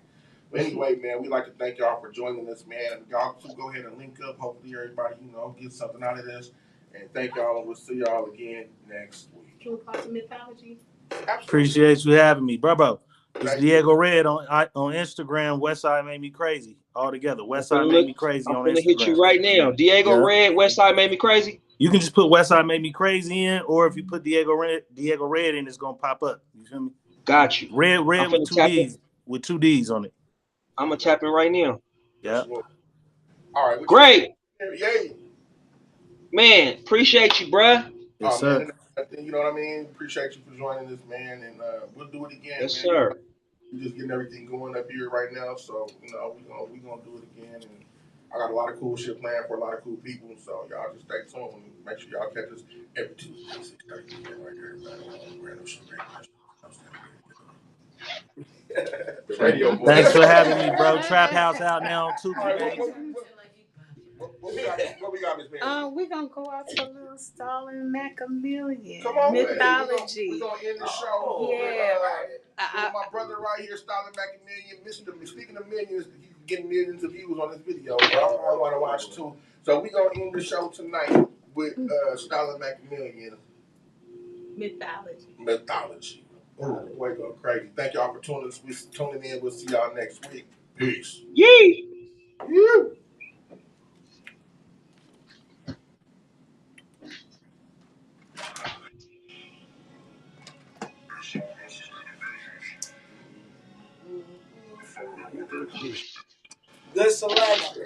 But anyway, man, we'd like to thank y'all for joining us, man. Y'all too, go ahead and link up. Hopefully everybody, get something out of this. And thank y'all, and we'll see y'all again next week. Can we call some mythology? Absolutely. Appreciate you having me, bro. It's Diego Red on Instagram. Westside Made Me Crazy. All together. Westside Made Me Crazy on Instagram. I'm gonna hit you right now. Diego Red, Westside Made Me Crazy. You can just put Westside Made Me Crazy in, or if you put Diego Red in, it's gonna pop up. You feel me? Got you. Red with two D's on it. I'm gonna tap in right now. Yeah. All right. Great. Yay. Man, appreciate you, bruh. Yes, sir. Man, you know what I mean? Appreciate you for joining us, man, and we'll do it again. Yes, man. Sir. We're just getting everything going up here right now, so we're gonna do it again. And I got a lot of cool shit planned for a lot of cool people, so y'all just stay tuned and make sure y'all catch us every Tuesday, 6:30 right here. The radio boy. Thanks for having me, bro. Trap House out now too. What we got, Miss Mary? We're going to go out to a little Stalin Mackamillions. Come on, mythology. We're going to end the show. Yeah. With my brother right here, Stalin Mackamillions. Speaking of millions, he's getting millions of views on this video. Y'all want to watch too. So we're going to end the show tonight with Stalin Mackamillions. Mythology. Oh, way go crazy. Thank y'all for tuning in. We'll see y'all next week. Peace. Yee. Yeah. Good selection.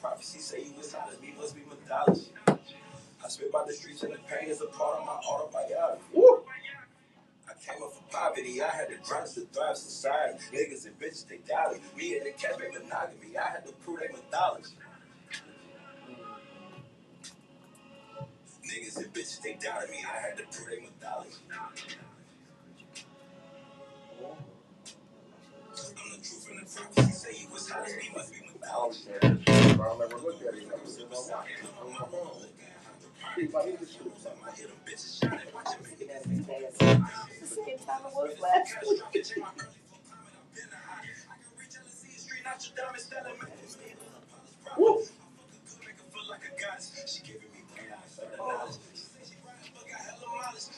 Prophecy say you was honest, me must be mythology. I spit by the streets and the pain is a part of my autobiography. Woo. I came up from poverty, I had to grind to thrive society. Niggas and bitches, they doubted me and the catch me monogamy. I had to prove they mythology. Niggas and bitches, they doubted me. I had to prove they mythology. I'm the truth and the prophecy say you was honest, me must be mythology. I'll never look at it. Woo.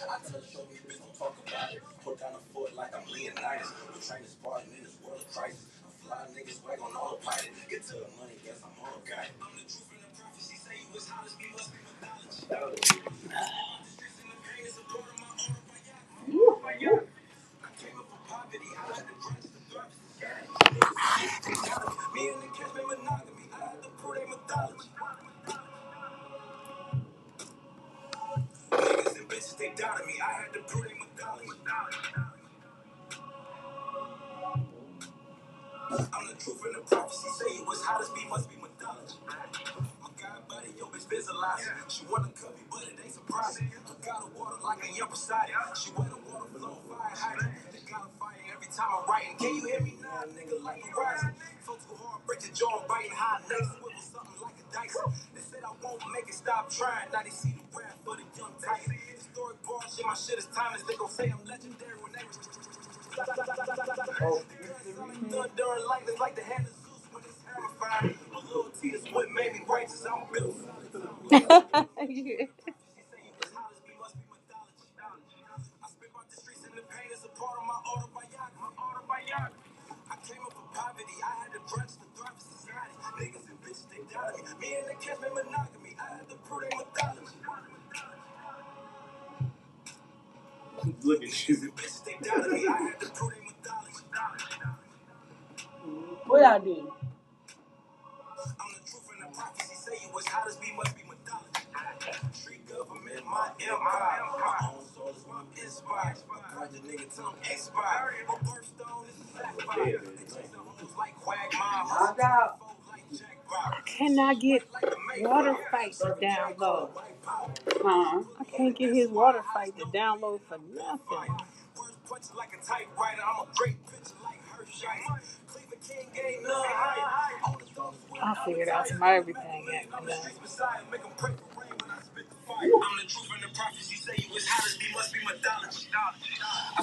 I tell her, show me, bitch, don't talk about it. Put down a foot like I'm Leonidas. I'm trying to Spartan in this world of crisis. I'm flying niggas swag on autopilot. Get to the money, guess I'm all guy. I'm the truth and the prophecy say you was hot as me, must be mythology. I came up from poverty, I had to grind to the thrive. Me Shorty up beside it. She wet the water flow, fire hydrant. They got a fire every time I'm writing. Can you hear me now, nigga? Like a rising. Felt too hard, break your jaw, biting high necks. Swivel something like a dice. They said I won't make it, stop trying. Now they see the rap for the young titan. Historic bar shit, my shit is timeless. They gon' say I'm legendary when they thunder and lightning like the hand of Zeus when it's terrifying. My loyalty is what made me righteous. I'm built. I came up with poverty, I had to grudge to thrive in society. Niggas and bitches, they doubted me. Me and the catch me monogamy. I had to prove they mythology. Look at you. Bitches, they doubted me. I had to prove they mythology. What I do? I'm the truth and the prophecy. Say you as hot as me must be mythology. Street government, my empire. My own soul is what I'm inspired. Project nigga till I'm expired. My birthstone is a sapphire. They chase the hoes like Quagmire. I cannot get water fight to download. Huh? I can't get his water fight to download for nothing. Words punching like a typewriter. I'm a great pitcher like Hershey. Cleveland King ain't none higher. I'll figure it out tomorrow. Everything ain't I'm done. the streets Messiah. Make them pray for rain when I spit the fire. I'm the truth and the prophecy. Say you as hot as me must be mythology. I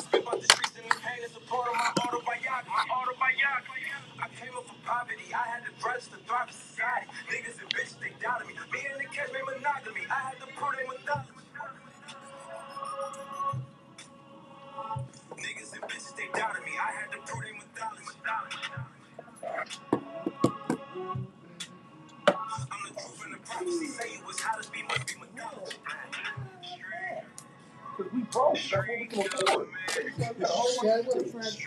spit about the streets and the pain is a part of my autobiography. I came up from poverty. I had to grudge to thrive in society. Niggas and bitches, they doubted me. Me and the catch me monogamy. I had to prove they mythology. Niggas and bitches, they doubted me. I had to prove they mythology. I'm the truth and the prophecy. Say you as hot as me must be mythology. Because we broke. That's what we can afford. We got a whole bunch of money.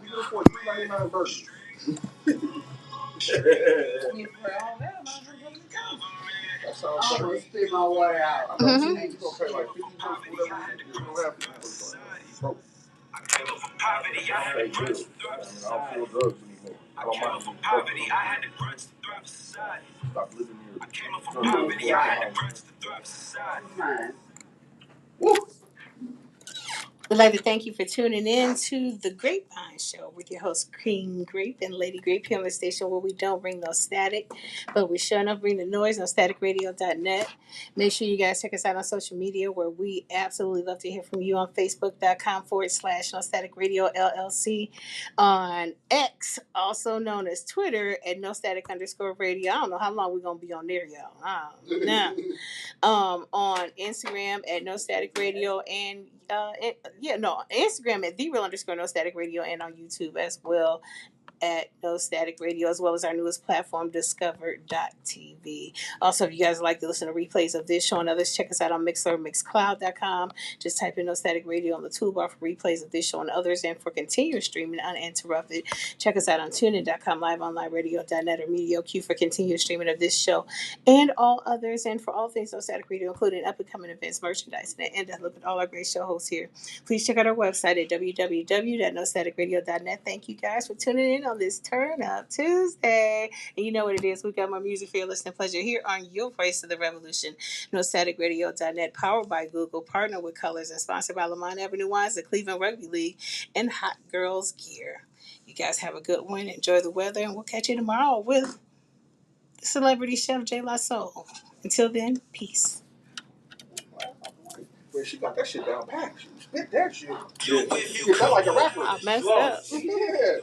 We can afford $2.99 burgers. That sounds I'm like gonna spit my water out. I know you gonna pay like $50 for whatever you don't have to. Broke. I came up from poverty. I had to grudge to thrive in society. I don't feel drugs anymore. I came up from poverty. I had to grudge to thrive in society. Stop living here. I came up from poverty. I had to grudge to thrive in society. Mine. Woo! We'd like to thank you for tuning in to the Grapevine Show with your host Queen Grape and Lady Grape here on the station where we don't bring no static, but we sure enough bring the noise on staticradio.net. Make sure you guys check us out on social media where we absolutely love to hear from you on Facebook.com/No Static Radio LLC, on X, also known as Twitter at No Static_Radio. I don't know how long we're gonna be on there, y'all. I don't know. On Instagram at No Static Radio and Instagram at @TheReal_No Static Radio and on YouTube as well at No Static Radio, as well as our newest platform, Discover.tv. Also, if you guys like to listen to replays of this show and others, check us out on Mixler, Mixcloud.com. Just type in No Static Radio on the toolbar for replays of this show and others, and for continuous streaming uninterrupted, check us out on TuneIn.com, LiveOnlineRadio.net, or MediaQ for continuous streaming of this show and all others. And for all things No Static Radio, including up-and-coming events, merchandise, and a look at all our great show hosts here, please check out our website at www.nostaticradio.net. Thank you guys for tuning in on this Turn Up Tuesday. And you know what it is. We got more music for your listening pleasure here on your Voice of the Revolution. NoStaticRadio.net, powered by Google, partner with Colors, and sponsored by Lamont Avenue Wines, the Cleveland Rugby League, and Hot Girls Gear. You guys have a good one. Enjoy the weather, and we'll catch you tomorrow with celebrity chef Jay LaSoul. Until then, peace. Well, she got that shit down packed. She spit that shit. Yeah, that like a rapper. I messed up. Yeah.